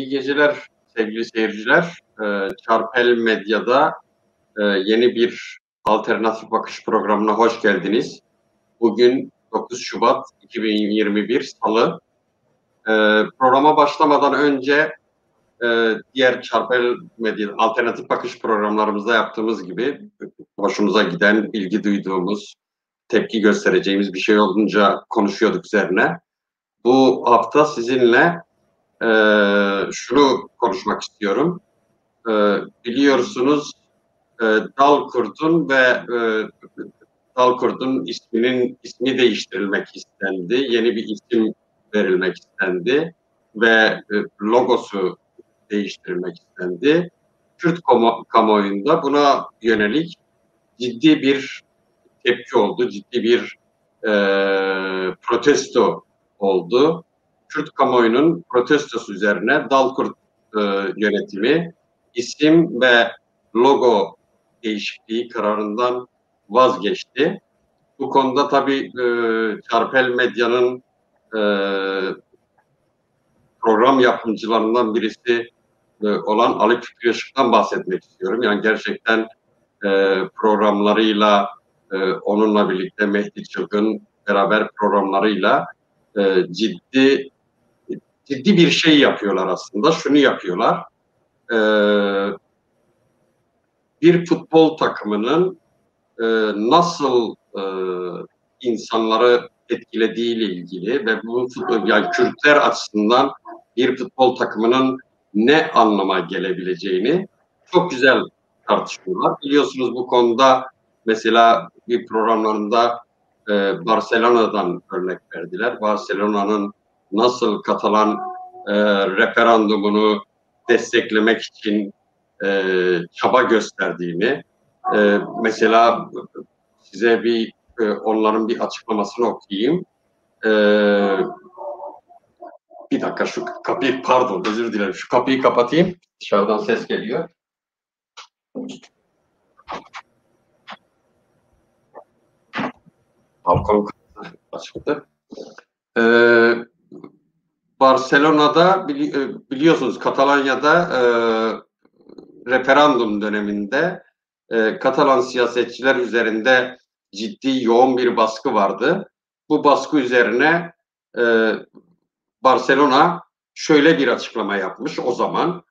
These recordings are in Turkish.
İyi geceler sevgili seyirciler. Çarpel Medya'da yeni bir alternatif bakış programına hoş geldiniz. Bugün 9 Şubat 2021 Salı. Programa başlamadan önce diğer Çarpel Medya alternatif bakış programlarımızda yaptığımız gibi hoşumuza giden, ilgi duyduğumuz, tepki göstereceğimiz bir şey olunca konuşuyorduk üzerine. Bu hafta sizinle şunu konuşmak istiyorum. Biliyorsunuz Dalkurt'un ve Dalkurt'un ismi değiştirilmek istendi. Yeni bir isim verilmek istendi ve logosu değiştirilmek istendi. Kürt kamuoyunda buna yönelik ciddi bir tepki oldu, ciddi bir protesto oldu. Kürt kamuoyunun protestosu üzerine Dalkurt yönetimi isim ve logo değişikliği kararından vazgeçti. Bu konuda tabii Çarpel Medya'nın program yapımcılarından birisi olan Ali Fikri Işık'tan bahsetmek istiyorum. Yani gerçekten programlarıyla onunla birlikte Mehdi Çılgın beraber programlarıyla ciddi bir şey yapıyorlar aslında. Şunu yapıyorlar. Bir futbol takımının nasıl insanları etkilediğiyle ilgili ve bu yani Kürtler açısından bir futbol takımının ne anlama gelebileceğini çok güzel tartışıyorlar. Biliyorsunuz bu konuda mesela bir programlarında Barcelona'dan örnek verdiler. Barcelona'nın nasıl Katalan referandumunu desteklemek için çaba gösterdiğini, mesela size onların bir açıklamasını okuyayım. Bir dakika şu kapıyı, pardon özür dilerim, şu kapıyı kapatayım. Dışarıdan ses geliyor. Balkon açıktı. Barcelona'da biliyorsunuz Katalanya'da referandum döneminde Katalan siyasetçiler üzerinde ciddi yoğun bir baskı vardı. Bu baskı üzerine Barcelona şöyle bir açıklama yapmış o zaman.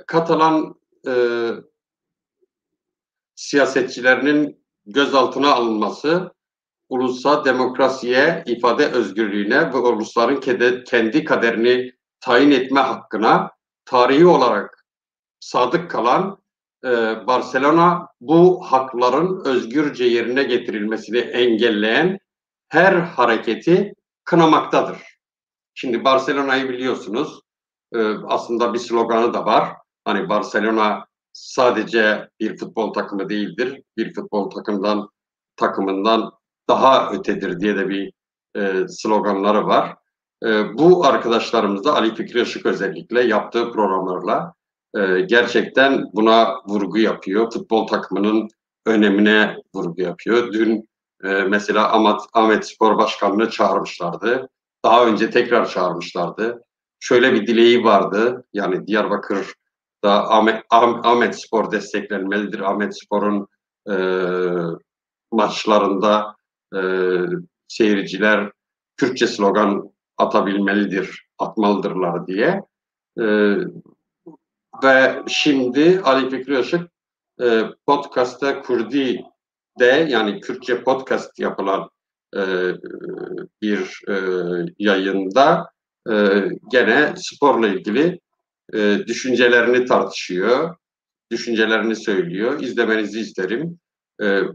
Katalan siyasetçilerinin gözaltına alınması, ulusa demokrasiye, ifade özgürlüğüne ve ulusların kendi kaderini tayin etme hakkına tarihi olarak sadık kalan Barcelona bu hakların özgürce yerine getirilmesini engelleyen her hareketi kınamaktadır. Şimdi Barcelona'yı biliyorsunuz. Aslında bir sloganı da var. Hani Barcelona sadece bir futbol takımı değildir. Bir futbol takımından daha ötedir diye de bir sloganları var. Bu arkadaşlarımız da Ali Fikri Işık özellikle yaptığı programlarla gerçekten buna vurgu yapıyor. Futbol takımının önemine vurgu yapıyor. Dün mesela Ahmet Spor Başkanı'nı çağırmışlardı. Daha önce tekrar çağırmışlardı. Şöyle bir dileği vardı. Yani Diyarbakır'da Ahmet Spor desteklenmelidir. Ahmet Spor'un maçlarında seyirciler Türkçe slogan atmalıdırlar diye. Ve şimdi Ali Fikri Işık Podcast'ta Kurdi'de, yani Kürtçe podcast yapılan bir yayında gene sporla ilgili düşüncelerini tartışıyor, düşüncelerini söylüyor. İzlemenizi isterim.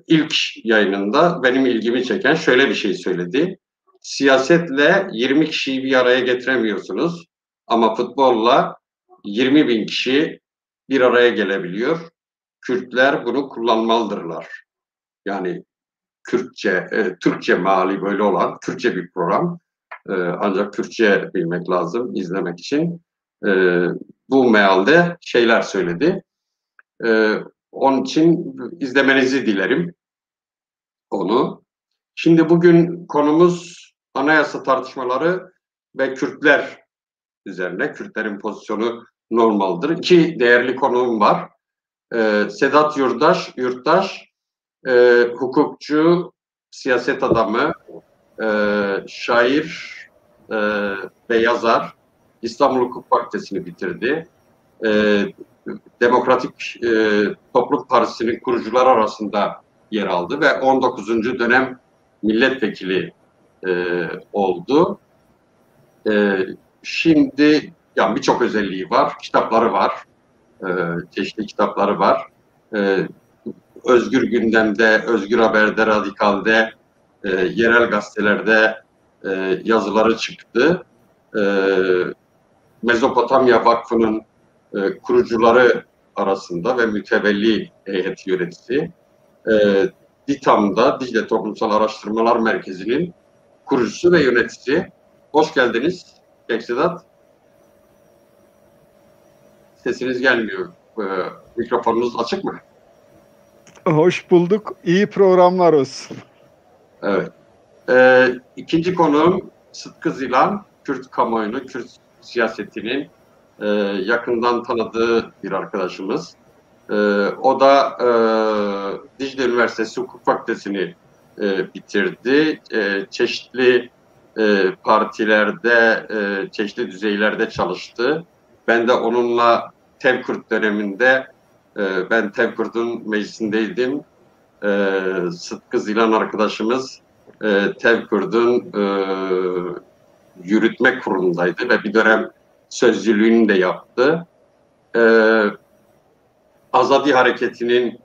İlk yayınında benim ilgimi çeken şöyle bir şey söyledi. Siyasetle 20 kişiyi bir araya getiremiyorsunuz ama futbolla 20 bin kişi bir araya gelebiliyor. Kürtler bunu kullanmalıdırlar. Yani Türkçe meali böyle olan Kürtçe bir program. Ancak Kürtçe bilmek lazım izlemek için. Bu mealde şeyler söyledi. Onun için izlemenizi dilerim onu. Şimdi bugün konumuz anayasa tartışmaları ve Kürtler üzerine. Kürtlerin pozisyonu normaldir. İki değerli konuğum var. Sedat Yurttaş, hukukçu, siyaset adamı, şair ve yazar. İstanbul Hukuk Fakültesini bitirdi. Demokratik Toplum Partisi'nin kurucular arasında yer aldı ve 19. dönem milletvekili oldu. Şimdi yani birçok özelliği var, kitapları var, çeşitli kitapları var. Özgür Gündem'de, Özgür Haber'de, Radikal'de, yerel gazetelerde yazıları çıktı. Mezopotamya Vakfı'nın kurucuları arasında ve mütevelli heyet yöneticisi. DİTAM'da, Dicle Toplumsal Araştırmalar Merkezi'nin kurucusu ve yöneticisi. Hoş geldiniz Sedat. Sesiniz gelmiyor. Mikrofonunuz açık mı? Hoş bulduk. İyi programlar olsun. Evet. İkinci konuğum Sıtkı Zilan, Kürt kamuoyunu, Kürt siyasetinin yakından tanıdığı bir arkadaşımız. O da Dicle Üniversitesi Hukuk Fakültesini bitirdi. Çeşitli partilerde, çeşitli düzeylerde çalıştı. Ben de onunla Tevkürt döneminde, ben Tevkürt'ün meclisindeydim. Sıtkı Zilan arkadaşımız Tevkürt'ün yürütme kurulundaydı ve bir dönem sözcülüğünü de yaptı. Azadi Hareketi'nin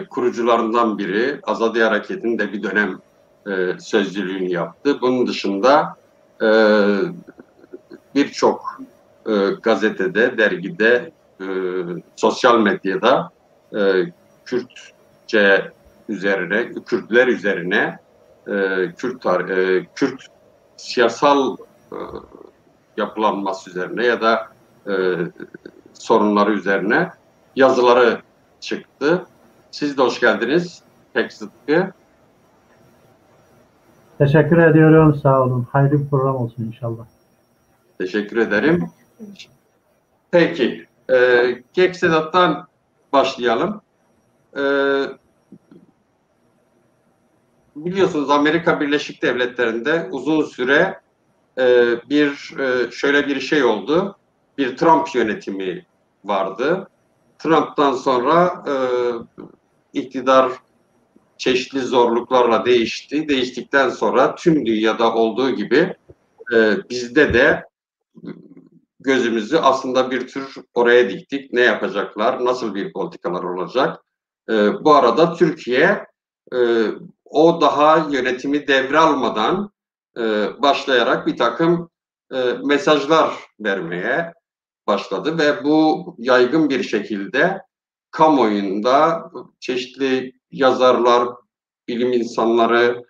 kurucularından biri. Azadi Hareketi'nin de bir dönem sözcülüğünü yaptı. Bunun dışında birçok gazetede, dergide, sosyal medyada Kürtçe üzerine, Kürtler üzerine, Kürt siyasal yapılanması üzerine ya da sorunları üzerine yazıları çıktı. Siz de hoş geldiniz. Pek Sıtkı. Teşekkür ediyorum. Sağ olun. Hayırlı bir program olsun inşallah. Teşekkür ederim. Peki. Kek Sedat'tan başlayalım. Biliyorsunuz Amerika Birleşik Devletleri'nde uzun süre şöyle bir şey oldu. Bir Trump yönetimi vardı. Trump'tan sonra iktidar çeşitli zorluklarla değişti. Değiştikten sonra tüm dünyada olduğu gibi bizde de gözümüzü aslında bir tür oraya diktik. Ne yapacaklar? Nasıl bir politikalar olacak? Bu arada Türkiye o daha yönetimi devralmadan başlayarak bir takım mesajlar vermeye başladı ve bu yaygın bir şekilde kamuoyunda çeşitli yazarlar, bilim insanları,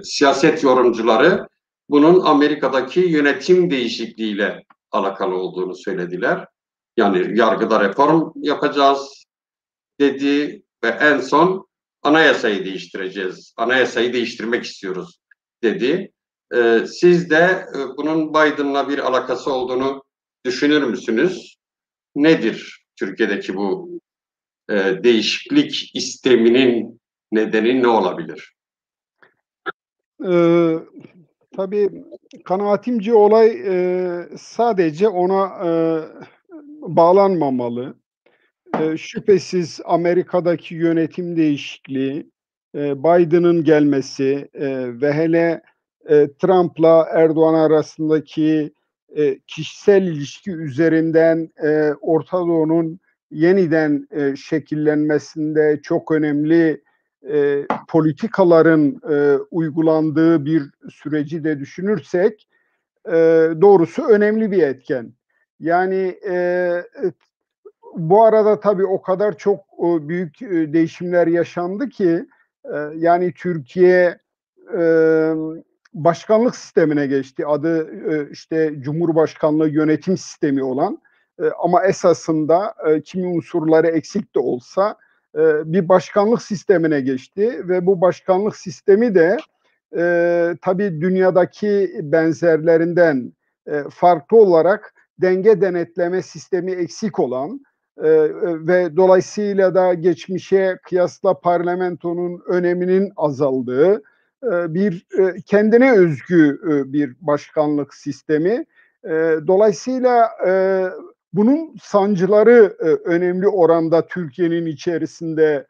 siyaset yorumcuları bunun Amerika'daki yönetim değişikliğiyle alakalı olduğunu söylediler. Yani yargıda reform yapacağız dedi ve en son anayasayı değiştireceğiz, anayasayı değiştirmek istiyoruz dedi. Siz de bunun Biden'la bir alakası olduğunu düşünür müsünüz? Nedir Türkiye'deki bu değişiklik isteminin nedeni ne olabilir? Tabii kanaatimce olay sadece ona bağlanmamalı. Şüphesiz Amerika'daki yönetim değişikliği, Biden'ın gelmesi ve hele Trump'la Erdoğan arasındaki kişisel ilişki üzerinden Orta Doğu'nun yeniden şekillenmesinde çok önemli politikaların uygulandığı bir süreci de düşünürsek doğrusu önemli bir etken. Yani bu arada tabii o kadar çok büyük değişimler yaşandı ki yani Türkiye başkanlık sistemine geçti. Adı işte Cumhurbaşkanlığı yönetim sistemi olan ama esasında kimi unsurları eksik de olsa bir başkanlık sistemine geçti ve bu başkanlık sistemi de tabii dünyadaki benzerlerinden farklı olarak denge denetleme sistemi eksik olan ve dolayısıyla da geçmişe kıyasla parlamentonun öneminin azaldığı bir kendine özgü bir başkanlık sistemi. Dolayısıyla bunun sancıları önemli oranda Türkiye'nin içerisinde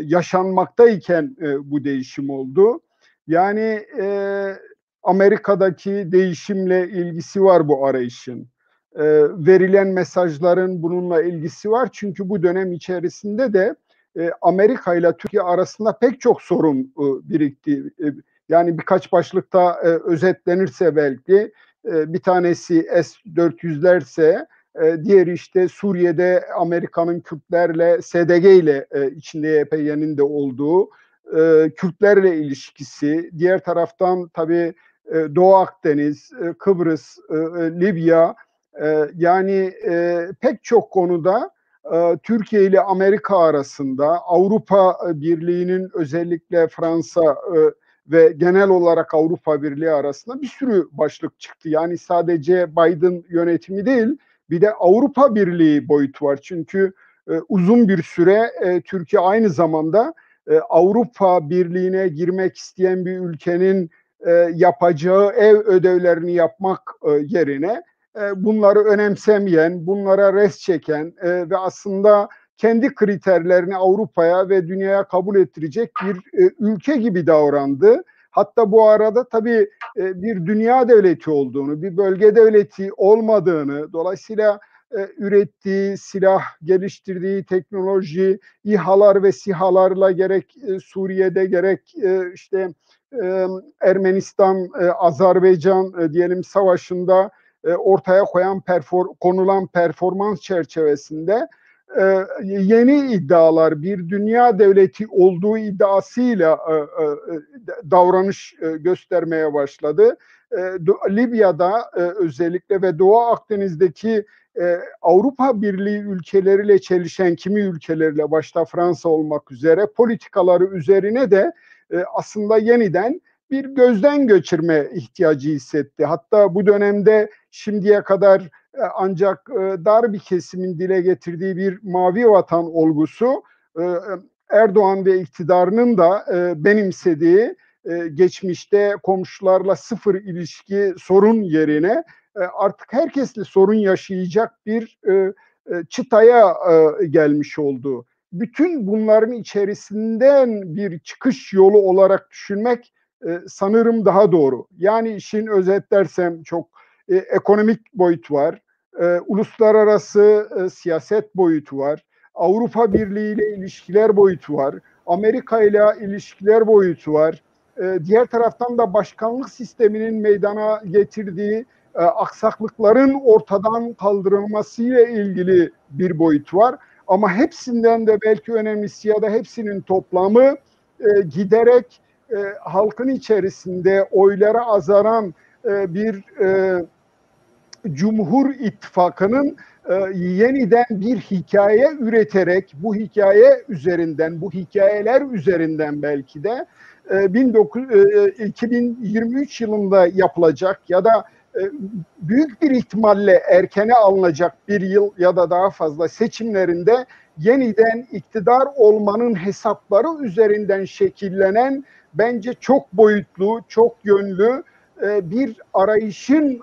yaşanmaktayken bu değişim oldu. Yani Amerika'daki değişimle ilgisi var bu arayışın. Verilen mesajların bununla ilgisi var. Çünkü bu dönem içerisinde de Amerika ile Türkiye arasında pek çok sorun birikti. Yani birkaç başlıkta özetlenirse belki bir tanesi S-400'lerse diğeri işte Suriye'de Amerika'nın Kürtlerle, SDG ile içinde YPG'nin de olduğu Kürtlerle ilişkisi. Diğer taraftan tabii Doğu Akdeniz, Kıbrıs, Libya yani pek çok konuda Türkiye ile Amerika arasında Avrupa Birliği'nin özellikle Fransa ve genel olarak Avrupa Birliği arasında bir sürü başlık çıktı. Yani sadece Biden yönetimi değil, bir de Avrupa Birliği boyutu var. Çünkü uzun bir süre Türkiye aynı zamanda Avrupa Birliği'ne girmek isteyen bir ülkenin yapacağı ev ödevlerini yapmak yerine bunları önemsemeyen, bunlara res çeken ve aslında kendi kriterlerini Avrupa'ya ve dünyaya kabul ettirecek bir ülke gibi davrandı. Hatta bu arada tabii bir dünya devleti olduğunu, bir bölge devleti olmadığını, dolayısıyla ürettiği silah, geliştirdiği teknoloji, İHA'lar ve SİHA'larla gerek Suriye'de gerek işte Ermenistan, Azerbaycan diyelim savaşında ortaya konulan performans çerçevesinde yeni iddialar, bir dünya devleti olduğu iddiasıyla davranış göstermeye başladı. Libya'da özellikle ve Doğu Akdeniz'deki Avrupa Birliği ülkeleriyle çelişen kimi ülkelerle başta Fransa olmak üzere politikaları üzerine de aslında yeniden bir gözden geçirme ihtiyacı hissetti. Hatta bu dönemde şimdiye kadar ancak dar bir kesimin dile getirdiği bir mavi vatan olgusu Erdoğan ve iktidarının da benimsediği geçmişte komşularla sıfır ilişki sorun yerine artık herkesle sorun yaşayacak bir çıtaya gelmiş oldu. Bütün bunların içerisinden bir çıkış yolu olarak düşünmek sanırım daha doğru. Yani işin özetlersem çok ekonomik boyut var, uluslararası siyaset boyutu var, Avrupa Birliği ile ilişkiler boyutu var, Amerika ile ilişkiler boyutu var. Diğer taraftan da başkanlık sisteminin meydana getirdiği aksaklıkların ortadan kaldırılmasıyla ilgili bir boyut var. Ama hepsinden de belki önemlisi ya da hepsinin toplamı giderek halkın içerisinde oylara azaran bir Cumhur İttifakı'nın yeniden bir hikaye üreterek bu hikaye üzerinden, bu hikayeler üzerinden belki de 2023 yılında yapılacak ya da büyük bir ihtimalle erkene alınacak bir yıl ya da daha fazla seçimlerinde yeniden iktidar olmanın hesapları üzerinden şekillenen bence çok boyutlu, çok yönlü bir arayışın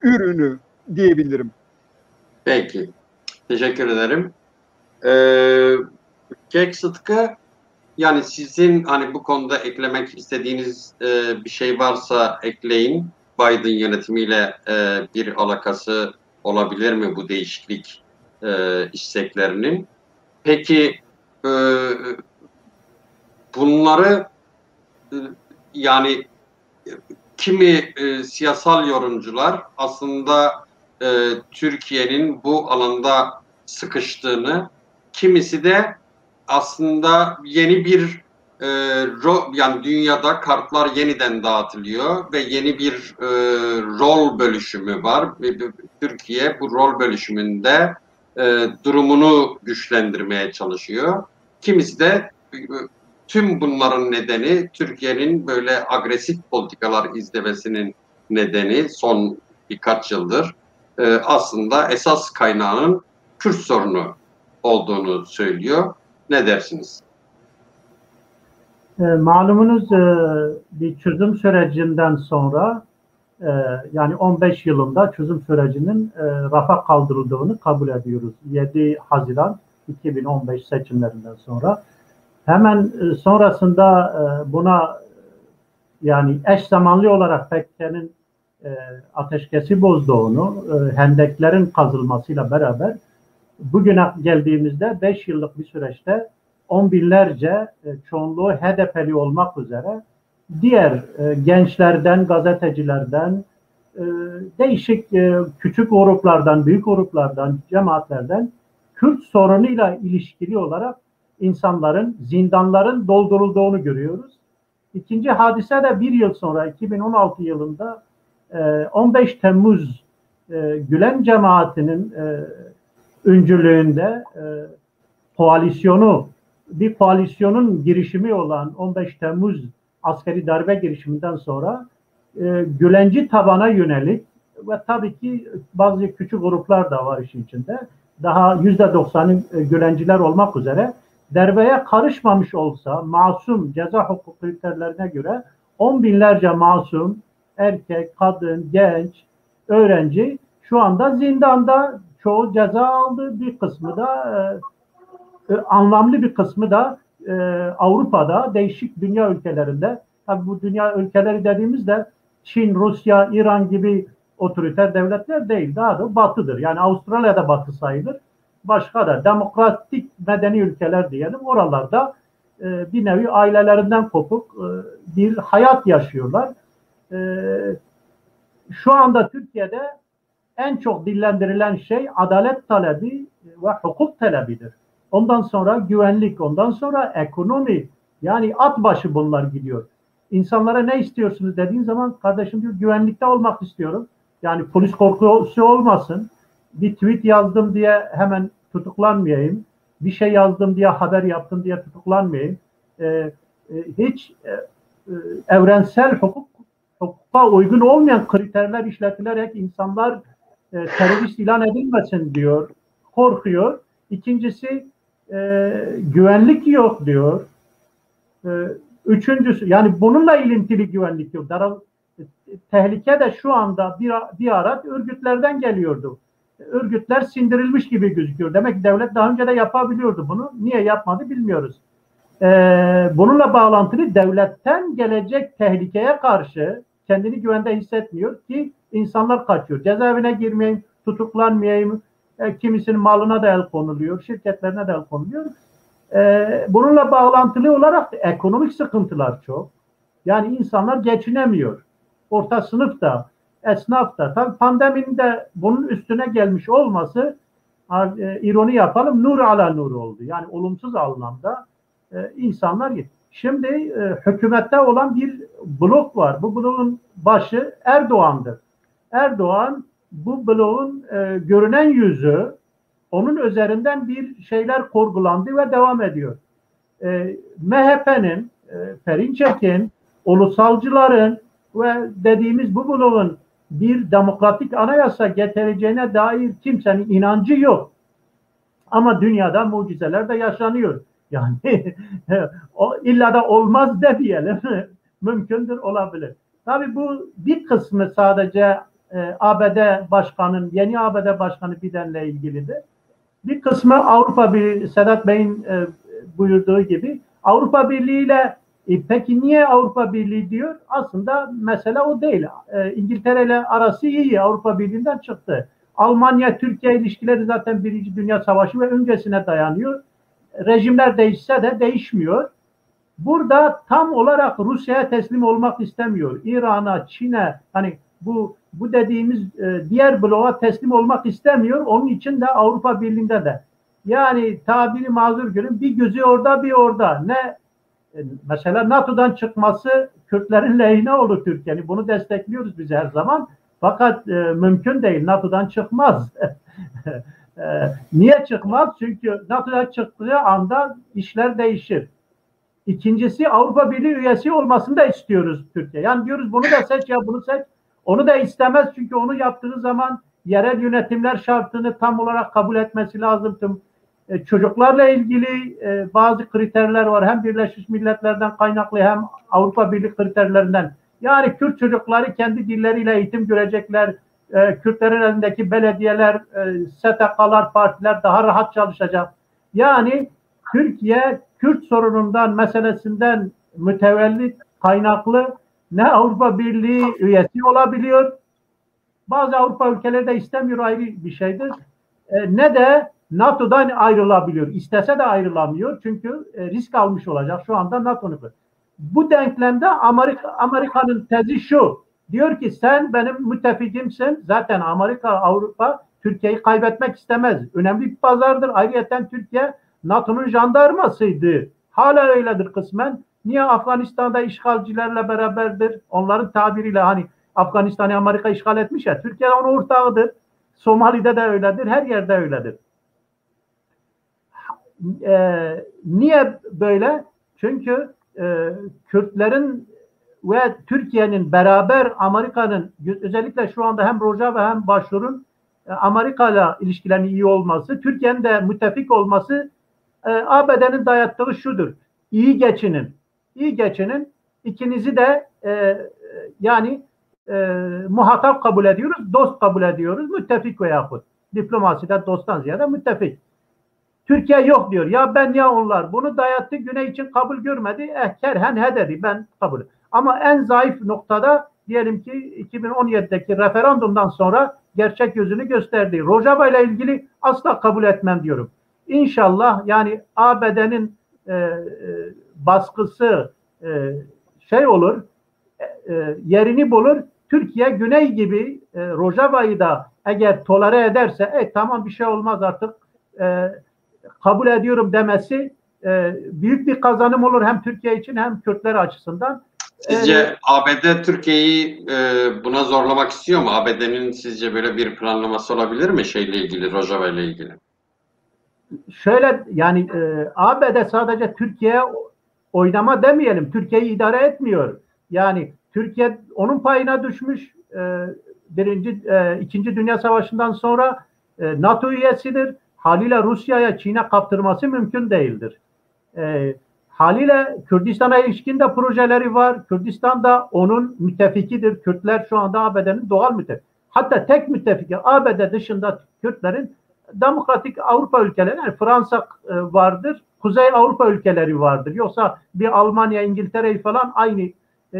ürünü diyebilirim. Peki. Teşekkür ederim. Kek Sıtkı, yani sizin hani bu konuda eklemek istediğiniz bir şey varsa ekleyin. Biden yönetimiyle bir alakası olabilir mi bu değişiklik isteklerinin? Peki bunları yani kimi siyasal yorumcular aslında Türkiye'nin bu alanda sıkıştığını, kimisi de aslında yeni bir yani dünyada kartlar yeniden dağıtılıyor ve yeni bir rol bölüşümü var. Türkiye bu rol bölüşümünde durumunu güçlendirmeye çalışıyor. Kimisi de tüm bunların nedeni Türkiye'nin böyle agresif politikalar izlemesinin nedeni son birkaç yıldır aslında esas kaynağının Kürt sorunu olduğunu söylüyor. Ne dersiniz? Malumunuz bir çözüm sürecinden sonra yani 15 yılında çözüm sürecinin rafa kaldırıldığını kabul ediyoruz. 7 Haziran 2015 seçimlerinden sonra. Hemen sonrasında buna yani eş zamanlı olarak PKK'nın ateşkesi bozduğunu, hendeklerin kazılmasıyla beraber bugüne geldiğimizde 5 yıllık bir süreçte on binlerce çoğunluğu HDP'li olmak üzere diğer gençlerden, gazetecilerden, değişik küçük gruplardan, büyük gruplardan, cemaatlerden Kürt sorunuyla ilişkili olarak insanların, zindanların doldurulduğunu görüyoruz. İkinci hadise de bir yıl sonra 2016 yılında 15 Temmuz Gülen cemaatinin öncülüğünde bir koalisyonun girişimi olan 15 Temmuz askeri darbe girişiminden sonra Gülenci tabana yönelik ve tabii ki bazı küçük gruplar da var işin içinde. Daha %90'ı Gülenciler olmak üzere darbeye karışmamış olsa masum ceza hukuku kriterlerine göre 10 binlerce masum erkek, kadın, genç, öğrenci şu anda zindanda. Çoğu ceza aldı, bir kısmı da anlamlı bir kısmı da Avrupa'da, değişik dünya ülkelerinde. Tabii bu dünya ülkeleri dediğimizde Çin, Rusya, İran gibi otoriter devletler değil, daha da batıdır. Yani Avustralya'da batı sayılır. Başka da demokratik medeni ülkeler diyelim. Oralarda bir nevi ailelerinden kopuk bir hayat yaşıyorlar. Şu anda Türkiye'de en çok dillendirilen şey adalet talebi ve hukuk talebidir. Ondan sonra güvenlik, ondan sonra ekonomi. Yani at başı bunlar gidiyor. İnsanlara ne istiyorsunuz dediğin zaman kardeşim diyor güvenlikte olmak istiyorum. Yani polis korkusu olmasın. Bir tweet yazdım diye hemen tutuklanmayayım. Bir şey yazdım diye haber yaptım diye tutuklanmayayım. Hiç evrensel hukuka uygun olmayan kriterler işletilerek insanlar terörist ilan edilmesin diyor. Korkuyor. İkincisi güvenlik yok diyor. Üçüncüsü yani bununla ilintili güvenlik yok. Tehlike de şu anda bir ara örgütlerden geliyordu. Örgütler sindirilmiş gibi gözüküyor. Demek ki devlet daha önce de yapabiliyordu bunu. Niye yapmadı bilmiyoruz. Bununla bağlantılı devletten gelecek tehlikeye karşı kendini güvende hissetmiyor ki insanlar kaçıyor. Cezaevine girmeyeyim, tutuklanmayayım, kimisinin malına da el konuluyor, şirketlerine de el konuluyor. Bununla bağlantılı olarak da ekonomik sıkıntılar çok. Yani insanlar geçinemiyor. Orta sınıf da, esnaf da. Tabii pandeminin de bunun üstüne gelmiş olması ironi yapalım, nur ala nur oldu. Yani olumsuz anlamda insanlar şimdi hükümette olan bir blok var. Bu bloğun başı Erdoğan'dır. Erdoğan bu bloğun görünen yüzü, onun üzerinden bir şeyler kurgulandı ve devam ediyor. MHP'nin, Perinçek'in, ulusalcıların ve dediğimiz bu bloğun bir demokratik anayasa getireceğine dair kimsenin inancı yok. Ama dünyada mucizeler de yaşanıyor. Yani illa da olmaz demeyelim. Mümkündür, olabilir. Tabii bu bir kısmı sadece ABD Başkanı'nın, yeni ABD Başkanı Biden'le ilgilidir. Bir kısmı Avrupa Birliği, Sedat Bey'in buyurduğu gibi Avrupa Birliği ile peki niye Avrupa Birliği diyor? Aslında mesele o değil. İngiltere ile arası iyi, Avrupa Birliği'nden çıktı. Almanya-Türkiye ilişkileri zaten Birinci Dünya Savaşı ve öncesine dayanıyor. Rejimler değişse de değişmiyor. Burada tam olarak Rusya'ya teslim olmak istemiyor. İran'a, Çin'e, hani bu dediğimiz diğer bloğa teslim olmak istemiyor. Onun için de Avrupa Birliği'nde de. Yani tabiri mazur görün, bir gözü orada bir orada. Ne mesela NATO'dan çıkması Kürtlerin lehine olur Türkiye'nin. Bunu destekliyoruz biz her zaman. Fakat mümkün değil. NATO'dan çıkmaz. Niye çıkmaz? Çünkü NATO'dan çıktığı anda işler değişir. İkincisi Avrupa Birliği üyesi olmasını da istiyoruz Türkiye. Yani diyoruz bunu da seç ya bunu seç. Onu da istemez çünkü onu yaptığı zaman yerel yönetimler şartını tam olarak kabul etmesi lazım. Çocuklarla ilgili bazı kriterler var. Hem Birleşmiş Milletler'den kaynaklı hem Avrupa Birliği kriterlerinden. Yani Kürt çocukları kendi dilleriyle eğitim görecekler. Kürtlerin elindeki belediyeler, STK'lar, partiler daha rahat çalışacak. Yani Türkiye Kürt sorunundan, meselesinden mütevellit kaynaklı ne Avrupa Birliği üyesi olabiliyor. Bazı Avrupa ülkeleri de istemiyor, ayrı bir şeydir. Ne de NATO'dan ayrılabiliyor. İstese de ayrılamıyor. Çünkü risk almış olacak. Şu anda NATO'nun. Bu denklemde Amerika'nın tezi şu. Diyor ki sen benim müttefikimsin. Zaten Amerika, Avrupa Türkiye'yi kaybetmek istemez. Önemli bir pazardır. Ayrıca Türkiye NATO'nun jandarmasıydı. Hala öyledir kısmen. Niye Afganistan'da işgalcilerle beraberdir? Onların tabiriyle hani Afganistan'ı Amerika işgal etmiş ya. Türkiye onun ortağıdır. Somali'de de öyledir. Her yerde öyledir. Niye böyle? Çünkü Kürtlerin ve Türkiye'nin beraber Amerika'nın özellikle şu anda hem Rojava hem Başur'un Amerika'yla ilişkilerinin iyi olması, Türkiye'nin de müttefik olması ABD'nin dayattığı şudur. İyi geçinin. İyi geçinin. İkinizi de yani muhatap kabul ediyoruz, dost kabul ediyoruz, müttefik veyahut. Diplomaside dosttan ziyade müttefik. Türkiye yok diyor. Ya ben ya onlar. Bunu dayattı. Güney için kabul görmedi. Kerhen he dedi. Ben kabul. Ama en zayıf noktada diyelim ki 2017'deki referandumdan sonra gerçek yüzünü gösterdi. Rojava ile ilgili asla kabul etmem diyorum. İnşallah yani ABD'nin baskısı şey olur, yerini bulur. Türkiye Güney gibi Rojava'yı da eğer tolere ederse tamam bir şey olmaz artık kabul ediyorum demesi büyük bir kazanım olur hem Türkiye için hem Kürtler açısından. Sizce ABD Türkiye'yi buna zorlamak istiyor mu? ABD'nin sizce böyle bir planlaması olabilir mi şeyle ilgili, Rojava ile ilgili? Şöyle yani ABD sadece Türkiye'ye oynama demeyelim. Türkiye'yi idare etmiyor. Yani Türkiye onun payına düşmüş. İkinci Dünya Savaşı'ndan sonra NATO üyesidir. Haliyle Rusya'ya, Çin'e kaptırması mümkün değildir. Haliyle Kürdistan'a ilişkin de projeleri var. Kürdistan da onun müttefikidir. Kürtler şu anda ABD'nin doğal müttefiki. Hatta tek müttefiki ABD dışında Kürtlerin demokratik Avrupa ülkeleri, yani Fransa vardır, Kuzey Avrupa ülkeleri vardır. Yoksa bir Almanya, İngiltere'yi falan aynı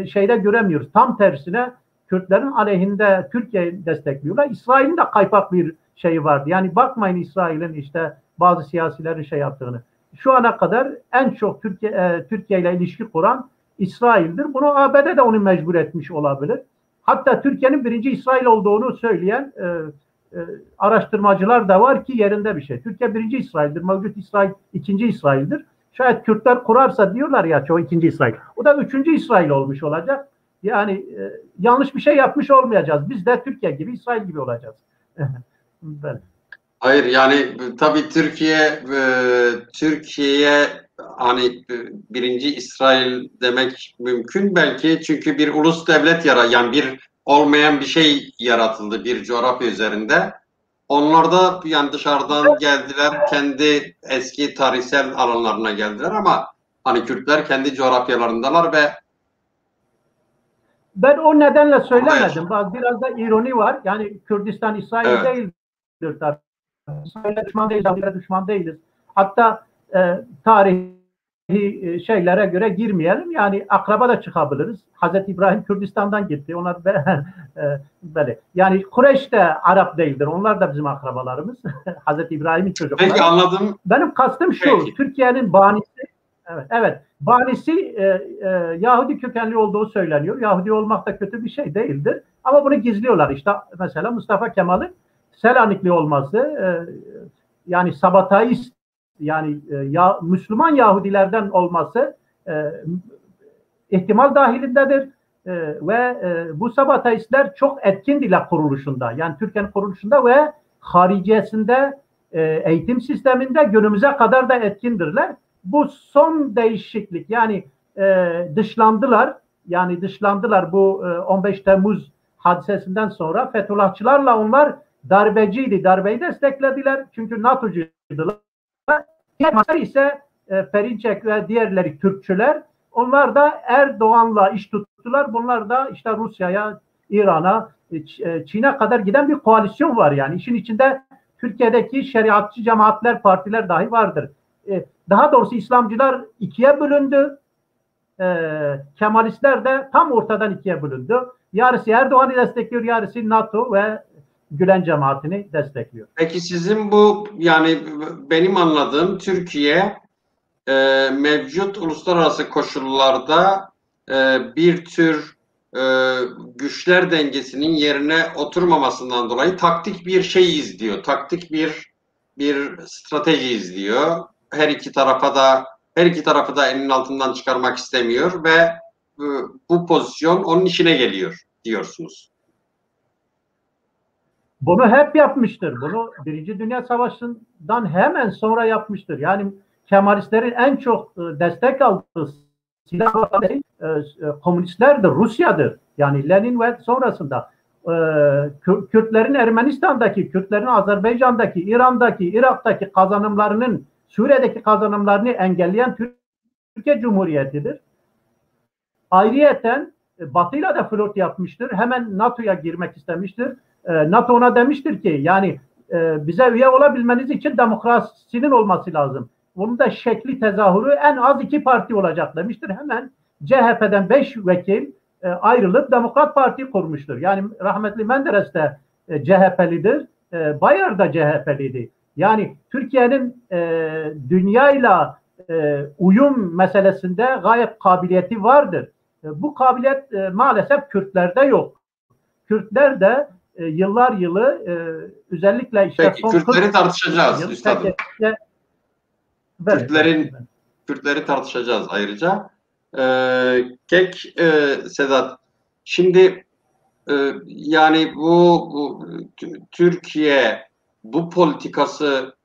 şeyde göremiyoruz. Tam tersine Kürtlerin aleyhinde Türkiye'yi destekliyorlar. İsrail'in de kaypak bir şeyi vardı. Yani bakmayın İsrail'in işte bazı siyasilerin şey yaptığını. Şu ana kadar en çok Türkiye ile ilişki kuran İsrail'dir. Bunu ABD de onu mecbur etmiş olabilir. Hatta Türkiye'nin birinci İsrail olduğunu söyleyen araştırmacılar da var ki yerinde bir şey. Türkiye birinci İsrail'dir. Mevcut İsrail ikinci İsrail'dir. Şayet Kürtler kurarsa diyorlar ya çoğu ikinci İsrail. O da üçüncü İsrail olmuş olacak. Yani yanlış bir şey yapmış olmayacağız. Biz de Türkiye gibi İsrail gibi olacağız. Ben. Hayır yani tabii Türkiye'ye hani birinci İsrail demek mümkün belki çünkü bir ulus devlet yani bir olmayan bir şey yaratıldı bir coğrafya üzerinde. Onlar da yani dışarıdan geldiler, kendi eski tarihsel alanlarına geldiler ama hani Kürtler kendi coğrafyalarındalar ve ben o nedenle söylemedim. Biraz da ironi var. Yani Kürdistan İsrail değildir tabii. İsrail'e düşman değiliz, Amerika'ya düşman değiliz. Hatta tarihi şeylere göre girmeyelim. Yani akraba da çıkabiliriz. Hazreti İbrahim Kürdistan'dan gitti. Onlar böyle. Yani Kureyş de Arap değildir. Onlar da bizim akrabalarımız. Hazreti İbrahim'in çocukları. Peki anladım. Benim kastım şu. Peki. Türkiye'nin banisi evet. Banisi Yahudi kökenli olduğu söyleniyor. Yahudi olmak da kötü bir şey değildir. Ama bunu gizliyorlar. İşte mesela Mustafa Kemal'in Selanikli olması yani Sabataist yani Müslüman Yahudilerden olması ihtimal dahilindedir ve bu Sabataistler çok etkindiler kuruluşunda. Yani Türkiye'nin kuruluşunda ve hariciyesinde eğitim sisteminde günümüze kadar da etkindirler. Bu son değişiklik yani dışlandılar. Yani dışlandılar bu 15 Temmuz hadisesinden sonra Fethullahçılarla onlar darbeciydi. Darbeyi desteklediler. Çünkü NATO'cuydular. Diğer ise Perinçek ve diğerleri Türkçüler. Onlar da Erdoğan'la iş tuttular. Bunlar da işte Rusya'ya, İran'a, Çin'e kadar giden bir koalisyon var yani. İşin içinde Türkiye'deki şeriatçı cemaatler, partiler dahi vardır. Daha doğrusu İslamcılar ikiye bölündü. Kemalistler de tam ortadan ikiye bölündü. Yarısı Erdoğan'ı destekliyor, yarısı NATO ve Gülen cemaatini destekliyor. Peki sizin bu, yani benim anladığım, Türkiye mevcut uluslararası koşullarda bir tür güçler dengesinin yerine oturmamasından dolayı taktik bir şey izliyor. Taktik bir strateji izliyor. Her iki tarafı da elinin altından çıkarmak istemiyor ve bu pozisyon onun işine geliyor diyorsunuz. Bunu hep yapmıştır. Bunu Birinci Dünya Savaşı'ndan hemen sonra yapmıştır. Yani Kemalistlerin en çok destek aldığı silahları komünistlerdir, Rusya'dır. Yani Lenin ve sonrasında Kürtlerin Ermenistan'daki, Kürtlerin Azerbaycan'daki, İran'daki, Irak'taki kazanımlarının, Suriye'deki kazanımlarını engelleyen Türkiye Cumhuriyeti'dir. Ayrıyeten Batı'yla da flört yapmıştır. Hemen NATO'ya girmek istemiştir. NATO ona demiştir ki yani bize üye olabilmeniz için demokrasinin olması lazım. Bunun da şekli tezahürü en az 2 parti olacak demiştir. Hemen CHP'den 5 vekil ayrılıp Demokrat Parti kurmuştur. Yani rahmetli Menderes de CHP'lidir. Bayar da CHP'liydi. Yani Türkiye'nin dünyayla uyum meselesinde gayet kabiliyeti vardır. Bu kabiliyet maalesef Kürtlerde yok. Kürtler de yıllar yılı özellikle işte peki, son Kürtleri tartışacağız üstadım. Evet. Kürtleri tartışacağız ayrıca. Sedat, şimdi yani bu Türkiye bu politikası,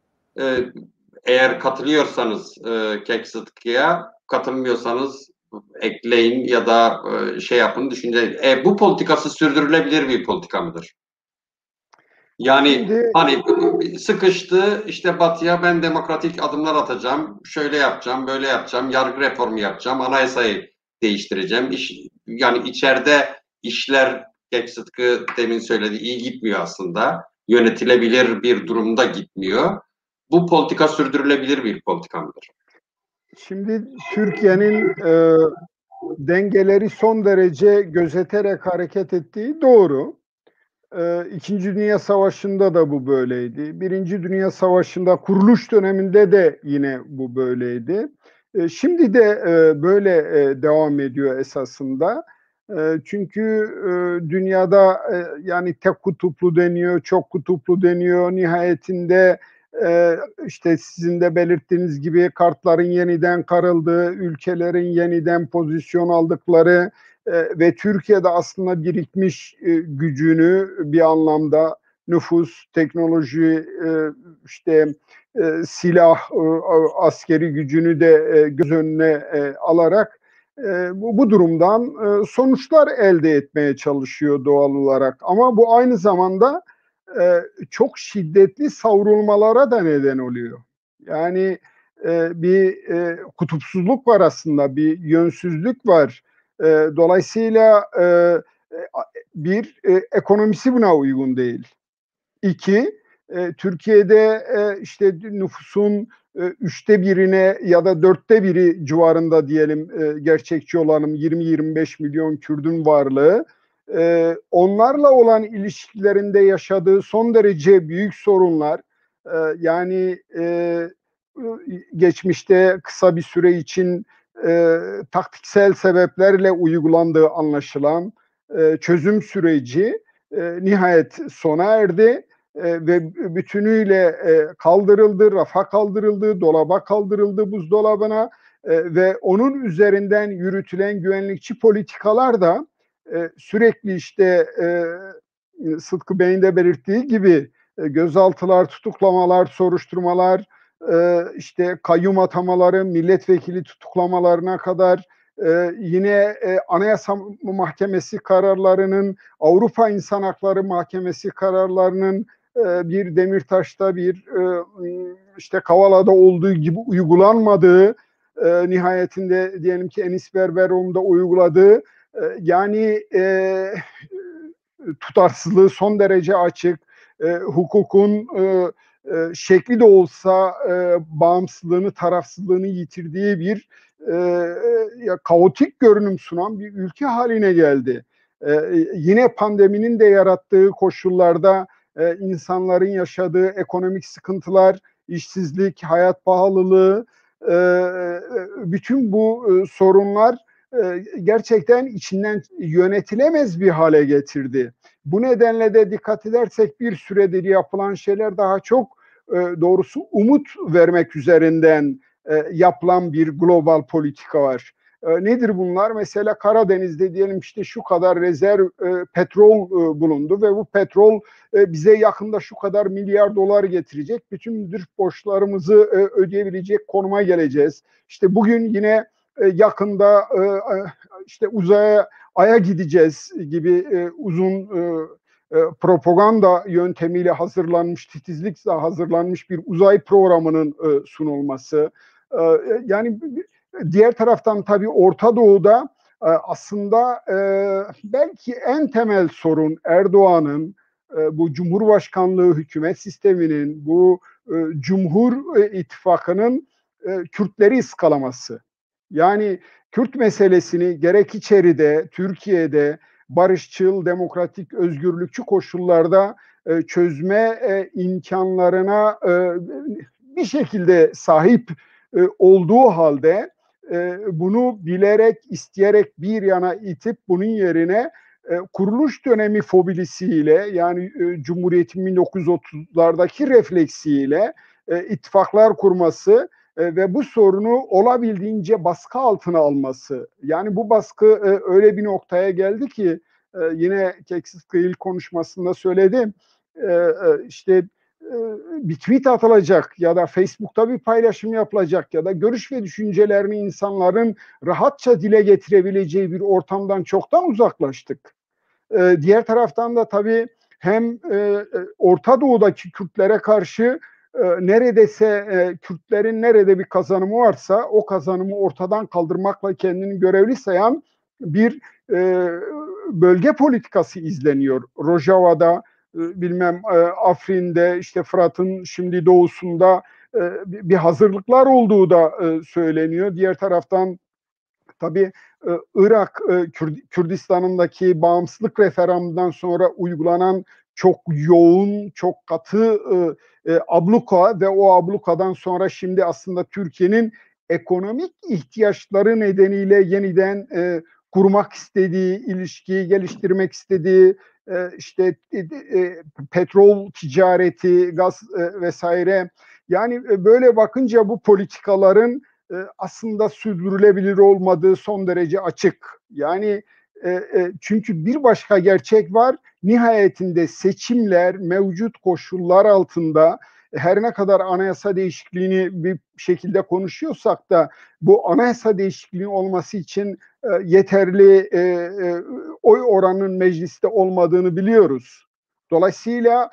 eğer katılıyorsanız Kek Sıtkı'ya, katılmıyorsanız ekleyin ya da şey yapın, düşünce. Bu politikası sürdürülebilir bir politika mıdır? Yani Şimdi, hani sıkıştı, işte Batı'ya ben demokratik adımlar atacağım, şöyle yapacağım, böyle yapacağım, yargı reformu yapacağım, anayasayı değiştireceğim. Yani içeride işler, Kek Sıtkı demin söyledi, iyi gitmiyor aslında. Yönetilebilir bir durumda gitmiyor. Bu politika sürdürülebilir bir politika mıdır? şimdi Türkiye'nin dengeleri son derece gözeterek hareket ettiği doğru. İkinci Dünya Savaşı'nda da bu böyleydi. Birinci Dünya Savaşı'nda kuruluş döneminde de yine bu böyleydi. Şimdi de böyle devam ediyor esasında. Çünkü dünyada yani tek kutuplu deniyor, çok kutuplu deniyor. Nihayetinde işte sizin de belirttiğiniz gibi kartların yeniden karıldığı, ülkelerin yeniden pozisyon aldıkları ve Türkiye'de aslında birikmiş gücünü bir anlamda nüfus, teknoloji, işte silah, askeri gücünü de göz önüne alarak bu durumdan sonuçlar elde etmeye çalışıyor doğal olarak. Ama bu aynı zamanda çok şiddetli savrulmalara da neden oluyor. Yani bir kutupsuzluk var aslında, bir yönsüzlük var. Dolayısıyla bir ekonomisi buna uygun değil. İki, Türkiye'de işte nüfusun 1/3'ine ya da 1/4 civarında diyelim, gerçekçi olalım, 20-25 milyon Kürdün varlığı, onlarla olan ilişkilerinde yaşadığı son derece büyük sorunlar, yani geçmişte kısa bir süre için taktiksel sebeplerle uygulandığı anlaşılan çözüm süreci nihayet sona erdi ve bütünüyle kaldırıldı, rafa kaldırıldı, dolaba kaldırıldı, buzdolabına ve onun üzerinden yürütülen güvenlikçi politikalar da sürekli işte Sıtkı Bey'in de belirttiği gibi gözaltılar, tutuklamalar, soruşturmalar, işte kayyum atamaları, milletvekili tutuklamalarına kadar yine Anayasa Mahkemesi kararlarının, Avrupa İnsan Hakları Mahkemesi kararlarının bir Demirtaş'ta, bir işte Kavala'da olduğu gibi uygulanmadığı, nihayetinde diyelim ki Enis Berberoğlu'nda uyguladığı, yani tutarsızlığı son derece açık, hukukun şekli de olsa bağımsızlığını, tarafsızlığını yitirdiği bir kaotik görünüm sunan bir ülke haline geldi. Yine pandeminin de yarattığı koşullarda insanların yaşadığı ekonomik sıkıntılar, işsizlik, hayat pahalılığı, bütün bu sorunlar gerçekten içinden yönetilemez bir hale getirdi. Bu nedenle de dikkat edersek bir süredir yapılan şeyler daha çok doğrusu umut vermek üzerinden yapılan bir global politika var. Nedir bunlar? Mesela Karadeniz'de diyelim işte şu kadar rezerv petrol bulundu ve bu petrol bize yakında şu kadar milyar dolar getirecek. Bütün dış borçlarımızı ödeyebilecek konuma geleceğiz. İşte bugün yine yakında işte uzaya, Ay'a gideceğiz gibi uzun propaganda yöntemiyle hazırlanmış, titizlikle hazırlanmış bir uzay programının sunulması. Yani diğer taraftan tabii Orta Doğu'da aslında belki en temel sorun Erdoğan'ın, bu Cumhurbaşkanlığı hükümet sisteminin, bu Cumhur İttifakı'nın Kürtleri ıskalaması. Yani Kürt meselesini gerek içeride, Türkiye'de barışçıl, demokratik, özgürlükçü koşullarda çözme imkanlarına bir şekilde sahip olduğu halde bunu bilerek, isteyerek bir yana itip bunun yerine kuruluş dönemi fobilisiyle, yani Cumhuriyet'in 1930'lardaki refleksiyle ittifaklar kurması ve bu sorunu olabildiğince baskı altına alması. Yani bu baskı öyle bir noktaya geldi ki yine Keksiz Kıyıl konuşmasında söyledim. İşte bir tweet atılacak ya da Facebook'ta bir paylaşım yapılacak ya da görüş ve düşüncelerini insanların rahatça dile getirebileceği bir ortamdan çoktan uzaklaştık. Diğer taraftan da tabii hem Orta Doğu'daki Kürtlere karşı neredeyse Kürtlerin nerede bir kazanımı varsa o kazanımı ortadan kaldırmakla kendini görevli sayan bir bölge politikası izleniyor. Rojava'da, bilmem Afrin'de, işte Fırat'ın şimdi doğusunda bir hazırlıklar olduğu da söyleniyor. Diğer taraftan tabii Irak Kürdistan'ındaki bağımsızlık referandumdan sonra uygulanan çok yoğun, çok katı abluka ve o ablukadan sonra şimdi aslında Türkiye'nin ekonomik ihtiyaçları nedeniyle yeniden kurmak istediği, ilişkiyi geliştirmek istediği işte petrol ticareti, gaz vesaire. Yani böyle bakınca bu politikaların aslında sürdürülebilir olmadığı son derece açık. Yani çünkü bir başka gerçek var. Nihayetinde seçimler mevcut koşullar altında her ne kadar anayasa değişikliğini bir şekilde konuşuyorsak da bu anayasa değişikliği olması için yeterli oy oranının mecliste olmadığını biliyoruz. Dolayısıyla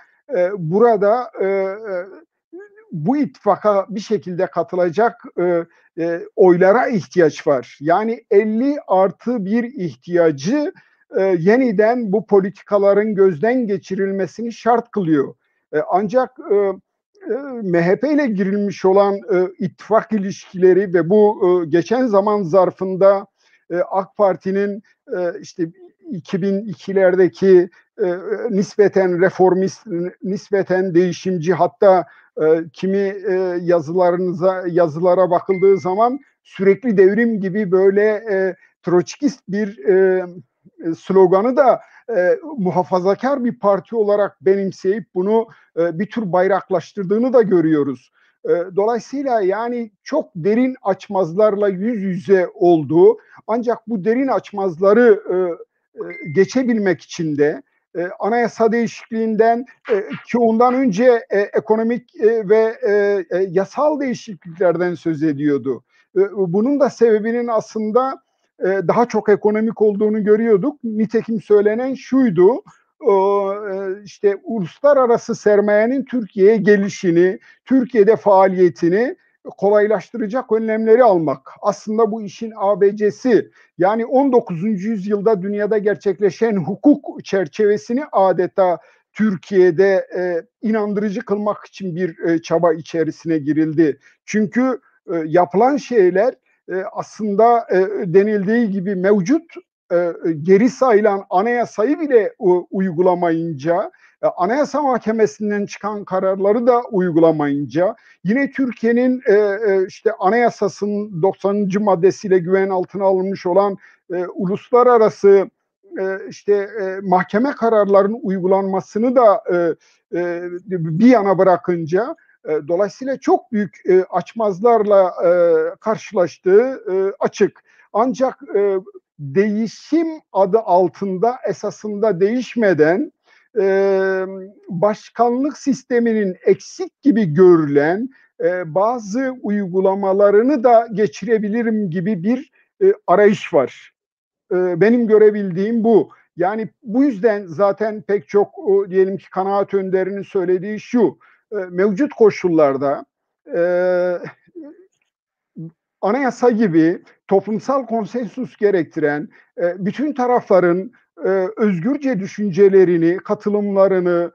burada bu ittifaka bir şekilde katılacak oylara ihtiyaç var. Yani 50+1 ihtiyacı yeniden bu politikaların gözden geçirilmesini şart kılıyor. Ancak MHP ile girilmiş olan ittifak ilişkileri ve bu geçen zaman zarfında AK Parti'nin işte 2002'lerdeki nispeten reformist, nispeten değişimci, hatta kimi yazılara bakıldığı zaman sürekli devrim gibi böyle troçkist bir sloganı da muhafazakar bir parti olarak benimseyip bunu bir tür bayraklaştırdığını da görüyoruz. Dolayısıyla yani çok derin açmazlarla yüz yüze olduğu, ancak bu derin açmazları geçebilmek için de anayasa değişikliğinden ki ondan önce ekonomik ve yasal değişikliklerden söz ediyordu. Bunun da sebebinin aslında daha çok ekonomik olduğunu görüyorduk. Nitekim söylenen şuydu, işte uluslararası sermayenin Türkiye'ye gelişini, Türkiye'de faaliyetini kolaylaştıracak önlemleri almak. Aslında bu işin ABC'si. Yani 19. yüzyılda dünyada gerçekleşen hukuk çerçevesini adeta Türkiye'de inandırıcı kılmak için bir çaba içerisine girildi. Çünkü yapılan şeyler aslında denildiği gibi mevcut geri sayılan anayasayı bile uygulamayınca, Anayasa Mahkemesi'nden çıkan kararları da uygulamayınca, yine Türkiye'nin işte anayasasının 90. maddesiyle güven altına alınmış olan uluslararası işte mahkeme kararlarının uygulanmasını da bir yana bırakınca, dolayısıyla çok büyük açmazlarla karşılaştığı açık. Ancak değişim adı altında esasında değişmeden başkanlık sisteminin eksik gibi görülen bazı uygulamalarını da geçirebilirim gibi bir arayış var. Benim görebildiğim bu. Yani bu yüzden zaten pek çok diyelim ki kanaat önderinin söylediği şu, mevcut koşullarda anayasa gibi toplumsal konsensus gerektiren, bütün tarafların özgürce düşüncelerini, katılımlarını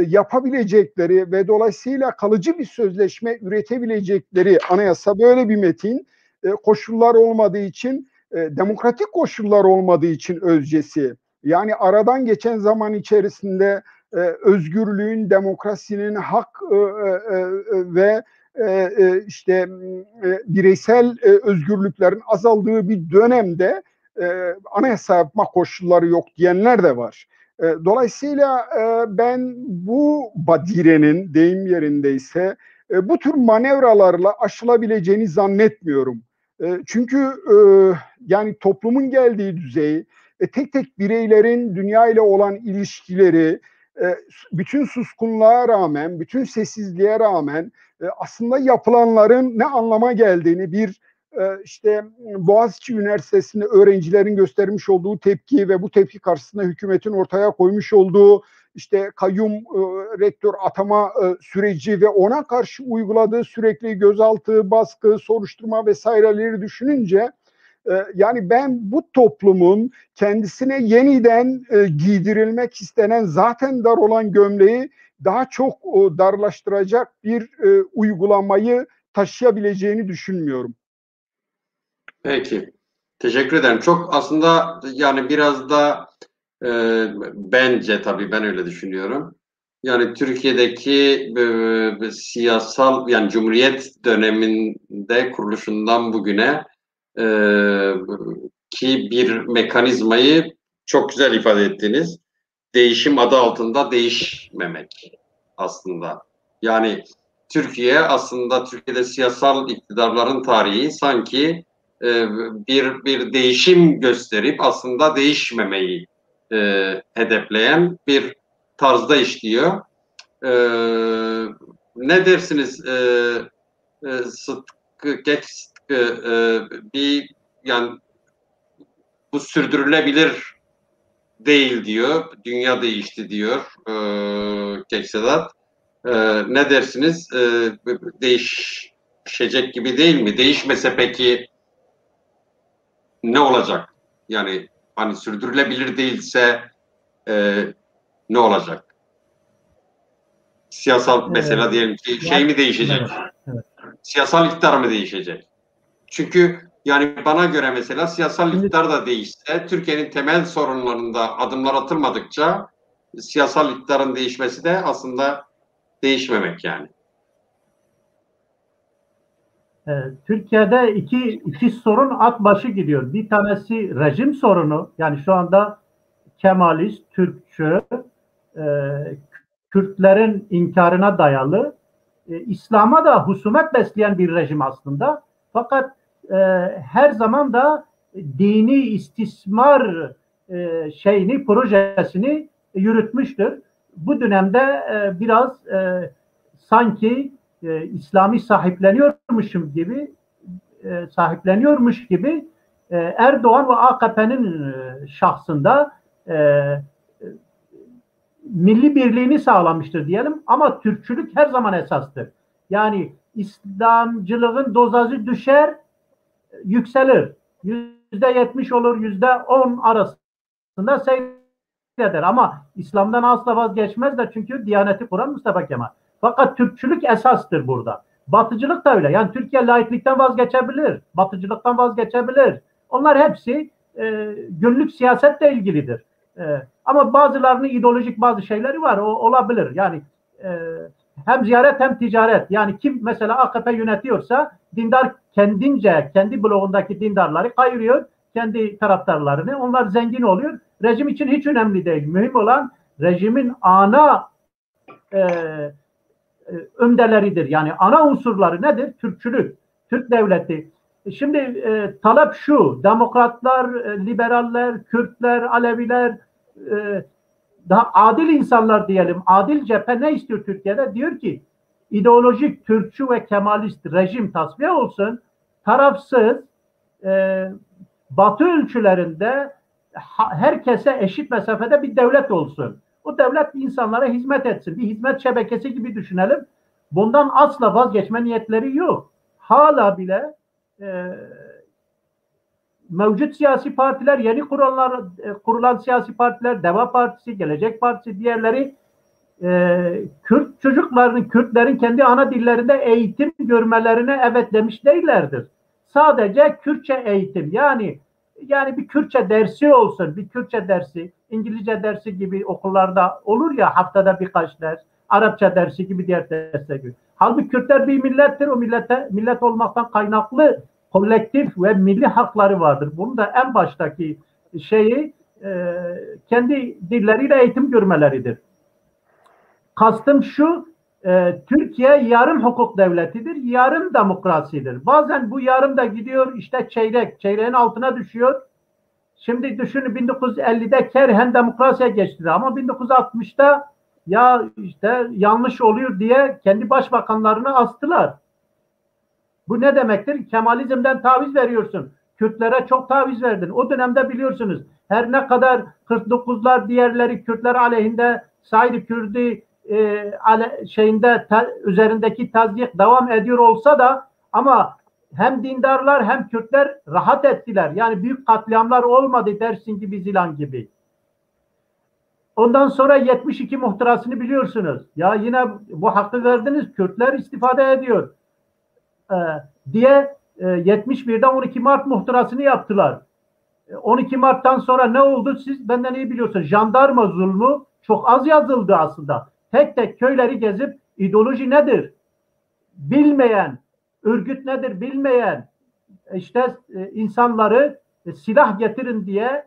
yapabilecekleri ve dolayısıyla kalıcı bir sözleşme üretebilecekleri anayasa böyle bir metin, koşullar olmadığı için, demokratik koşullar olmadığı için özcesi. Yani aradan geçen zaman içerisinde özgürlüğün, demokrasinin, hak ve işte bireysel özgürlüklerin azaldığı bir dönemde anayasa yapma koşulları yok diyenler de var. Dolayısıyla ben bu badirenin deyim yerindeyse bu tür manevralarla aşılabileceğini zannetmiyorum. Çünkü yani toplumun geldiği düzey, tek tek bireylerin dünya ile olan ilişkileri, bütün suskunluğa rağmen, bütün sessizliğe rağmen aslında yapılanların ne anlama geldiğini, bir işte Boğaziçi Üniversitesi'nde öğrencilerin göstermiş olduğu tepki ve bu tepki karşısında hükümetin ortaya koymuş olduğu işte kayyum rektör atama süreci ve ona karşı uyguladığı sürekli gözaltı, baskı, soruşturma vesaireleri düşününce yani ben bu toplumun kendisine yeniden giydirilmek istenen zaten dar olan gömleği daha çok darlaştıracak bir uygulamayı taşıyabileceğini düşünmüyorum. Peki. Teşekkür ederim. Çok aslında yani biraz da bence tabii ben öyle düşünüyorum. Yani Türkiye'deki siyasal yani Cumhuriyet döneminde kuruluşundan bugüne ki bir mekanizmayı çok güzel ifade ettiniz. Değişim adı altında değişmemek aslında. Yani Türkiye aslında Türkiye'de siyasal iktidarların tarihi sanki bir değişim gösterip aslında değişmemeyi hedefleyen bir tarzda işliyor. Ne dersiniz Sıtkı bir yani bu sürdürülebilir değil diyor. Dünya değişti diyor Keksedat. Ne dersiniz? Değişecek gibi değil mi? Değişmese peki ne olacak? Yani hani sürdürülebilir değilse ne olacak? Siyasal mesela diyelim ki şey mi değişecek? Evet. Siyasal iktidar mı değişecek? Çünkü yani bana göre mesela siyasal iktidar da değişse Türkiye'nin temel sorunlarında adımlar atılmadıkça siyasal iktidarın değişmesi de aslında değişmemek yani. Türkiye'de iki sorun at başı gidiyor. Bir tanesi rejim sorunu. Yani şu anda Kemalist, Türkçü, Kürtlerin inkarına dayalı, İslam'a da husumet besleyen bir rejim aslında. Fakat her zaman da dini istismar projesini yürütmüştür. Bu dönemde biraz sanki İslami sahipleniyormuş gibi Erdoğan ve AKP'nin şahsında milli birliğini sağlamıştır diyelim, ama Türkçülük her zaman esastır. Yani İslamcılığın dozajı düşer, yükselir. %70 olur, %10 arasında seyreder. Ama İslam'dan asla vazgeçmez de, çünkü Diyaneti kuran Mustafa Kemal. Fakat Türkçülük esastır burada. Batıcılık da öyle. Yani Türkiye laiklikten vazgeçebilir, batıcılıktan vazgeçebilir. Onlar hepsi günlük siyasetle ilgilidir. Ama bazılarının ideolojik bazı şeyleri var. O olabilir. Yani hem ziyaret hem ticaret. Yani kim mesela AKP yönetiyorsa, dindar kendince kendi bloğundaki dindarları kayırıyor, kendi taraftarlarını. Onlar zengin oluyor. Rejim için hiç önemli değil. Mühim olan rejimin ana önderleridir. Yani ana unsurları nedir? Türkçülük, Türk devleti. Şimdi talep şu: demokratlar, liberaller, Kürtler, Aleviler, daha adil insanlar diyelim, adil cephe ne istiyor Türkiye'de? Diyor ki ideolojik Türkçü ve Kemalist rejim tasfiye olsun, tarafsız, Batı ölçülerinde herkese eşit mesafede bir devlet olsun. O devlet insanlara hizmet etsin. Bir hizmet şebekesi gibi düşünelim. Bundan asla vazgeçme niyetleri yok. Hala bile mevcut siyasi partiler, yeni kurulan siyasi partiler, Deva Partisi, Gelecek Partisi, diğerleri Kürt çocuklarının, Kürtlerin kendi ana dillerinde eğitim görmelerine evet demiş değillerdir. Sadece Kürtçe eğitim, yani bir Kürtçe dersi olsun, bir Kürtçe dersi, İngilizce dersi gibi okullarda olur ya, haftada birkaç ders, Arapça dersi gibi diğer dersler gibi. Halbuki Kürtler bir millettir, o millet olmaktan kaynaklı kolektif ve milli hakları vardır. Bunun da en baştaki şeyi kendi dilleriyle eğitim görmeleridir. Kastım şu: Türkiye yarım hukuk devletidir, yarım demokrasidir. Bazen bu yarım da gidiyor işte çeyreğin altına düşüyor. Şimdi düşünün, 1950'de kerhen demokrasiye geçti ama 1960'da ya işte yanlış oluyor diye kendi başbakanlarını astılar. Bu ne demektir? Kemalizmden taviz veriyorsun. Kürtlere çok taviz verdin. O dönemde biliyorsunuz, her ne kadar 49'lar diğerleri Kürtler aleyhinde Said Kürdi üzerindeki tazyik devam ediyor olsa da, ama hem dindarlar hem Kürtler rahat ettiler. Yani büyük katliamlar olmadı, Dersim gibi, Zilan gibi. Ondan sonra 72 muhtırasını biliyorsunuz. Ya yine bu hakkı verdiniz, Kürtler istifade ediyor diye 71'de 12 Mart muhtırasını yaptılar. 12 Mart'tan sonra ne oldu? Siz benden iyi biliyorsunuz. Jandarma zulmü çok az yazıldı aslında. Tek tek köyleri gezip ideoloji nedir bilmeyen, örgüt nedir bilmeyen işte insanları silah getirin diye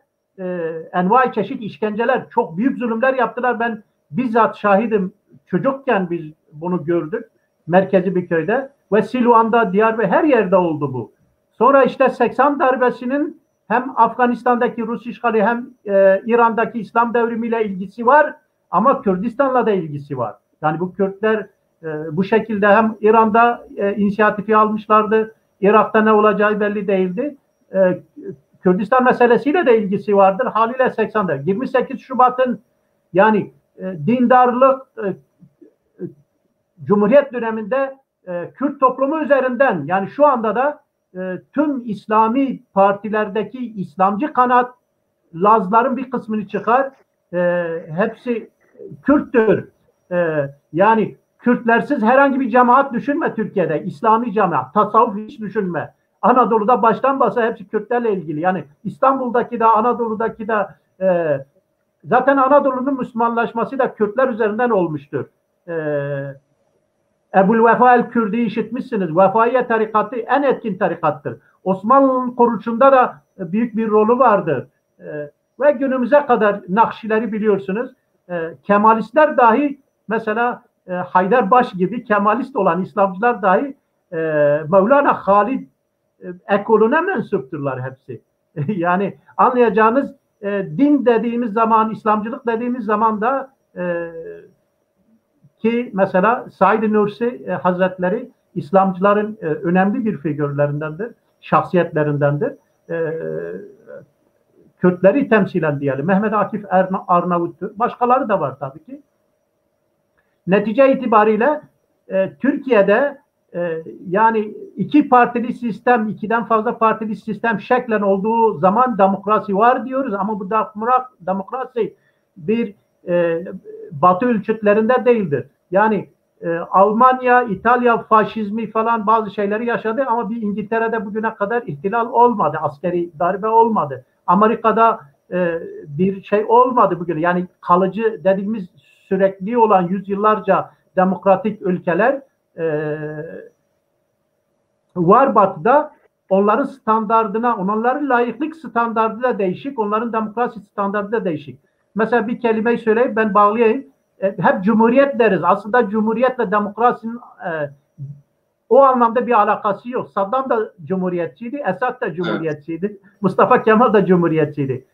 envai çeşit işkenceler, çok büyük zulümler yaptılar. Ben bizzat şahidim. Çocukken biz bunu gördük. Merkezi bir köyde ve Silvan'da, Diyarbakır, her yerde oldu bu. Sonra işte 80 darbesinin hem Afganistan'daki Rus işgali hem İran'daki İslam devrimiyle ilgisi var, ama Kürdistan'la da ilgisi var. Yani bu Kürtler bu şekilde hem İran'da inisiyatifi almışlardı, Irak'ta ne olacağı belli değildi. Kürdistan meselesiyle de ilgisi vardır. Haliyle 80'de 28 Şubat'ın yani dindarlık Cumhuriyet döneminde Kürt toplumu üzerinden, yani şu anda da tüm İslami partilerdeki İslamcı kanat, Lazların bir kısmını çıkar, hepsi Kürttür. Yani Kürtlersiz herhangi bir cemaat düşünme Türkiye'de. İslami cemaat, tasavvuf hiç düşünme. Anadolu'da baştan basa hepsi Kürtlerle ilgili. Yani İstanbul'daki de Anadolu'daki de zaten Anadolu'nun Müslümanlaşması da Kürtler üzerinden olmuştur. Ebu'l-Vefa el-Kürdi'yi işitmişsiniz. Vefaiye tarikatı en etkin tarikattır. Osmanlı'nın kuruluşunda da büyük bir rolü vardır. Ve günümüze kadar Nakşileri biliyorsunuz. Kemalistler dahi, mesela Haydarbaş gibi Kemalist olan İslamcılar dahi Mevlana Halid ekolüne mensupturlar hepsi. Yani anlayacağınız, din dediğimiz zaman, İslamcılık dediğimiz zaman da ki mesela Said Nursi Hazretleri İslamcıların önemli bir figürlerindendir, şahsiyetlerindendir. Kürtleri temsilen diyelim. Mehmet Akif Arnavut'tur. Başkaları da var tabii ki. Netice itibariyle Türkiye'de yani iki partili sistem, ikiden fazla partili sistem şeklen olduğu zaman demokrasi var diyoruz ama bu demokrasi bir Batı ölçütlerinde değildir. Yani Almanya, İtalya faşizmi falan bazı şeyleri yaşadı ama bir İngiltere'de bugüne kadar ihtilal olmadı, askeri darbe olmadı. Amerika'da bir şey olmadı bugün. Yani kalıcı dediğimiz sürekli olan yüzyıllarca demokratik ülkeler var Batı'da. Onların standardına, onların layıklık standardı da değişik, onların demokrasi standardı da değişik. Mesela bir kelimeyi söyleyip ben bağlayayım. Hep cumhuriyet deriz. Aslında cumhuriyetle demokrasinin o anlamda bir alakası yok. Saddam da cumhuriyetçiydi, Esad da cumhuriyetçiydi, Mustafa Kemal da cumhuriyetçiydi.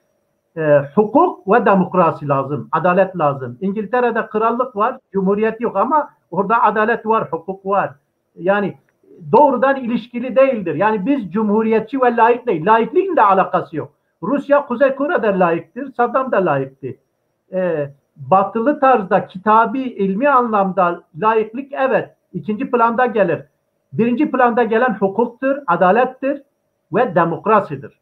Hukuk ve demokrasi lazım, adalet lazım. İngiltere'de krallık var, cumhuriyet yok ama orada adalet var, hukuk var. Yani doğrudan ilişkili değildir. Yani biz cumhuriyetçi ve layık değil. Laikliğin de alakası yok. Rusya Kuzey Kore'de layıktır, Saddam da layıktı. Batılı tarzda kitabi, ilmi anlamda layıklık evet ikinci planda gelir. Birinci planda gelen hukuktur, adalettir ve demokrasidir.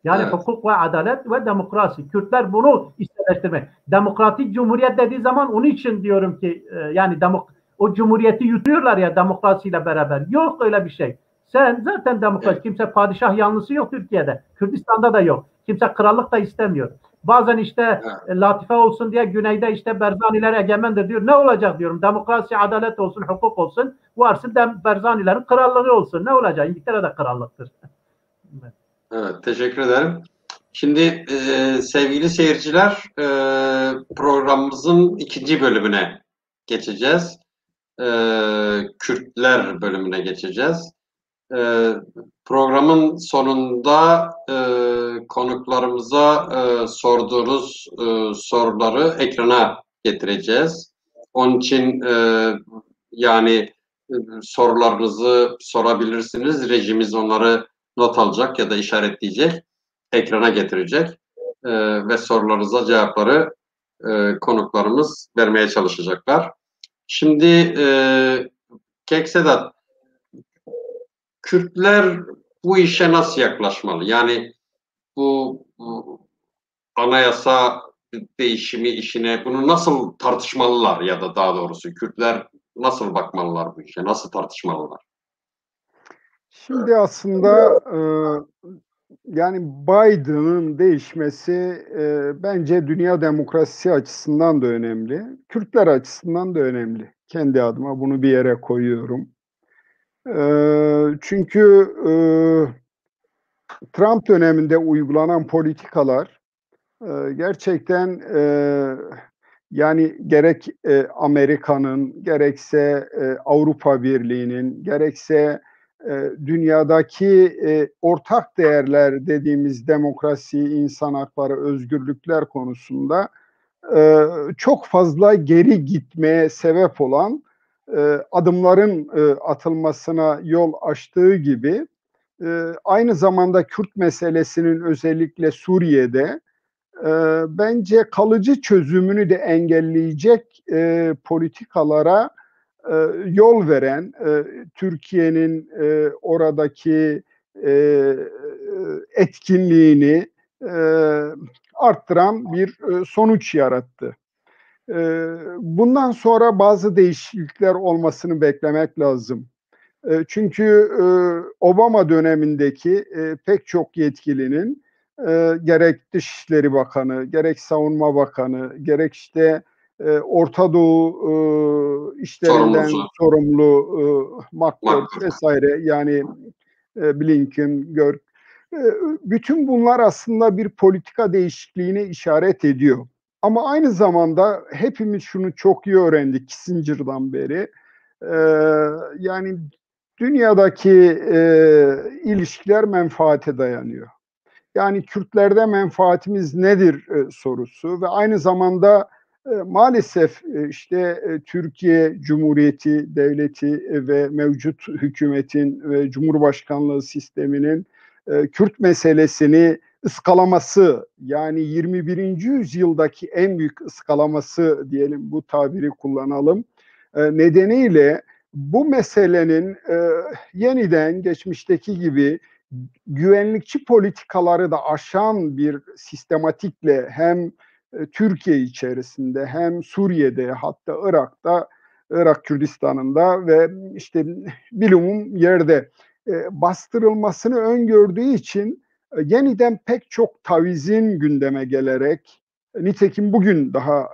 Yani hukuk ve adalet ve demokrasi. Kürtler bunu isterleştirmek. Demokratik cumhuriyet dediği zaman onun için diyorum ki yani o cumhuriyeti yutuyorlar ya demokrasiyle beraber. Yok öyle bir şey. Sen zaten demokrasi. Kimse padişah yanlısı yok Türkiye'de. Kürdistan'da da yok. Kimse krallık da istemiyor. Bazen işte latife olsun diye güneyde işte Berzaniler egemendir diyor. Ne olacak diyorum. Demokrasi, adalet olsun, hukuk olsun. Varsın Berzanilerin krallığı olsun. Ne olacak? İngiltere'de krallıktır. Evet, teşekkür ederim. Şimdi sevgili seyirciler, programımızın ikinci bölümüne geçeceğiz. Kürtler bölümüne geçeceğiz. Programın sonunda konuklarımıza sorduğunuz soruları ekrana getireceğiz. Onun için yani sorularınızı sorabilirsiniz. Rejimiz onları not alacak ya da işaretleyecek, ekrana getirecek ve sorularınıza cevapları konuklarımız vermeye çalışacaklar. Şimdi Kek Sedat, Kürtler bu işe nasıl yaklaşmalı? Yani bu anayasa değişimi işine bunu nasıl tartışmalılar ya da daha doğrusu Kürtler nasıl bakmalılar bu işe, nasıl tartışmalılar? Şimdi aslında yani Biden'ın değişmesi bence dünya demokrasisi açısından da önemli. Kürtler açısından da önemli. Kendi adıma bunu bir yere koyuyorum. Çünkü Trump döneminde uygulanan politikalar gerçekten yani gerek Amerika'nın, gerekse Avrupa Birliği'nin, gerekse dünyadaki ortak değerler dediğimiz demokrasi, insan hakları, özgürlükler konusunda çok fazla geri gitmeye sebep olan adımların atılmasına yol açtığı gibi aynı zamanda Kürt meselesinin özellikle Suriye'de bence kalıcı çözümünü de engelleyecek politikalara yol veren, Türkiye'nin oradaki etkinliğini arttıran bir sonuç yarattı. Bundan sonra bazı değişiklikler olmasını beklemek lazım. Çünkü Obama dönemindeki pek çok yetkilinin gerek Dışişleri Bakanı, gerek Savunma Bakanı, gerek işte Orta Doğu işlerinden sorumlu McCord vesaire yani Blinken, bütün bunlar aslında bir politika değişikliğine işaret ediyor. Ama aynı zamanda hepimiz şunu çok iyi öğrendik Kissinger'dan beri. Yani dünyadaki ilişkiler menfaate dayanıyor. Yani Kürtlerde menfaatimiz nedir sorusu ve aynı zamanda maalesef işte Türkiye Cumhuriyeti Devleti ve mevcut hükümetin ve Cumhurbaşkanlığı sisteminin Kürt meselesini ıskalaması, yani 21. yüzyıldaki en büyük ıskalaması diyelim, bu tabiri kullanalım, nedeniyle bu meselenin yeniden geçmişteki gibi güvenlikçi politikaları da aşan bir sistematikle hem Türkiye içerisinde hem Suriye'de, hatta Irak'ta, Irak Kürdistan'ında ve işte bilumum yerde bastırılmasını öngördüğü için yeniden pek çok tavizin gündeme gelerek, nitekim bugün daha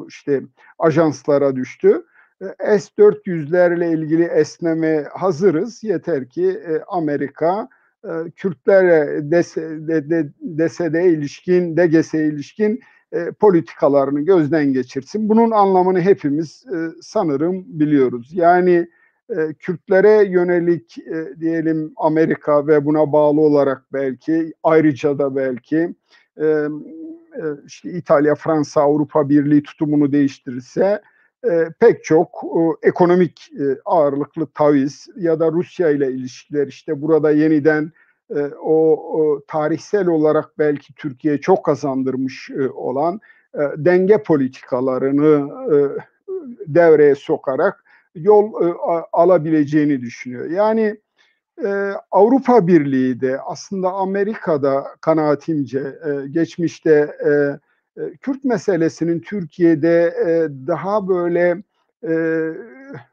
işte ajanslara düştü. S-400'lerle ilgili esneme hazırız. Yeter ki Amerika Kürtlere DSD'ye ilişkin, DGS'ye ilişkin politikalarını gözden geçirsin. Bunun anlamını hepimiz sanırım biliyoruz. Yani Kürtlere yönelik diyelim Amerika ve buna bağlı olarak belki, ayrıca da belki işte İtalya, Fransa, Avrupa Birliği tutumunu değiştirirse pek çok ekonomik ağırlıklı taviz ya da Rusya ile ilişkiler, işte burada yeniden o tarihsel olarak belki Türkiye çok kazandırmış olan denge politikalarını devreye sokarak yol alabileceğini düşünüyor. Yani Avrupa Birliği de aslında Amerika'da kanaatimce geçmişte Kürt meselesinin Türkiye'de daha böyle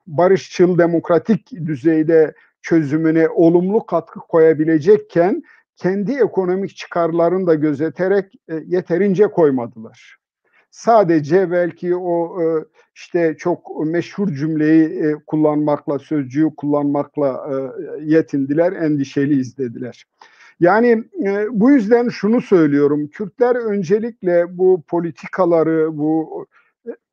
barışçıl, demokratik düzeyde çözümüne olumlu katkı koyabilecekken kendi ekonomik çıkarlarını da gözeterek yeterince koymadılar. Sadece belki o işte çok meşhur cümleyi kullanmakla, sözcüğü kullanmakla yetindiler, endişeliyiz dediler. Yani bu yüzden şunu söylüyorum, Kürtler öncelikle bu politikaları, bu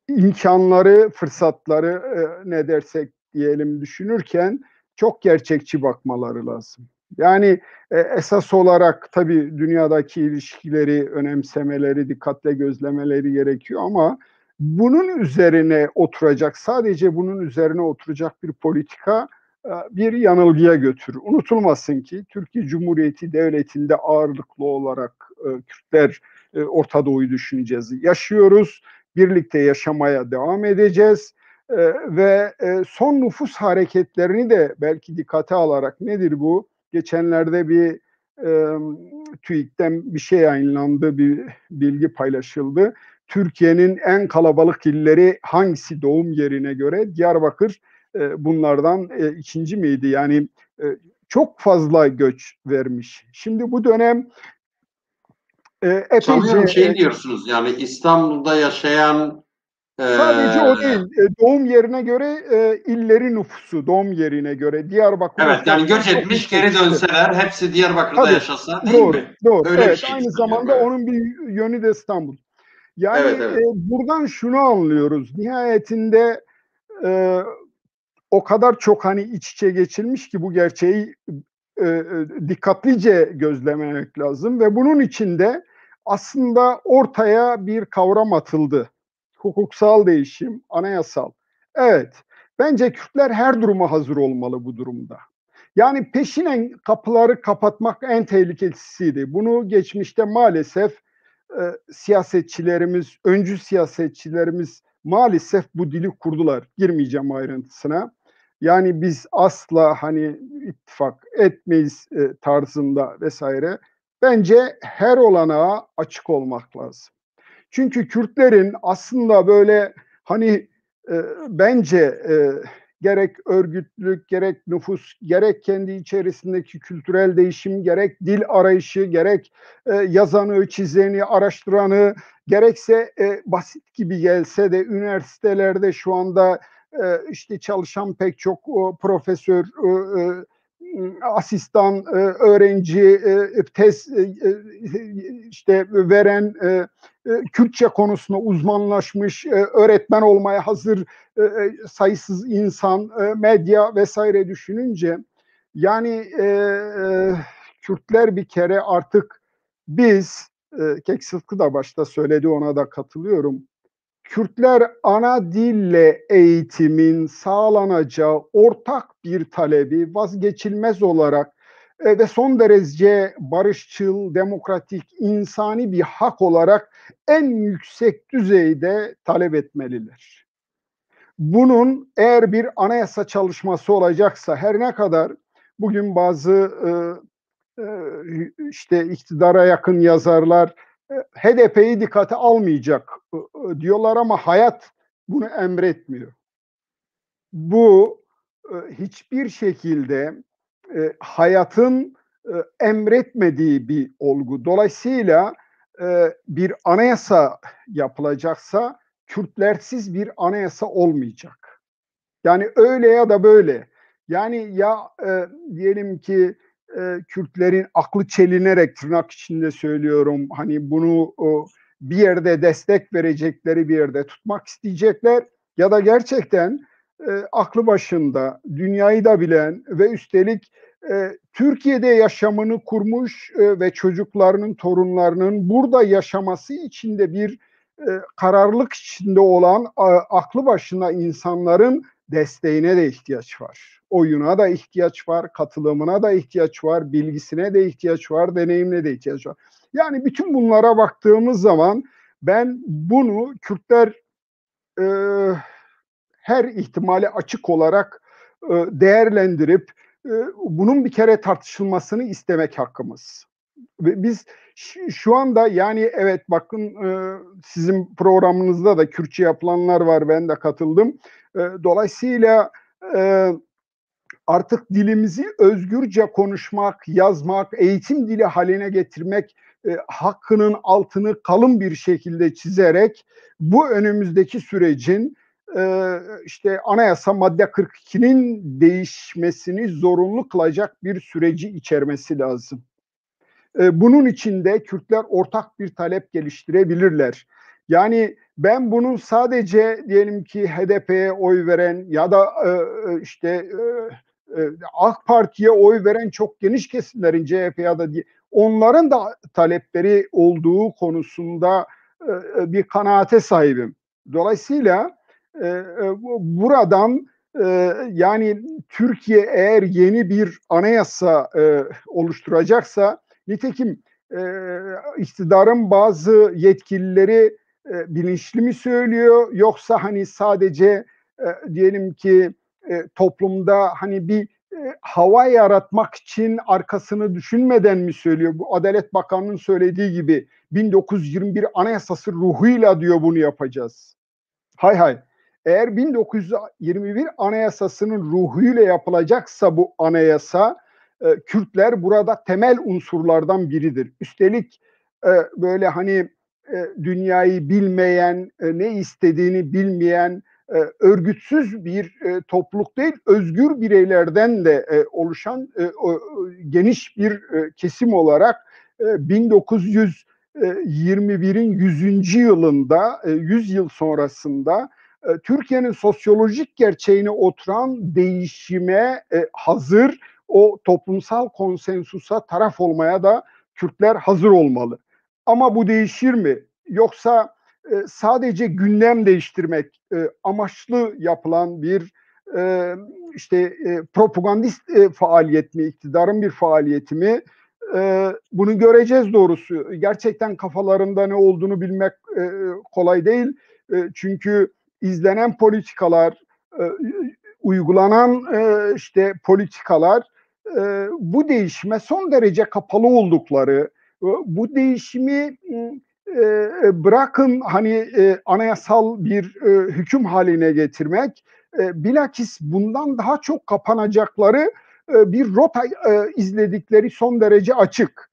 imkanları, fırsatları ne dersek diyelim düşünürken çok gerçekçi bakmaları lazım. Yani esas olarak tabii dünyadaki ilişkileri önemsemeleri, dikkatle gözlemeleri gerekiyor ama bunun üzerine oturacak, sadece bunun üzerine oturacak bir politika bir yanılgıya götürür. Unutulmasın ki Türkiye Cumhuriyeti Devleti'nde ağırlıklı olarak Kürtler Orta Doğu'yu düşüneceğiz. Yaşıyoruz, birlikte yaşamaya devam edeceğiz. Ve son nüfus hareketlerini de belki dikkate alarak, nedir bu? Geçenlerde bir TÜİK'ten bir şey yayınlandı, bir bilgi paylaşıldı. Türkiye'nin en kalabalık illeri hangisi doğum yerine göre? Diyarbakır bunlardan ikinci miydi? Yani çok fazla göç vermiş. Şimdi bu dönem epeyce... Sanıyorum diyorsunuz, yani İstanbul'da yaşayan sadece o değil, doğum yerine göre illerin nüfusu, doğum yerine göre Diyarbakır... Evet, yani göç etmiş, geri dönseler, hepsi Diyarbakır'da tabii, yaşasa değil doğru, mi? doğru. Öyle Evet, bir şey aynı sanıyorum, zamanda evet. onun bir yönü de İstanbul. Yani Evet. buradan şunu anlıyoruz, nihayetinde o kadar çok hani iç içe geçilmiş ki bu gerçeği dikkatlice gözlemek lazım ve bunun içinde aslında ortaya bir kavram atıldı. Hukuksal değişim, anayasal. Evet, bence Kürtler her duruma hazır olmalı bu durumda. Yani peşinen kapıları kapatmak en tehlikelisiydi. Bunu geçmişte maalesef siyasetçilerimiz, öncü siyasetçilerimiz maalesef bu dili kurdular. Girmeyeceğim ayrıntısına. Yani biz asla hani ittifak etmeyiz tarzında vesaire. Bence her olanağa açık olmak lazım. Çünkü Kürtlerin aslında böyle hani bence gerek örgütlülük, gerek nüfus, gerek kendi içerisindeki kültürel değişim, gerek dil arayışı, gerek yazanı, çizeni, araştıranı, gerekse basit gibi gelse de üniversitelerde şu anda işte çalışan pek çok profesör, asistan, öğrenci, tez işte veren, Kürtçe konusunda uzmanlaşmış, öğretmen olmaya hazır sayısız insan, medya vesaire düşününce yani Kürtler bir kere artık biz, Kek Sıtkı da başta söyledi, ona da katılıyorum. Kürtler ana dille eğitimin sağlanacağı ortak bir talebi vazgeçilmez olarak ve son derece barışçıl, demokratik, insani bir hak olarak en yüksek düzeyde talep etmeliler. Bunun eğer bir anayasa çalışması olacaksa, her ne kadar bugün bazı işte iktidara yakın yazarlar HDP'yi dikkate almayacak diyorlar ama hayat bunu emretmiyor. Bu hiçbir şekilde hayatın emretmediği bir olgu. Dolayısıyla bir anayasa yapılacaksa Kürtlersiz bir anayasa olmayacak. Yani öyle ya da böyle. Yani ya diyelim ki Kürtlerin aklı çelinerek, tırnak içinde söylüyorum, hani bunu bir yerde destek verecekleri bir yerde tutmak isteyecekler ya da gerçekten aklı başında, dünyayı da bilen ve üstelik Türkiye'de yaşamını kurmuş ve çocuklarının, torunlarının burada yaşaması için de bir kararlılık içinde olan aklı başında insanların desteğine de ihtiyaç var. Oyuna da ihtiyaç var, katılımına da ihtiyaç var, bilgisine de ihtiyaç var, deneyimine de ihtiyaç var. Yani bütün bunlara baktığımız zaman ben bunu Kürtler her ihtimale açık olarak değerlendirip bunun bir kere tartışılmasını istemek hakkımız. Ve biz şu anda, yani evet, bakın sizin programınızda da Kürtçe yapılanlar var, ben de katıldım. Dolayısıyla artık dilimizi özgürce konuşmak, yazmak, eğitim dili haline getirmek hakkının altını kalın bir şekilde çizerek bu önümüzdeki sürecin işte anayasa madde 42'nin değişmesini zorunlu kılacak bir süreci içermesi lazım. Bunun için de Kürtler ortak bir talep geliştirebilirler. Yani ben bunun sadece diyelim ki HDP'ye oy veren ya da işte AK Parti'ye oy veren çok geniş kesimlerin, CHP ya da onların da talepleri olduğu konusunda bir kanaate sahibim. Dolayısıyla buradan yani Türkiye eğer yeni bir anayasa oluşturacaksa, nitekim iktidarın bazı yetkilileri bilinçli mi söylüyor, yoksa hani sadece diyelim ki toplumda hani bir hava yaratmak için arkasını düşünmeden mi söylüyor? Bu Adalet Bakanı'nın söylediği gibi 1921 Anayasası ruhuyla diyor bunu yapacağız. Hay hay. Eğer 1921 Anayasası'nın ruhuyla yapılacaksa bu anayasa, Kürtler burada temel unsurlardan biridir. Üstelik böyle hani dünyayı bilmeyen, ne istediğini bilmeyen, örgütsüz bir topluluk değil, özgür bireylerden de oluşan geniş bir kesim olarak 1921'in 100. yılında, 100 yıl sonrasında Türkiye'nin sosyolojik gerçeğine oturan değişime hazır, o toplumsal konsensusa taraf olmaya da Kürtler hazır olmalı. Ama bu değişir mi? Yoksa sadece gündem değiştirmek amaçlı yapılan bir işte propagandist faaliyet mi, iktidarın bir faaliyeti mi? Bunu göreceğiz doğrusu. Gerçekten kafalarında ne olduğunu bilmek kolay değil. Çünkü izlenen politikalar, uygulanan işte politikalar bu değişime son derece kapalı oldukları, bu değişimi bırakın hani anayasal bir hüküm haline getirmek, bilakis bundan daha çok kapanacakları bir rota izledikleri son derece açık.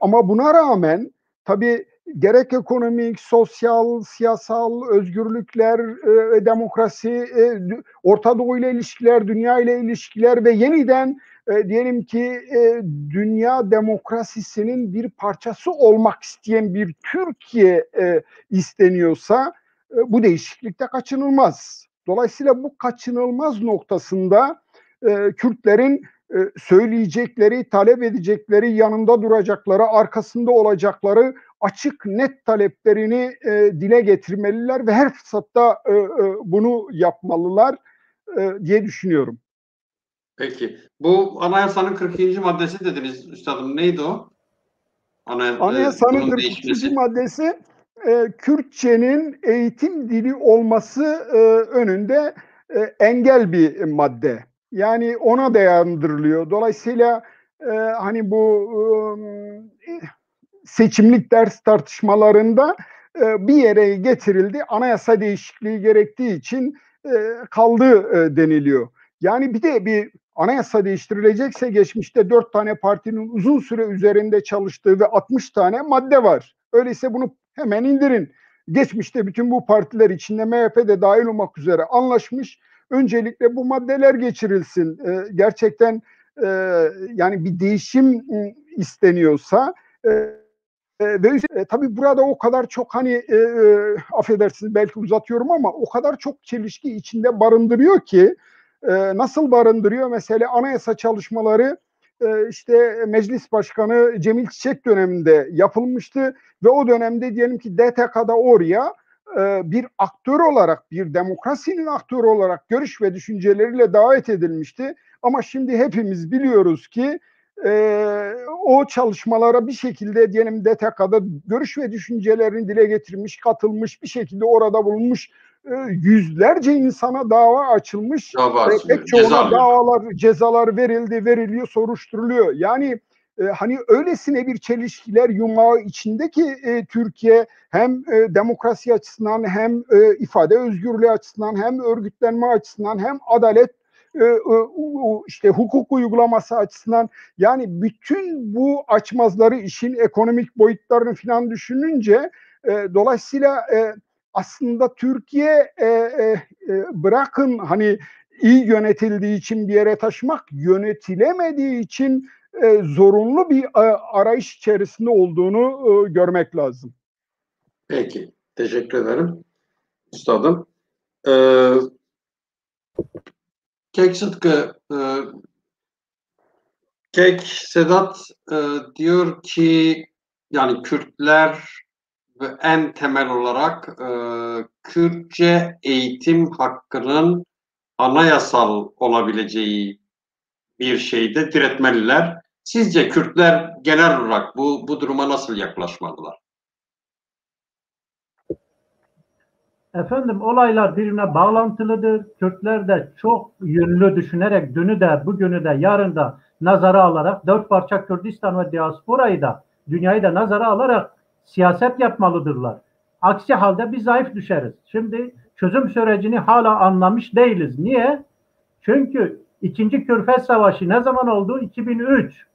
Ama buna rağmen tabii gerek ekonomik, sosyal, siyasal özgürlükler, demokrasi, Orta Doğu ile ilişkiler, dünya ile ilişkiler ve yeniden diyelim ki dünya demokrasisinin bir parçası olmak isteyen bir Türkiye isteniyorsa bu değişiklik de kaçınılmaz. Dolayısıyla bu kaçınılmaz noktasında Kürtlerin söyleyecekleri, talep edecekleri, yanında duracakları, arkasında olacakları açık, net taleplerini dile getirmeliler ve her fırsatta bunu yapmalılar diye düşünüyorum. Peki. Bu anayasanın 42. maddesi dediniz üstadım. Neydi o? Anayasanın Bunun 42. değişmesi. maddesi Kürtçenin eğitim dili olması önünde engel bir madde. Yani ona dayandırılıyor. Dolayısıyla hani bu seçimlik ders tartışmalarında bir yere getirildi. Anayasa değişikliği gerektiği için kaldı deniliyor. Yani bir de bir anayasa değiştirilecekse geçmişte 4 tane partinin uzun süre üzerinde çalıştığı ve 60 tane madde var. Öyleyse bunu hemen indirin. Geçmişte bütün bu partiler içinde MHP de dahil olmak üzere anlaşmış. Öncelikle bu maddeler geçirilsin. Gerçekten yani bir değişim isteniyorsa ve tabii burada o kadar çok hani affedersiniz belki uzatıyorum ama o kadar çok çelişki içinde barındırıyor ki nasıl barındırıyor? Mesela anayasa çalışmaları işte Meclis Başkanı Cemil Çiçek döneminde yapılmıştı ve o dönemde diyelim ki DTK'da oraya bir aktör olarak, bir demokrasinin aktörü olarak görüş ve düşünceleriyle davet edilmişti. Ama şimdi hepimiz biliyoruz ki o çalışmalara bir şekilde diyelim DTK'da görüş ve düşüncelerini dile getirmiş, katılmış, bir şekilde orada bulunmuş yüzlerce insana dava açılmış. Dava açılıyor. Pek Ceza çoğuna alıyor. davalar, cezalar verildi, veriliyor, soruşturuluyor. Yani hani öylesine bir çelişkiler yumağı içindeki Türkiye hem demokrasi açısından hem ifade özgürlüğü açısından hem örgütlenme açısından hem adalet işte hukuk uygulaması açısından yani bütün bu açmazları işin ekonomik boyutlarını falan düşününce dolayısıyla aslında Türkiye bırakın hani iyi yönetildiği için bir yere taşımak yönetilemediği için zorunlu bir arayış içerisinde olduğunu görmek lazım. Peki. Teşekkür ederim üstadım. Ee, Kek Sıtkı, Kek Sedat diyor ki yani Kürtler ve en temel olarak Kürtçe eğitim hakkının anayasal olabileceği bir şeyde diretmeliler. Sizce Kürtler genel olarak bu duruma nasıl yaklaşmalılar? Efendim olaylar birbirine bağlantılıdır. Kürtler de çok yönlü düşünerek dünü de bugünü de yarın da nazara alarak dört parça Kürdistan ve diasporayı da dünyayı da nazara alarak siyaset yapmalıdırlar. Aksi halde biz zayıf düşeriz. Şimdi çözüm sürecini hala anlamış değiliz. Niye? Çünkü İkinci Körfez Savaşı ne zaman oldu? 2003.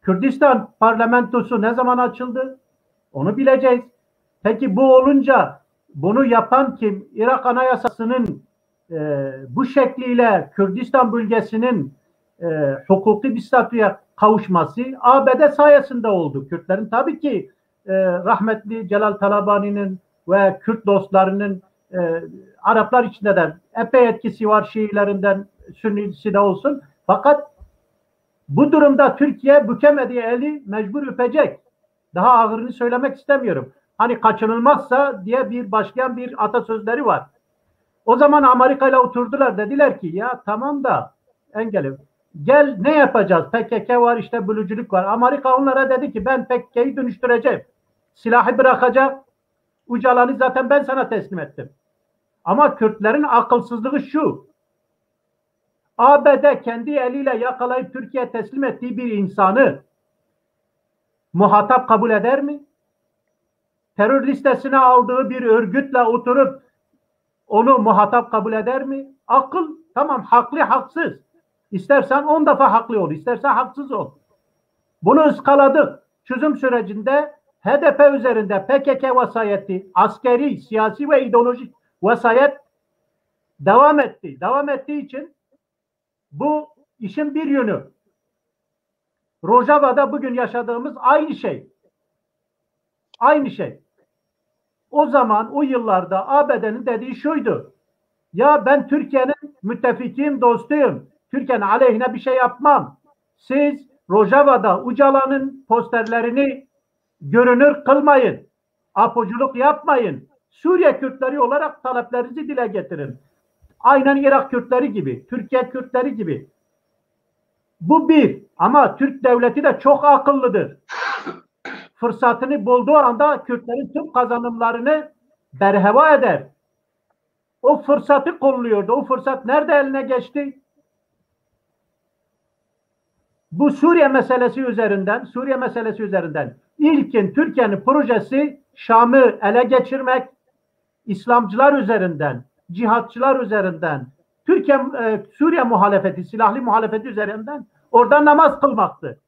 Kürdistan parlamentosu ne zaman açıldı? Onu bileceğiz. Peki bu olunca bunu yapan kim? Irak Anayasası'nın bu şekliyle Kürdistan bölgesinin hukuki bir statüye kavuşması ABD sayesinde oldu. Kürtlerin tabii ki rahmetli Celal Talabani'nin ve Kürt dostlarının Araplar içinde de epey etkisi var, Şiilerinden Sünnisi de olsun. Fakat bu durumda Türkiye bükemediği eli mecbur öpecek. Daha ağırını söylemek istemiyorum. Hani kaçınılmazsa diye başlayan bir atasözleri var. O zaman Amerika ile oturdular, dediler ki ya tamam da engelim. Gel ne yapacağız? PKK var, işte bölücülük var. Amerika onlara dedi ki ben PKK'yı dönüştüreceğim. Silahı bırakacak. Ucalan'ı zaten ben sana teslim ettim. Ama Kürtlerin akılsızlığı şu. ABD kendi eliyle yakalayıp Türkiye'ye teslim ettiği bir insanı muhatap kabul eder mi? Terör listesine aldığı bir örgütle oturup onu muhatap kabul eder mi? Akıl tamam, haklı haksız. İstersen 10 defa haklı ol, istersen haksız ol. Bunu ıskaladık. Çözüm sürecinde HDP üzerinde PKK vesayeti, askeri, siyasi ve ideolojik vesayet devam etti. Devam ettiği için bu işin bir yönü. Rojava'da bugün yaşadığımız aynı şey. Aynı şey. O zaman o yıllarda ABD'nin dediği şuydu. Ya ben Türkiye'nin müttefikiyim, dostuyum. Türkiye'nin aleyhine bir şey yapmam. Siz Rojava'da Ucalan'ın posterlerini görünür kılmayın. Apoculuk yapmayın. Suriye Kürtleri olarak taleplerinizi dile getirin. Aynen Irak Kürtleri gibi, Türkiye Kürtleri gibi. Bu bir. Ama Türk devleti de çok akıllıdır. Fırsatını bulduğu anda Kürtlerin tüm kazanımlarını berheva eder. O fırsatı kolluyordu. O fırsat nerede eline geçti? Bu Suriye meselesi üzerinden ilkin Türkiye'nin projesi Şam'ı ele geçirmek, İslamcılar üzerinden, cihatçılar üzerinden, Suriye muhalefeti, silahlı muhalefeti üzerinden orada namaz kılmaktı.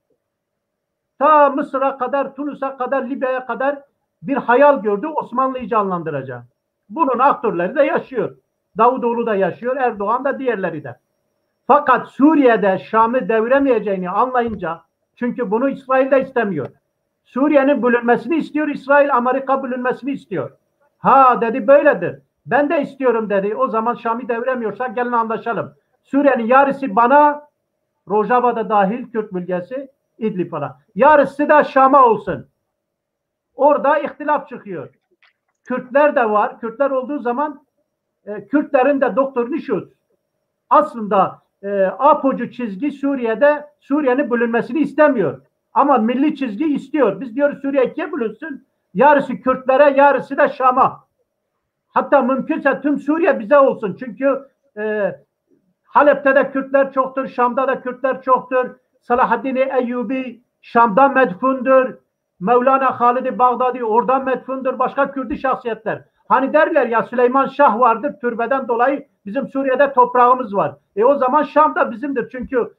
Ta Mısır'a kadar, Tunus'a kadar, Libya'ya kadar bir hayal gördü, Osmanlı'yı canlandıracak. Bunun aktörleri de yaşıyor. Davutoğlu da yaşıyor, Erdoğan da, diğerleri de. Fakat Suriye'de Şam'ı deviremeyeceğini anlayınca, çünkü bunu İsrail de istemiyor. Suriye'nin bölünmesini istiyor, İsrail, Amerika bölünmesini istiyor. Ha dedi, böyledir. Ben de istiyorum dedi. O zaman Şam'ı deviremiyorsak gelin anlaşalım. Suriye'nin yarısı bana, Rojava'da dahil Kürt bölgesi, İdlib falan. Yarısı da Şam'a olsun. Orada ihtilaf çıkıyor. Kürtler de var. Kürtler olduğu zaman Kürtlerin de doktrini şu. Aslında APO'cu çizgi Suriye'de Suriye'nin bölünmesini istemiyor. Ama milli çizgi istiyor. Biz diyoruz Suriye ikiye bölünsün. Yarısı Kürtlere, yarısı da Şam'a. Hatta mümkünse tüm Suriye bize olsun. Çünkü Halep'te de Kürtler çoktur. Şam'da da Kürtler çoktur. Salahaddin Eyyubi Şam'da medfundur. Mevlana Halid-i Bağdadi oradan medfundur. Başka Kürdi şahsiyetler. Hani derler ya, Süleyman Şah vardır. Türbeden dolayı bizim Suriye'de toprağımız var. O zaman Şam da bizimdir. Çünkü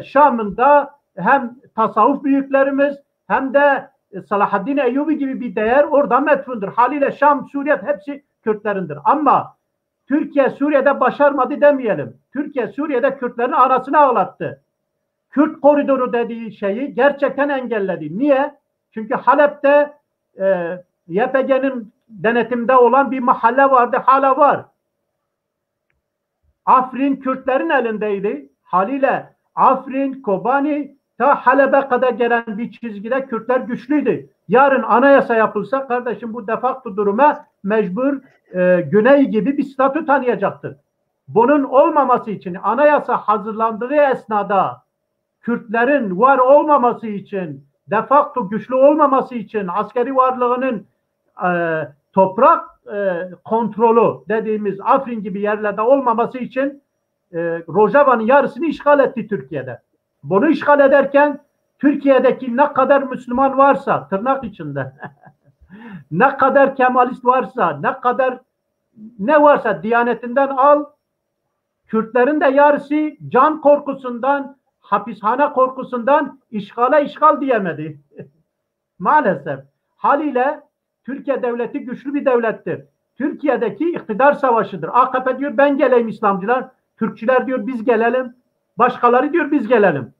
Şam'ın da hem tasavvuf büyüklerimiz hem de Salahaddin Eyyubi gibi bir değer oradan medfundur. Haliyle Şam, Suriye hepsi Kürtlerindir. Ama Türkiye Suriye'de başarmadı demeyelim. Türkiye Suriye'de Kürtlerin arasını ağlattı. Kürt koridoru dediği şeyi gerçekten engelledi. Niye? Çünkü Halep'te YPG'nin denetimde olan bir mahalle vardı, hala var. Afrin Kürtlerin elindeydi. Haliyle Afrin, Kobani ta Halep'e kadar gelen bir çizgide Kürtler güçlüydü. Yarın anayasa yapılsa kardeşim bu defakto duruma mecbur Güney gibi bir statü tanıyacaktır. Bunun olmaması için anayasa hazırlandığı esnada Kürtlerin var olmaması için, defakto güçlü olmaması için, askeri varlığının toprak kontrolü dediğimiz Afrin gibi yerlerde olmaması için Rojava'nın yarısını işgal etti Türkiye'de. Bunu işgal ederken Türkiye'deki ne kadar Müslüman varsa, tırnak içinde, ne kadar Kemalist varsa, ne varsa Diyanetinden al, Kürtlerin de yarısı can korkusundan, hapishane korkusundan işgal diyemedi. Maalesef. Haliyle Türkiye devleti güçlü bir devlettir. Türkiye'deki iktidar savaşıdır. AKP diyor ben geleyim İslamcılar. Türkçüler diyor biz gelelim. Başkaları diyor biz gelelim.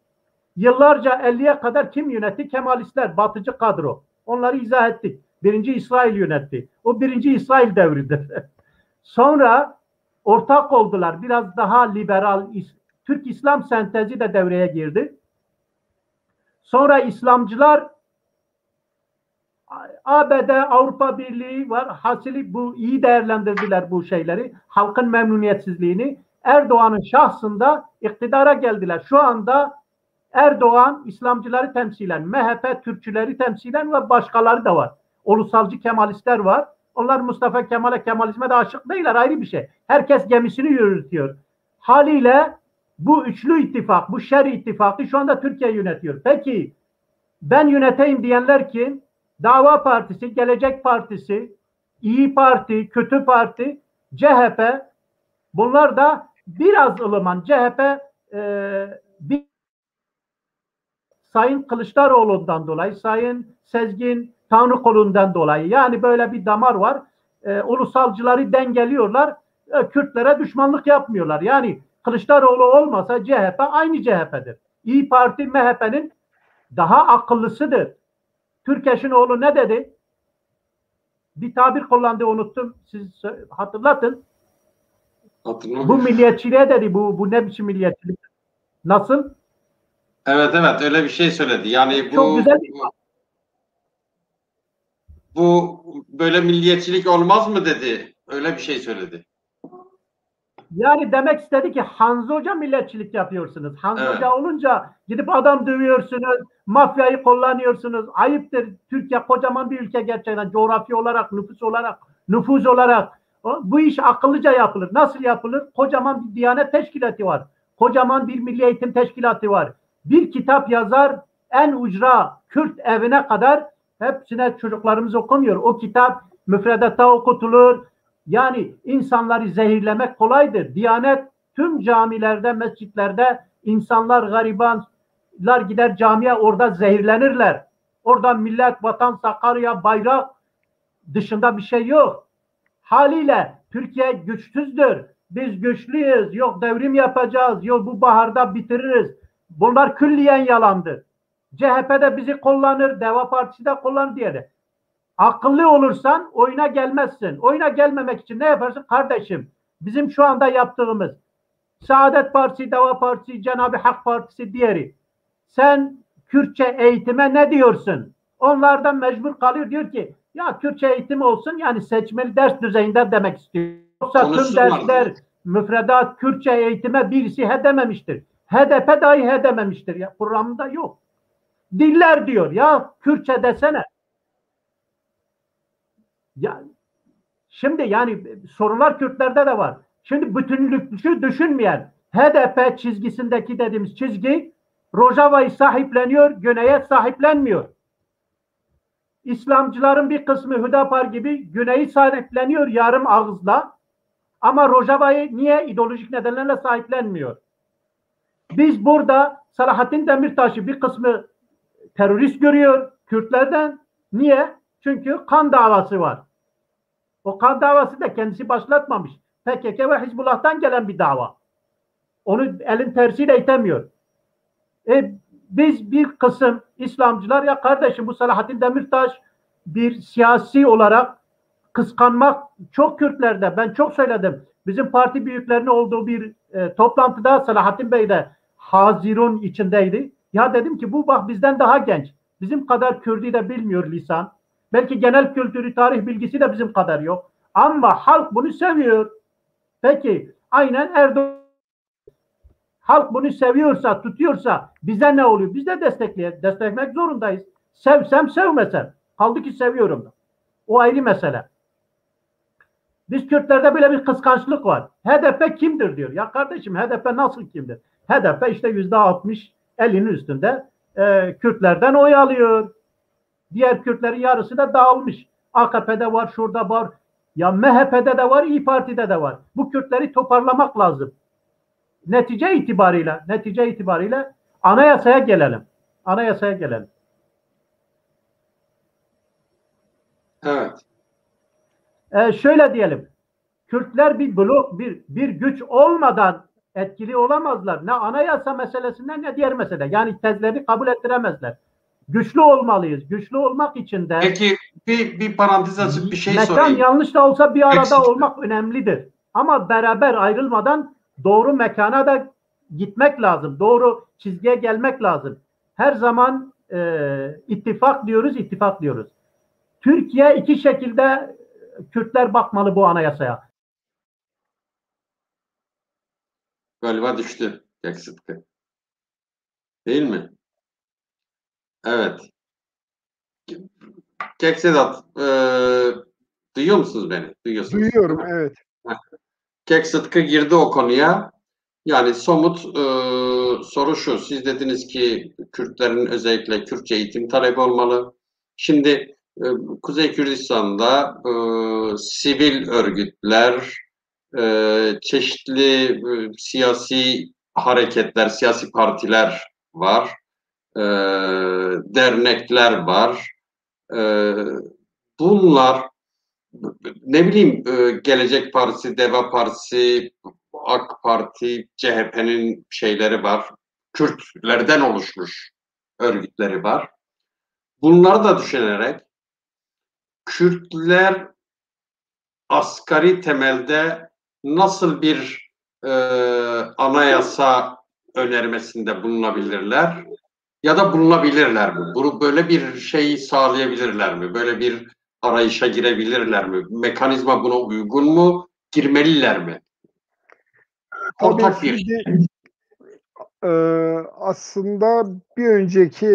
Yıllarca 50'ye kadar kim yönetti? Kemalistler, batıcı kadro. Onları izah ettik. Birinci İsrail yönetti. O birinci İsrail devridir. Sonra ortak oldular. Biraz daha liberal, Türk İslam sentezi de devreye girdi. Sonra İslamcılar ABD, Avrupa Birliği var. Hasili bu iyi değerlendirdiler bu şeyleri. Halkın memnuniyetsizliğini. Erdoğan'ın şahsında iktidara geldiler. Şu anda Erdoğan İslamcıları temsilen, MHP Türkçüleri temsilen ve başkaları da var. Ulusalcı Kemalistler var. Onlar Mustafa Kemal'e, Kemalizme de aşık değiller, ayrı bir şey. Herkes gemisini yürütüyor. Haliyle bu üçlü ittifak, bu şer ittifakı şu anda Türkiye yönetiyor. Peki ben yöneteyim diyenler kim? Dava Partisi, Gelecek Partisi, İyi Parti, Kötü Parti, CHP. Bunlar da biraz ılıman. CHP bir Sayın Kılıçdaroğlu'ndan dolayı, Sayın Sezgin Tanrıkolu'ndan dolayı, yani böyle bir damar var. Ulusalcıları dengeliyorlar. Kürtlere düşmanlık yapmıyorlar. Yani Kılıçdaroğlu olmasa CHP aynı CHP'dir. İyi Parti MHP'nin daha akıllısıdır. Türkeş'in oğlu ne dedi? Bir tabir kullandı, unuttum. Siz hatırlatın. Bu milliyetçiliğe dedi. Bu ne biçim milliyetçilik? Nasıl? Evet öyle bir şey söyledi. Yani çok güzel. Bu böyle milliyetçilik olmaz mı dedi. Öyle bir şey söyledi. Yani demek istedi ki Hanzo Hoca milletçilik yapıyorsunuz. Hanzo Evet. Hoca olunca gidip adam dövüyorsunuz, mafyayı kullanıyorsunuz. Ayıptır. Türkiye kocaman bir ülke gerçekten. Coğrafya olarak, nüfus olarak. Bu iş akıllıca yapılır. Nasıl yapılır? Kocaman bir Diyanet Teşkilatı var. Kocaman bir Milli Eğitim Teşkilatı var. Bir kitap yazar, en ucra Kürt evine kadar hepsine çocuklarımız okumuyor. O kitap müfredatta okutulur. Yani insanları zehirlemek kolaydır. Diyanet tüm camilerde, mescitlerde insanlar, garibanlar gider camiye, orada zehirlenirler. Orada millet, vatan, Sakarya, bayrak dışında bir şey yok. Haliyle Türkiye güçsüzdür. Biz güçlüyüz. Yok devrim yapacağız. Yok bu baharda bitiririz. Bunlar külliyen yalandır. CHP de bizi kullanır. Deva Partisi de kullanır diye. Akıllı olursan oyuna gelmezsin. Oyuna gelmemek için ne yaparsın? Kardeşim, bizim şu anda yaptığımız Saadet Partisi, Deva Partisi, Cenab-ı Hak Partisi, diğeri. Sen Kürtçe eğitime ne diyorsun? Onlardan mecbur kalıyor, diyor ki ya Kürtçe eğitimi olsun, yani seçmeli ders düzeyinde demek istiyor. Yoksa tüm dersler, müfredat Kürtçe eğitime birisi he dememiştir. HDP dahi he dememiştir. Ya, programında yok. Diller diyor ya, Kürtçe desene. Ya, şimdi yani sorunlar Kürtlerde de var. Şimdi bütünlükçü düşünmeyen HDP çizgisindeki dediğimiz çizgi Rojava'yı sahipleniyor, Güney'e sahiplenmiyor. İslamcıların bir kısmı Hüdapar gibi Güney'i sahipleniyor yarım ağızla, ama Rojava'yı niye? İdeolojik nedenlerle sahiplenmiyor. Biz burada Selahattin Demirtaş'ı bir kısmı terörist görüyor Kürtlerden. Niye? Çünkü kan davası var. O kan davası da kendisi başlatmamış. PKK ve Hizbullah'tan gelen bir dava. Onu elin tersiyle itemiyor. Biz bir kısım İslamcılar, ya kardeşim bu Selahattin Demirtaş bir siyasi olarak kıskanmak çok Kürtlerde. Ben çok söyledim. Bizim parti büyüklerinin olduğu bir toplantıda Selahattin Bey de hazirun içindeydi. Ya dedim ki bu bak bizden daha genç. Bizim kadar Kürt'ü de bilmiyor lisan. Belki genel kültürü, tarih bilgisi de bizim kadar yok. Ama halk bunu seviyor. Peki aynen Erdoğan, halk bunu seviyorsa, tutuyorsa bize ne oluyor? Biz de desteklemek zorundayız. Sevsem sevmesem. Kaldı ki seviyorum. O ayrı mesele. Biz Kürtlerde böyle bir kıskançlık var. HDP kimdir diyor. Ya kardeşim HDP nasıl kimdir? HDP işte %60, 50'nin üstünde Kürtlerden oy alıyor. Diğer Kürtlerin yarısı da dağılmış. AKP'de var, şurada var. Ya MHP'de de var, İYİ Parti'de de var. Bu Kürtleri toparlamak lazım. Netice itibariyle anayasaya gelelim. Anayasaya gelelim. Evet. Şöyle diyelim. Kürtler bir blok, bir güç olmadan etkili olamazlar. Ne anayasa meselesinden ne diğer mesele. Yani tezleri kabul ettiremezler. Güçlü olmalıyız. Güçlü olmak için de peki bir parantez açıp bir şey mekan sorayım. yanlış da olsa bir arada Eksik. olmak önemlidir. Ama beraber ayrılmadan doğru mekana da gitmek lazım. Doğru çizgiye gelmek lazım. Her zaman ittifak diyoruz. Türkiye iki şekilde Kürtler bakmalı bu anayasaya. Galiba düştü Kek Sıtkı. Değil mi? Evet. Kek Sedat, duyuyor musunuz beni? Duyuyorsunuz. Duyuyorum, evet. Kek Sıtkı girdi o konuya. Yani somut soru şu. Siz dediniz ki Kürtlerin özellikle Kürtçe eğitim talebi olmalı. Şimdi Kuzey Kürdistan'da sivil örgütler, çeşitli siyasi hareketler, siyasi partiler var, dernekler var. Bunlar ne bileyim Gelecek Partisi, Deva Partisi, AK Parti, CHP'nin şeyleri var. Kürtlerden oluşmuş örgütleri var. Bunları da düşünerek Kürtler asgari temelde nasıl bir anayasa önermesinde bulunabilirler ya da bulunabilirler mi? Bunu böyle bir şeyi sağlayabilirler mi? Böyle bir arayışa girebilirler mi? Mekanizma buna uygun mu? Girmeliler mi? ortak bir şimdi aslında bir önceki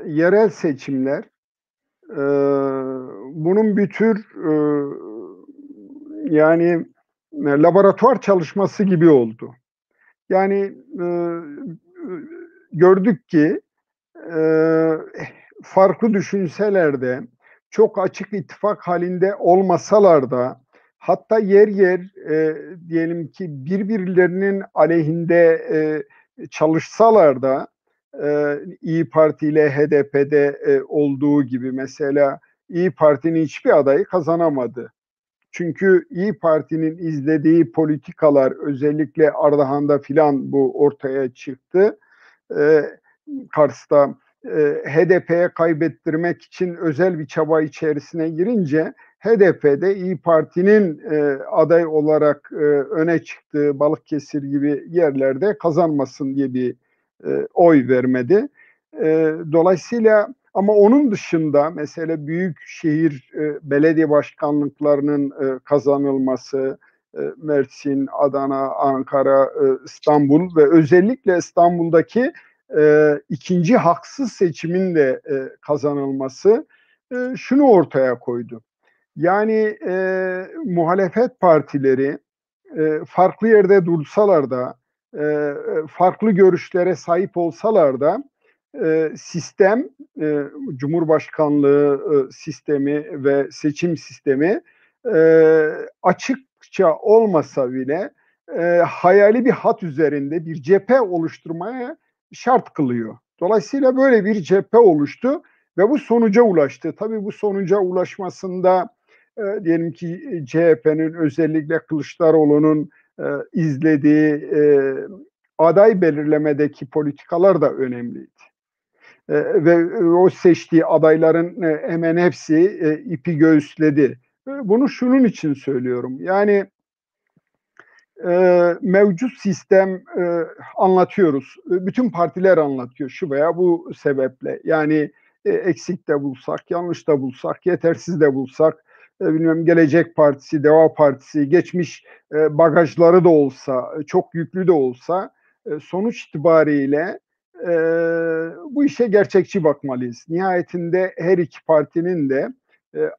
yerel seçimler bunun bir tür yani laboratuvar çalışması gibi oldu. Yani gördük ki farklı düşünseler de çok açık ittifak halinde olmasalar da hatta yer yer diyelim ki birbirlerinin aleyhinde çalışsalar da İyi Parti ile HDP'de olduğu gibi mesela İyi Parti'nin hiçbir adayı kazanamadı. Çünkü İyi Parti'nin izlediği politikalar özellikle Ardahan'da filan bu ortaya çıktı. Kars'ta HDP'ye kaybettirmek için özel bir çaba içerisine girince HDP'de İyi Parti'nin aday olarak öne çıktığı Balıkesir gibi yerlerde kazanmasın diye bir oy vermedi. Dolayısıyla ama onun dışında mesela büyük şehir belediye başkanlıklarının kazanılması, Mersin, Adana, Ankara, İstanbul ve özellikle İstanbul'daki ikinci haksız seçimin de kazanılması şunu ortaya koydu. Yani muhalefet partileri farklı yerde dursalar da farklı görüşlere sahip olsalar da sistem, Cumhurbaşkanlığı sistemi ve seçim sistemi açıkça olmasa bile hayali bir hat üzerinde bir cephe oluşturmaya şart kılıyor. Dolayısıyla böyle bir cephe oluştu ve bu sonuca ulaştı. Tabii bu sonuca ulaşmasında diyelim ki CHP'nin özellikle Kılıçdaroğlu'nun izlediği aday belirlemedeki politikalar da önemliydi. Ve o seçtiği adayların hemen hepsi ipi göğüsledi. Bunu şunun için söylüyorum. Yani mevcut sistem anlatıyoruz. Bütün partiler anlatıyor şu veya bu sebeple. Yani eksik de bulsak, yanlış da bulsak, yetersiz de bulsak, bilmem Gelecek Partisi, Deva Partisi, geçmiş bagajları da olsa, çok yüklü de olsa sonuç itibariyle bu işe gerçekçi bakmalıyız. Nihayetinde her iki partinin de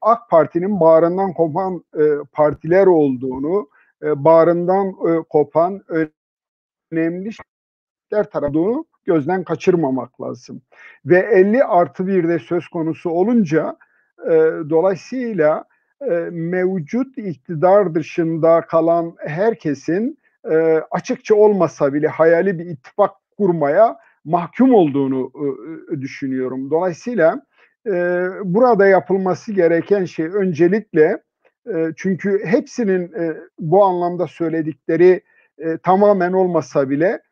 AK Parti'nin bağrından kopan partiler olduğunu, bağrından kopan önemli şeyler tarafını gözden kaçırmamak lazım. Ve 50+1'de söz konusu olunca dolayısıyla mevcut iktidar dışında kalan herkesin açıkça olmasa bile hayali bir ittifak kurmaya mahkum olduğunu düşünüyorum. Dolayısıyla burada yapılması gereken şey öncelikle çünkü hepsinin bu anlamda söyledikleri tamamen olmasa bile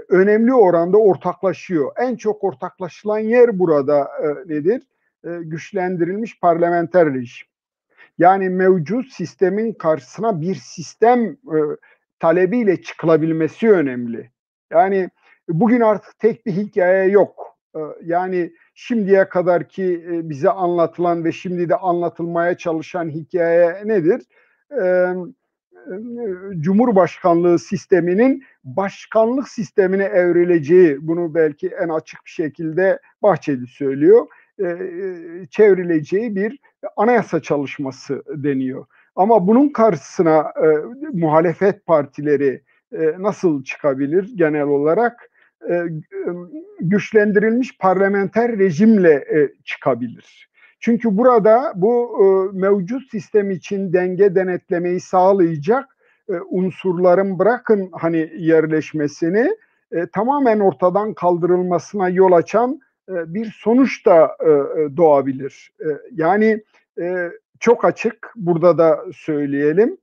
önemli oranda ortaklaşıyor. En çok ortaklaşılan yer burada nedir? Güçlendirilmiş parlamenter rejim. Yani mevcut sistemin karşısına bir sistem talebiyle çıkılabilmesi önemli. Yani bugün artık tek bir hikaye yok. Yani şimdiye kadar ki bize anlatılan ve şimdi de anlatılmaya çalışan hikaye nedir? Cumhurbaşkanlığı sisteminin başkanlık sistemine evrileceği, bunu belki en açık bir şekilde Bahçeli söylüyor, çevrileceği bir anayasa çalışması deniyor. Ama bunun karşısına muhalefet partileri nasıl çıkabilir genel olarak? Güçlendirilmiş parlamenter rejimle çıkabilir. Çünkü burada bu mevcut sistem için denge denetlemeyi sağlayacak unsurların bırakın hani yerleşmesini tamamen ortadan kaldırılmasına yol açan bir sonuç da doğabilir. Yani çok açık burada da söyleyelim.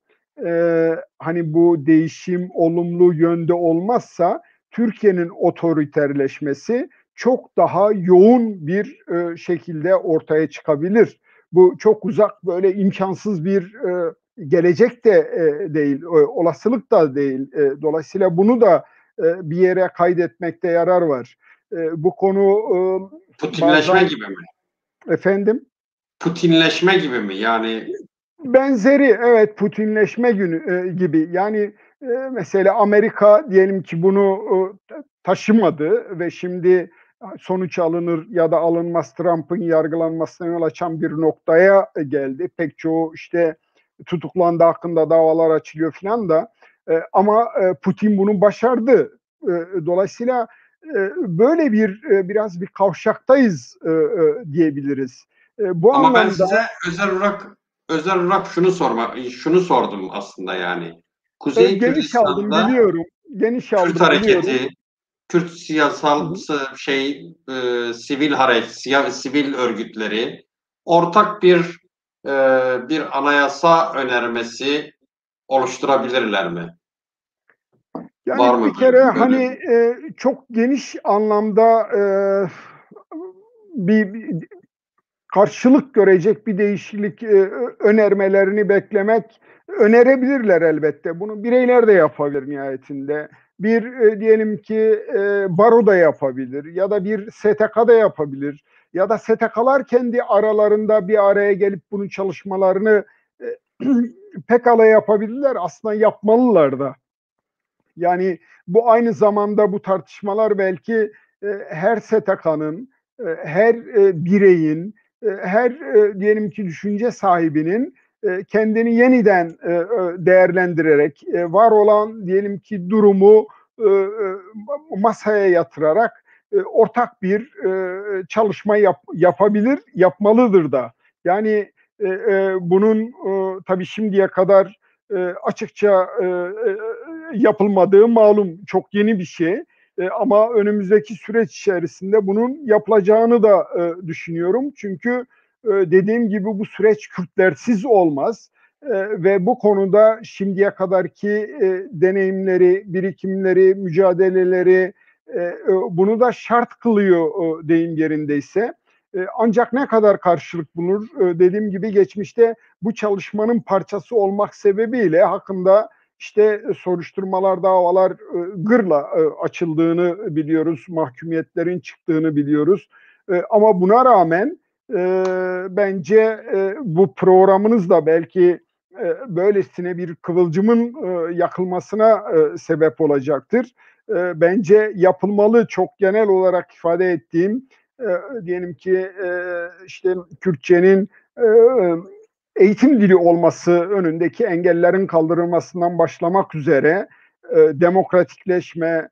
Hani bu değişim olumlu yönde olmazsa Türkiye'nin otoriterleşmesi çok daha yoğun bir şekilde ortaya çıkabilir. Bu çok uzak böyle imkansız bir gelecek de değil, olasılık da değil. Dolayısıyla bunu da bir yere kaydetmekte yarar var. Bu konu Putinleşme bazen, gibi mi? Efendim? Putinleşme gibi mi? Yani Benzeri, evet, Putinleşme gibi. Yani Mesela Amerika diyelim ki bunu taşımadı ve şimdi sonuç alınır ya da alınmaz Trump'ın yargılanmasına yol açan bir noktaya geldi. Pek çoğu işte tutuklandı, hakkında davalar açılıyor filan da ama Putin bunu başardı. Dolayısıyla böyle biraz bir kavşaktayız diyebiliriz. Bu Ama ben anlamda size özel olarak şunu sordum aslında yani. Kuzey geniş aldım Kürdistan'da biliyorum. Geniş Kürt aldım biliyorum. hareketi, Kürt Hı siyasal hı. sivil örgütleri ortak bir anayasa önermesi oluşturabilirler mi? Var Yani mı bir kere böyle? hani çok geniş anlamda bir karşılık görecek bir değişiklik önermelerini beklemek önerebilirler elbette. Bunu bireyler de yapabilir nihayetinde. Diyelim ki baro da yapabilir ya da bir STK da yapabilir ya da STK'lar kendi aralarında bir araya gelip bunun çalışmalarını pekala yapabilirler. Aslında yapmalılar da. Yani bu aynı zamanda bu tartışmalar belki her STK'nın, her bireyin, her diyelim ki düşünce sahibinin kendini yeniden değerlendirerek var olan diyelim ki durumu masaya yatırarak ortak bir çalışma yapabilir, yapmalıdır da. Yani bunun tabii şimdiye kadar açıkça yapılmadığı malum, çok yeni bir şey. Ama önümüzdeki süreç içerisinde bunun yapılacağını da düşünüyorum. Çünkü dediğim gibi bu süreç Kürtlersiz olmaz. Ve bu konuda şimdiye kadarki deneyimleri, birikimleri, mücadeleleri bunu da şart kılıyor deyim yerindeyse. Ancak ne kadar karşılık bulur? Dediğim gibi geçmişte bu çalışmanın parçası olmak sebebiyle hakkında işte soruşturmalar, davalar gırla açıldığını biliyoruz, mahkumiyetlerin çıktığını biliyoruz. Ama buna rağmen bence bu programınız da belki böylesine bir kıvılcımın yakılmasına sebep olacaktır. Bence yapılmalı, çok genel olarak ifade ettiğim diyelim ki işte Kürtçenin eğitim dili olması önündeki engellerin kaldırılmasından başlamak üzere demokratikleşme,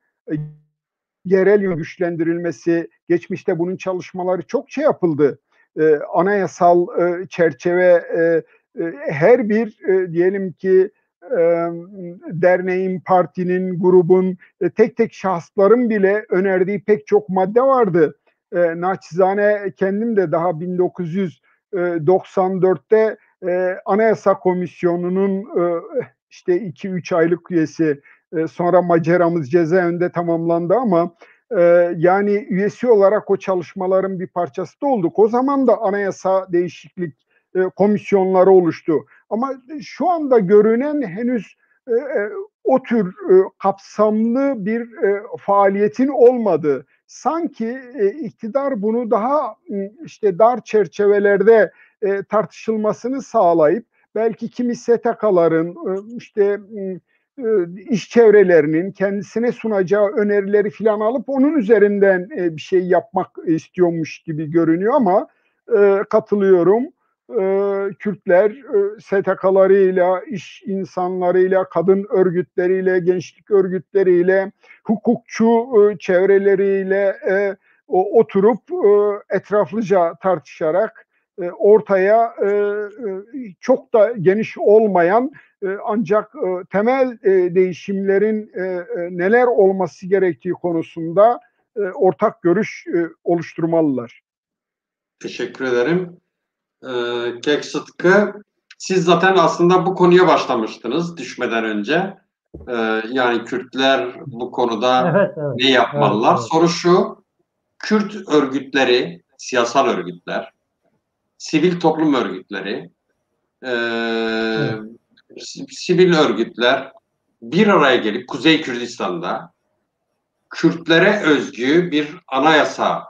yerel güçlendirilmesi, geçmişte bunun çalışmaları çokça yapıldı. Anayasal çerçeve her bir diyelim ki derneğin, partinin, grubun, tek tek şahısların bile önerdiği pek çok madde vardı. Naçizane kendim de daha 1994'te Anayasa Komisyonu'nun işte 2-3 aylık üyesi, sonra maceramız cezaevinde tamamlandı ama yani üyesi olarak o çalışmaların bir parçası da olduk. O zaman da anayasa değişiklik komisyonları oluştu. Ama şu anda görünen henüz o tür kapsamlı bir faaliyetin olmadığı. Sanki iktidar bunu daha işte dar çerçevelerde tartışılmasını sağlayıp belki kimi STK'ların işte iş çevrelerinin kendisine sunacağı önerileri filan alıp onun üzerinden bir şey yapmak istiyormuş gibi görünüyor ama katılıyorum. Kürtler STK'larıyla, iş insanlarıyla, kadın örgütleriyle, gençlik örgütleriyle, hukukçu çevreleriyle oturup etraflıca tartışarak ortaya çok da geniş olmayan ancak temel değişimlerin neler olması gerektiği konusunda ortak görüş oluşturmalılar. Teşekkür ederim. Kek Sıtkı, siz zaten aslında bu konuya başlamıştınız düşmeden önce. Yani Kürtler bu konuda Evet, ne yapmalılar? evet. Soru şu, Kürt örgütleri, siyasal örgütler, sivil toplum örgütleri, Evet. sivil örgütler bir araya gelip Kuzey Kürdistan'da Kürtlere özgü bir anayasa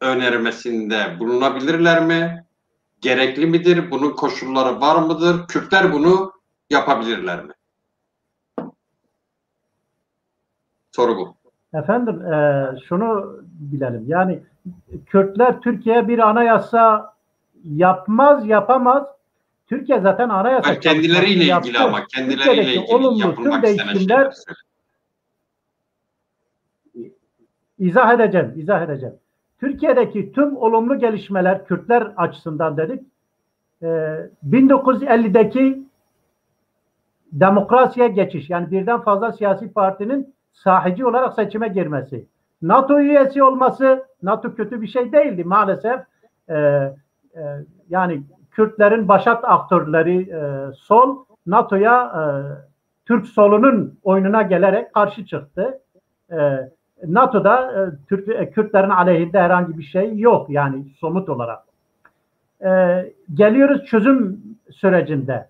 önermesinde bulunabilirler mi? Gerekli midir? Bunun koşulları var mıdır? Kürtler bunu yapabilirler mi? Soru bu. Efendim şunu bilelim. Yani Kürtler Türkiye bir anayasa yapamaz. Türkiye zaten anayasa Hayır, kendileriyle ilgili ama kendileriyle Türkiye'deki ilgili olumlu yapılmak tüm istenen şeyler değişimler söyle. izah edeceğim. Türkiye'deki tüm olumlu gelişmeler Kürtler açısından dedik. 1950'deki demokrasiye geçiş, yani birden fazla siyasi partinin sahici olarak seçime girmesi, NATO üyesi olması, NATO kötü bir şey değildi maalesef. Yani Kürtlerin başat aktörleri sol, NATO'ya Türk solunun oyununa gelerek karşı çıktı. NATO'da Kürtlerin aleyhinde herhangi bir şey yok yani somut olarak. Geliyoruz çözüm sürecinde.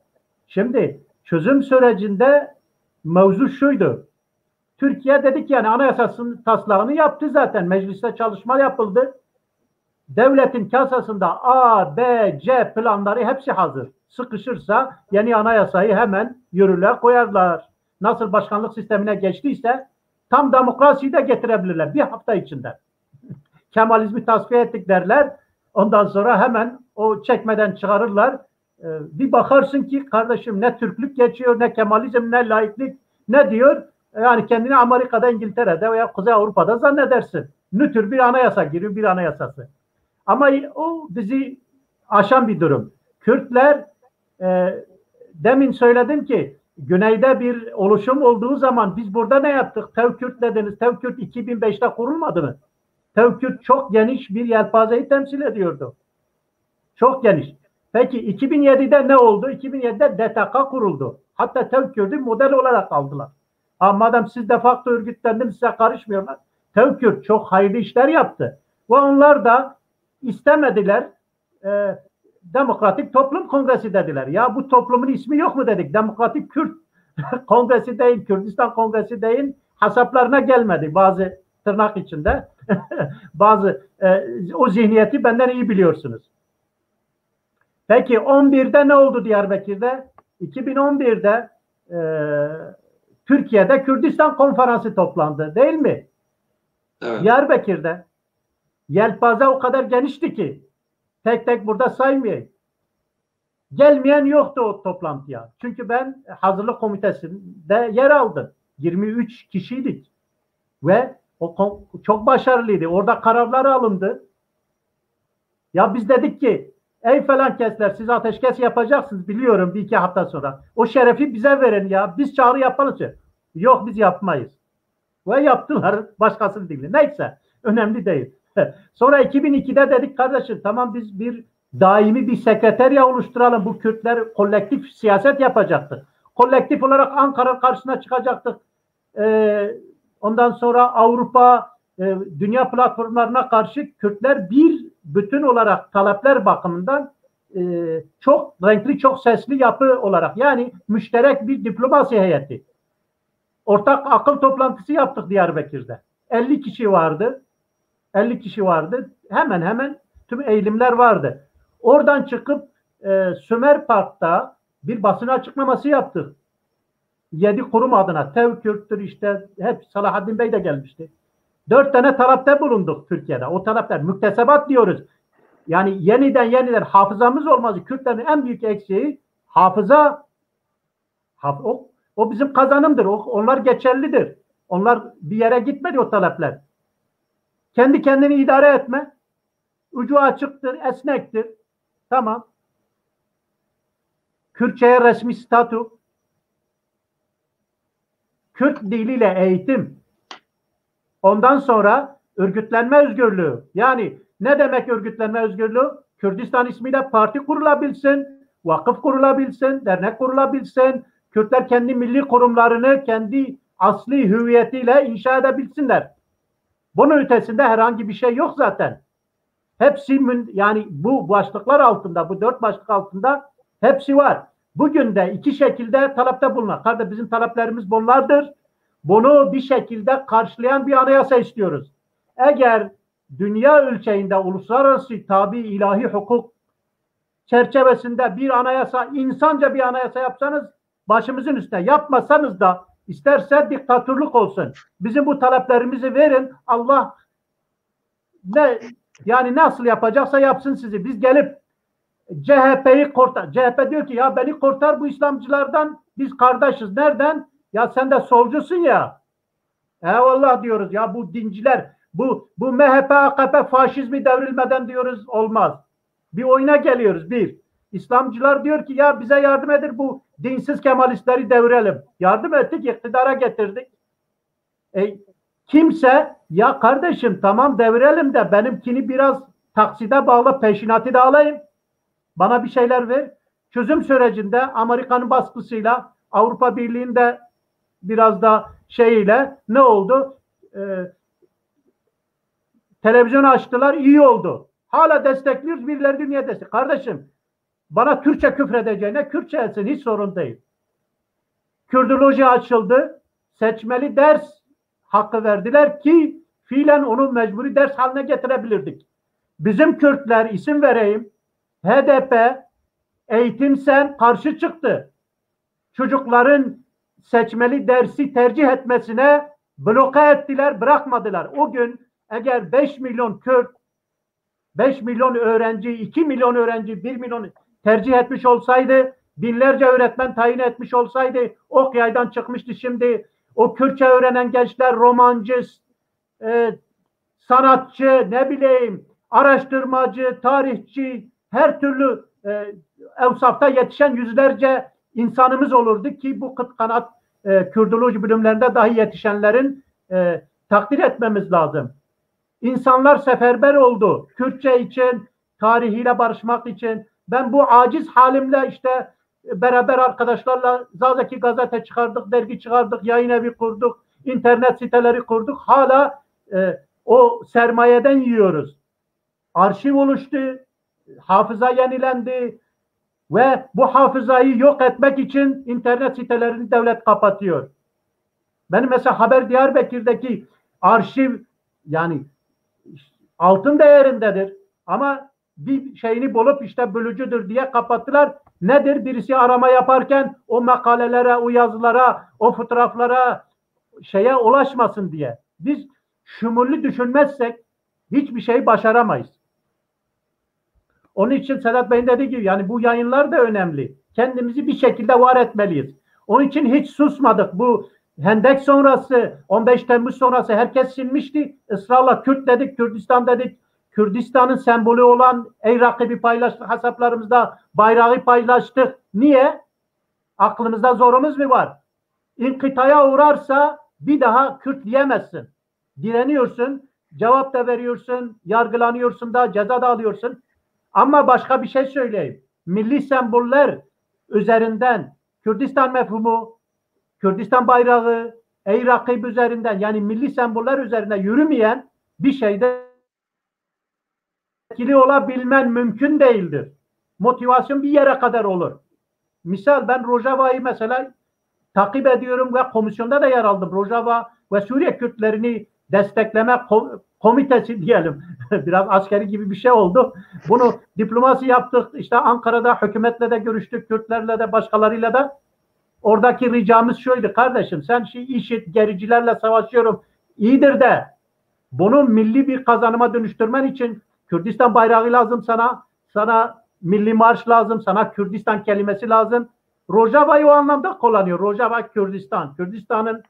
Şimdi çözüm sürecinde mevzu şuydu. Türkiye dedik yani anayasasının taslağını yaptı zaten. Mecliste çalışma yapıldı. Devletin kasasında A, B, C planları hepsi hazır. Sıkışırsa yeni anayasayı hemen yürürlüğe koyarlar. Nasıl başkanlık sistemine geçtiyse tam demokrasiyi de getirebilirler bir hafta içinde. Kemalizmi tasfiye ettik derler. Ondan sonra hemen o çekmeden çıkarırlar. Bir bakarsın ki kardeşim ne Türklük geçiyor, ne Kemalizm, ne laiklik, ne diyor. Yani kendini Amerika'da, İngiltere'de veya Kuzey Avrupa'da zannedersin. Nötr bir anayasa giriyor, bir anayasası. Ama o bizi aşan bir durum. Kürtler demin söyledim ki güneyde bir oluşum olduğu zaman biz burada ne yaptık? Tevkürt dediniz. Tevkürt 2005'te kurulmadı mı? Tevkürt çok geniş bir yelpazeyi temsil ediyordu. Çok geniş. Peki 2007'de ne oldu? 2007'de DTK kuruldu. Hatta Tevkürt'ü model olarak aldılar. Ama madem siz de facto örgütlendiniz size karışmıyorlar. Tevkürt çok hayırlı işler yaptı. Ve onlar da istemediler. Demokratik Toplum Kongresi dediler. Ya bu toplumun ismi yok mu dedik. Demokratik Kürt Kongresi değil, Kürdistan Kongresi değil. Hesaplarına gelmedi bazı tırnak içinde. Bazı o zihniyeti benden iyi biliyorsunuz. Peki 11'de ne oldu Diyarbakır'da? 2011'de Türkiye'de Kürdistan Konferansı toplandı değil mi? Evet. Diyarbakır'da yelpaze o kadar genişti ki tek tek burada saymayayım. Gelmeyen yoktu o toplantıya. Çünkü ben hazırlık komitesinde yer aldım. 23 kişiydik. Ve o çok başarılıydı. Orada kararlar alındı. Ya biz dedik ki ey falan kesler siz ateşkes yapacaksınız biliyorum bir iki hafta sonra. O şerefi bize verin ya. Biz çağrı yapalım. Yok biz yapmayız. Ve yaptılar. Başkasının değil. Neyse. Önemli değil. Sonra 2002'de dedik kardeşim tamam biz bir daimi bir sekreterya oluşturalım. Bu Kürtler kolektif siyaset yapacaktı. Kolektif olarak Ankara karşısına çıkacaktık. Ondan sonra Avrupa dünya platformlarına karşı Kürtler bir bütün olarak talepler bakımından çok renkli, çok sesli yapı olarak yani müşterek bir diplomasi heyeti. Ortak akıl toplantısı yaptık Diyarbakır'da. 50 kişi vardı. 50 kişi vardı. Hemen hemen tüm eğilimler vardı. Oradan çıkıp Sümer Park'ta bir basın açıklaması yaptık. 7 kurum adına. Tevkürt'tür işte. Hep Salahaddin Bey de gelmişti. 4 tane talepte bulunduk Türkiye'de. O talepler müktesebat diyoruz. Yani yeniden hafızamız olmaz. Kürtlerin en büyük eksiği hafıza. O bizim kazanımdır. Onlar geçerlidir. Onlar bir yere gitmedi o talepler. Kendi kendini idare etme. Ucu açıktır, esnektir. Tamam. Kürtçe'ye resmi statü. Kürt diliyle eğitim. Ondan sonra örgütlenme özgürlüğü. Yani ne demek örgütlenme özgürlüğü? Kürdistan ismiyle parti kurulabilsin, vakıf kurulabilsin, dernek kurulabilsin. Kürtler kendi milli kurumlarını kendi asli hüviyetiyle inşa edebilsinler. Bunun ötesinde herhangi bir şey yok zaten. Hepsi yani bu başlıklar altında, bu 4 başlık altında hepsi var. Bugün de iki şekilde talepte bulunan. Kardeşim bizim taleplerimiz bunlardır. Bunu bir şekilde karşılayan bir anayasa istiyoruz. Eğer dünya ölçeğinde uluslararası tabi ilahi hukuk çerçevesinde bir anayasa, insanca bir anayasa yapsanız başımızın üstüne, yapmasanız da isterse diktatörlük olsun. Bizim bu taleplerimizi verin. Allah yani nasıl yapacaksa yapsın sizi. Biz gelip CHP'yi kurtar. CHP diyor ki ya beni kurtar bu İslamcılardan. Biz kardeşiz. Nereden? Ya sen de solcusun ya. Eyvallah diyoruz. Ya bu dinciler, bu MHP, AKP faşizmi devrilmeden diyoruz olmaz. Bir oyuna geliyoruz bir. İslamcılar diyor ki ya bize yardım edin bu dinsiz Kemalistleri devirelim. Yardım ettik, iktidara getirdik. Kimse ya kardeşim tamam devirelim de benimkini biraz takside bağla, peşinatı da alayım. Bana bir şeyler ver. Çözüm sürecinde Amerika'nın baskısıyla Avrupa Birliği'nde biraz da şeyiyle ne oldu? Televizyon açtılar, iyi oldu. Hala destekliyoruz, birileri dünya destek. Kardeşim bana Türkçe küfredeceğine Kürtçe etsin, hiç sorun değil. Kürdoloji açıldı. Seçmeli ders hakkı verdiler ki fiilen onu mecburi ders haline getirebilirdik. Bizim Kürtler, isim vereyim, HDP, Eğitim Sen karşı çıktı. Çocukların seçmeli dersi tercih etmesine bloke ettiler, bırakmadılar. O gün eğer 5 milyon Kürt, 5 milyon öğrenci, 2 milyon öğrenci, 1 milyon tercih etmiş olsaydı, binlerce öğretmen tayin etmiş olsaydı, ok yaydan çıkmıştı şimdi. O Kürtçe öğrenen gençler, romancı, sanatçı, ne bileyim, araştırmacı, tarihçi, her türlü evsafta yetişen yüzlerce insanımız olurdu ki bu kıt kanat Kürdoloji bölümlerinde dahi yetişenlerin takdir etmemiz lazım. İnsanlar seferber oldu. Kürtçe için, tarihiyle barışmak için. Ben bu aciz halimle işte beraber arkadaşlarla Zazaki gazete çıkardık, dergi çıkardık, yayın evi kurduk, internet siteleri kurduk. Hala o sermayeden yiyoruz. Arşiv oluştu, hafıza yenilendi ve bu hafızayı yok etmek için internet sitelerini devlet kapatıyor. Benim mesela Haber Diyarbakır'daki arşiv yani altın değerindedir ama bir şeyini bulup işte bölücüdür diye kapattılar. Nedir? Birisi arama yaparken o makalelere, o yazılara, o fotoğraflara şeye ulaşmasın diye. Biz şumullü düşünmezsek hiçbir şey başaramayız. Onun için Sedat Bey'in dediği gibi yani bu yayınlar da önemli. Kendimizi bir şekilde var etmeliyiz. Onun için hiç susmadık. Bu Hendek sonrası, 15 Temmuz sonrası herkes silmişti. Israrla Kürt dedik, Kürdistan dedik. Kürdistan'ın sembolü olan ey rakibi paylaştık hesaplarımızda, bayrağı paylaştık. Niye? Aklımızda zorumuz mu var? İnkıtaya uğrarsa bir daha Kürt diyemezsin. Direniyorsun, cevap da veriyorsun, yargılanıyorsun da, ceza da alıyorsun. Ama başka bir şey söyleyeyim. Milli semboller üzerinden Kürdistan mefhumu, Kürdistan bayrağı, ey rakip üzerinden yani milli semboller üzerine yürümeyen bir şeyde etkili olabilmen mümkün değildir. Motivasyon bir yere kadar olur. Misal ben Rojava'yı mesela takip ediyorum ve komisyonda da yer aldım. Rojava ve Suriye Kürtlerini destekleme komitesi diyelim. Biraz askeri gibi bir şey oldu. Bunu diplomasi yaptık. İşte Ankara'da hükümetle de görüştük. Kürtlerle de başkalarıyla da. Oradaki ricamız şuydu. Kardeşim sen işit gericilerle savaşıyorum. İyidir de bunu milli bir kazanıma dönüştürmen için Kürdistan bayrağı lazım sana. Sana milli marş lazım. Sana Kürdistan kelimesi lazım. Rojava'yı o anlamda kullanıyor. Rojava Kürdistan. Kürdistan'ın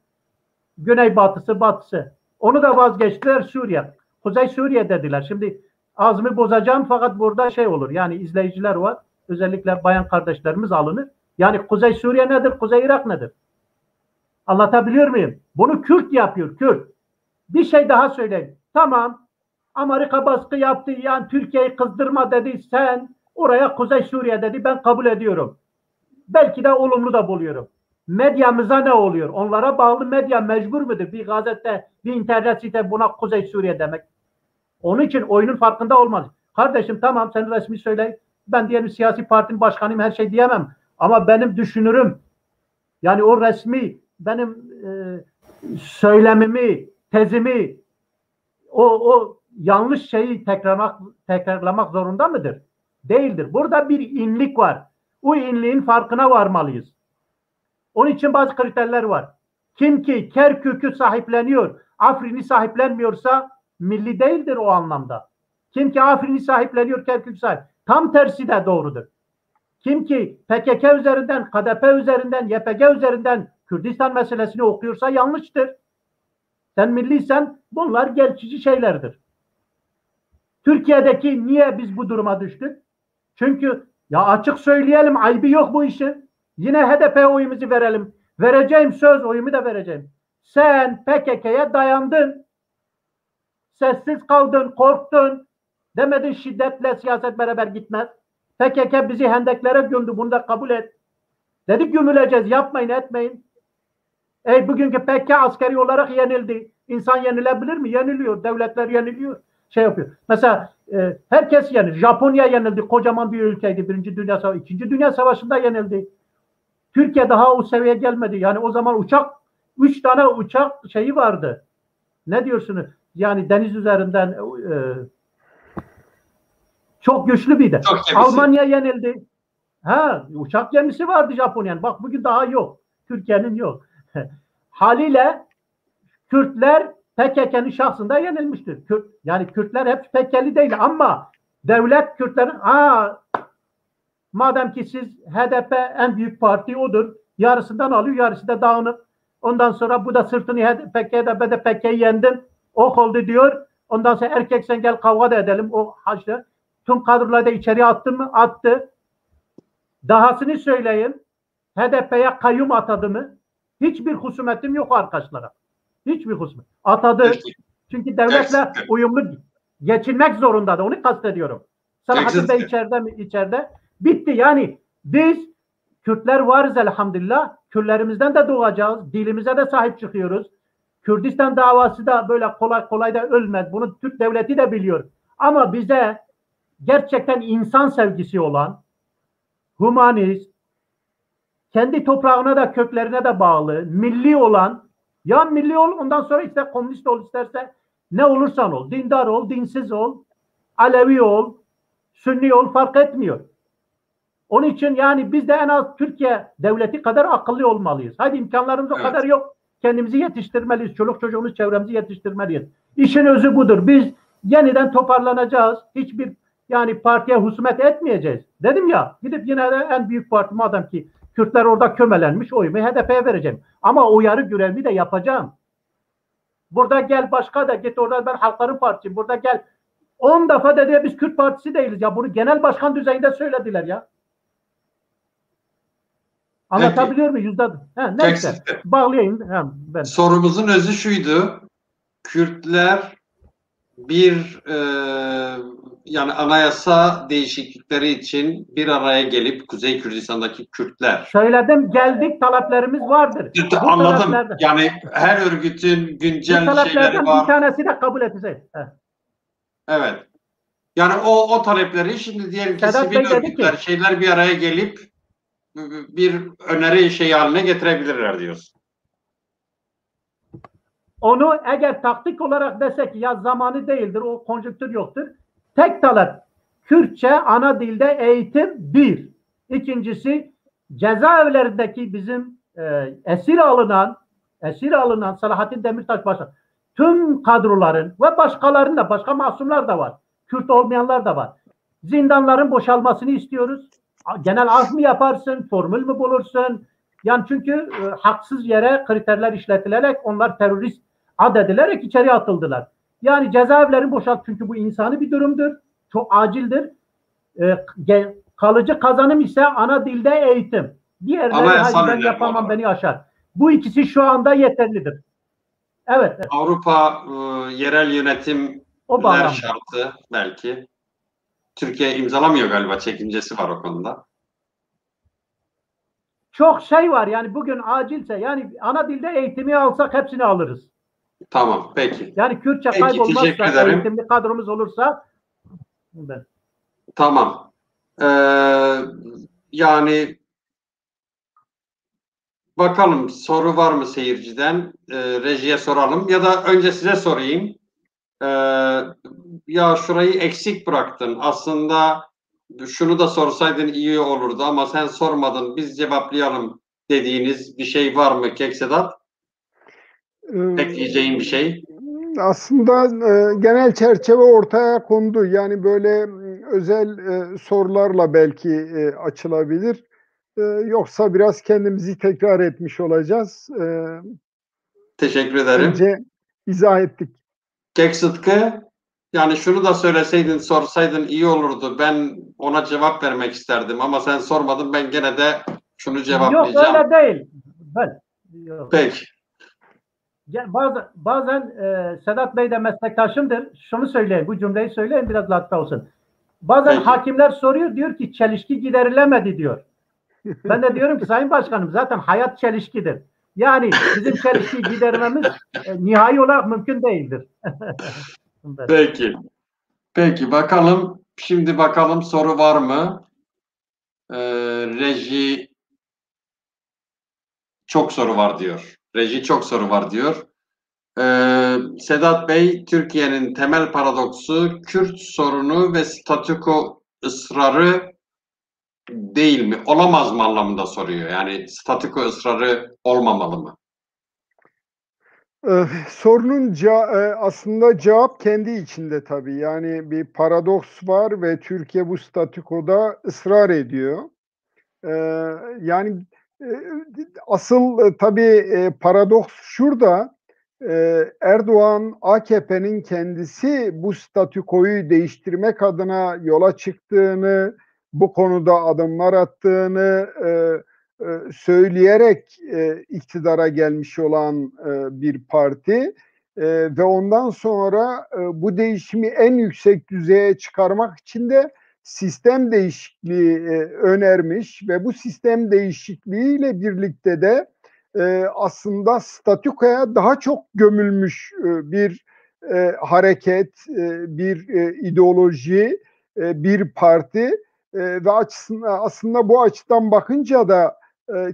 güneybatısı, batısı. Onu da vazgeçtiler Suriye. Kuzey Suriye dediler. Şimdi azmi bozacağım fakat burada şey olur. Yani izleyiciler var. Özellikle bayan kardeşlerimiz alınır. Yani Kuzey Suriye nedir? Kuzey Irak nedir? Anlatabiliyor muyum? Bunu Kürt yapıyor. Kürt. Bir şey daha söyleyeyim. Tamam. Amerika baskı yaptı. Yani Türkiye'yi kızdırma dedi. Sen oraya Kuzey Suriye dedi. Ben kabul ediyorum. Belki de olumlu da buluyorum. Medyamıza ne oluyor? Onlara bağlı medya mecbur mudur? Bir gazete, bir internet site buna Kuzey Suriye demek. Onun için oyunun farkında olmaz. Kardeşim tamam sen resmi söyle. Ben diyelim siyasi partinin başkanıyım her şey diyemem. Ama benim düşünürüm. Yani o resmi benim söylemimi, tezimi o yanlış şeyi tekrarlamak zorunda mıdır? Değildir. Burada bir inlik var. O inliğin farkına varmalıyız. Onun için bazı kriterler var. Kim ki Kerkük'ü sahipleniyor, Afrin'i sahiplenmiyorsa milli değildir o anlamda. Kim ki Afrin'i sahipleniyor, Kerkük sahip. Tam tersi de doğrudur. Kim ki PKK üzerinden, KDP üzerinden, YPG üzerinden Kürdistan meselesini okuyorsa yanlıştır. Sen milliysen bunlar geçici şeylerdir. Türkiye'deki niye biz bu duruma düştük? Çünkü ya açık söyleyelim, ayıbı yok bu işin. Yine HDP'ye oyumuzu verelim. Vereceğim söz, oyumu da vereceğim. Sen PKK'ya dayandın. Sessiz kaldın, korktun. Demedin şiddetle siyaset beraber gitmez. PKK bizi hendeklere gömdü, bunu da kabul et. Dedik gömüleceğiz, yapmayın etmeyin. Bugünkü PKK askeri olarak yenildi. İnsan yenilebilir mi? Yeniliyor. Devletler yeniliyor. Şey yapıyor. Mesela herkes yenildi. Japonya yenildi. Kocaman bir ülkeydi. Birinci Dünya Savaşı. İkinci Dünya Savaşı'nda yenildi. Türkiye daha o seviyeye gelmedi. Yani o zaman 3 tane uçak şeyi vardı. Ne diyorsunuz? Yani deniz üzerinden çok güçlü bir de. Almanya yenildi. Uçak gemisi vardı Japonya'nın. Bak bugün daha yok. Türkiye'nin yok. Haliyle Kürtler PKK'nın şahsında yenilmiştir. Yani Kürtler hep PKK'li değil ama devlet Kürtlerin madem ki siz HDP en büyük parti odur. Yarısından alıyor, yarısı da dağınık. Ondan sonra bu da sırtını PKK'yi yendim. Ok oldu diyor. Ondan sonra erkek sen gel kavga da edelim. O haçlı. Tüm kadroları da içeriye attı mı? Attı. Dahasını söyleyeyim. HDP'ye kayyum atadı mı? Hiçbir husumetim yok arkadaşlara. Hiçbir husumet. Atadı. Çünkü devletle uyumlu geçinmek zorundadır. Onu kastediyorum. Selahattin Bey içeride mi? İçeride. Bitti. Yani biz Kürtler varız elhamdülillah. Kürtlerimizden de doğacağız. Dilimize de sahip çıkıyoruz. Kürdistan davası da böyle kolay kolay da ölmez. Bunu Türk devleti de biliyor. Ama bize gerçekten insan sevgisi olan, humanist, kendi toprağına da köklerine de bağlı, milli olan, ya milli ol ondan sonra ister komünist ol isterse ne olursan ol. Dindar ol, dinsiz ol, Alevi ol, Sünni ol fark etmiyor. Onun için yani biz de en az Türkiye devleti kadar akıllı olmalıyız. Hadi imkanlarımız o kadar yok. Kendimizi yetiştirmeliyiz. Çoluk çocuğumuz çevremizi yetiştirmeliyiz. İşin özü budur. Biz yeniden toparlanacağız. Hiçbir yani partiye husumet etmeyeceğiz. Dedim ya gidip yine de en büyük parti madem ki Kürtler orada kömelenmiş oyumu HDP'ye vereceğim. Ama uyarı görevimi de yapacağım. Burada gel başka da git orada ben Halkların Partisiyim. Burada gel 10 defa dedi biz Kürt Partisi değiliz ya. Bunu genel başkan düzeyinde söylediler ya. Anlatabiliyor muyum? Neyse. Bağlayayım. Ben. Sorumuzun özü şuydu. Kürtler yani anayasa değişiklikleri için bir araya gelip Kuzey Kürdistan'daki Kürtler. Söyledim geldik taleplerimiz vardır. Anladım. Yani her örgütün güncel şeyleri var. Bir tanesi de kabul edecek. Evet. Yani o talepleri şimdi diyelim ki sivil örgütler şeyler bir araya gelip bir öneri haline getirebilirler diyorsun. Onu eğer taktik olarak desek ya zamanı değildir, o konjonktür yoktur. Tek talep Kürtçe ana dilde eğitim bir. İkincisi cezaevlerindeki bizim esir alınan Selahattin Demirtaş başta tüm kadroların ve başkalarının da başka masumlar da var. Kürt olmayanlar da var. Zindanların boşalmasını istiyoruz. Genel af mı yaparsın, formül mü bulursun? Yani çünkü haksız yere kriterler işletilerek onlar terörist adedilerek içeri atıldılar. Yani cezaevlerini boşalt çünkü bu insani bir durumdur. Çok acildir. Kalıcı kazanım ise ana dilde eğitim. Diğerleri ben yapamam beni aşar. Bu ikisi şu anda yeterlidir. Evet. Avrupa yerel yönetimler şartı belki. Türkiye imzalamıyor galiba. Çekincesi var o konuda. Çok şey var yani bugün acilse yani ana dilde eğitimi alsak hepsini alırız. Tamam peki. Yani Kürtçe kaybolmazsa eğitimli kadromuz olursa tamam. Yani bakalım soru var mı seyirciden? Rejiye soralım ya da önce size sorayım. Ya şurayı eksik bıraktın. Aslında şunu da sorsaydın iyi olurdu ama sen sormadın. Biz cevaplayalım dediğiniz bir şey var mı Keksedat? Ekleyeceğin bir şey? Aslında genel çerçeve ortaya kondu. Yani böyle özel sorularla belki açılabilir. Yoksa biraz kendimizi tekrar etmiş olacağız. Teşekkür ederim. Bence izah ettik. Kek Sıtkı, yani şunu da söyleseydin, sorsaydın iyi olurdu. Ben ona cevap vermek isterdim ama sen sormadın. Ben gene de şunu cevaplayacağım. Yok öyle değil. Yok. Peki. Bazen Sedat Bey de meslektaşımdır. Şunu söyleyeyim, bu cümleyi söyleyeyim biraz latife olsun. Bazen Peki. hakimler soruyor, diyor ki çelişki giderilemedi diyor. Ben de diyorum ki Sayın Başkanım zaten hayat çelişkidir. Yani bizim çelişkiyi gidermemiz nihai olarak mümkün değildir. Peki. Peki bakalım. Şimdi bakalım soru var mı? Reji çok soru var diyor. Reji çok soru var diyor. Sedat Bey, Türkiye'nin temel paradoksu Kürt sorunu ve statüko ısrarı değil mi? Olamaz mı anlamında soruyor. Yani statüko ısrarı olmamalı mı? Sorunun aslında cevap kendi içinde tabii. Yani bir paradoks var ve Türkiye bu statükoda ısrar ediyor. Yani e, asıl tabii paradoks şurada. Erdoğan, AKP'nin kendisi bu statükoyu değiştirmek adına yola çıktığını, bu konuda adımlar attığını söyleyerek iktidara gelmiş olan bir parti ve ondan sonra bu değişimi en yüksek düzeye çıkarmak için de sistem değişikliği önermiş ve bu sistem değişikliğiyle birlikte de aslında statükoya daha çok gömülmüş bir hareket, bir ideoloji, bir parti ve aslında bu açıdan bakınca da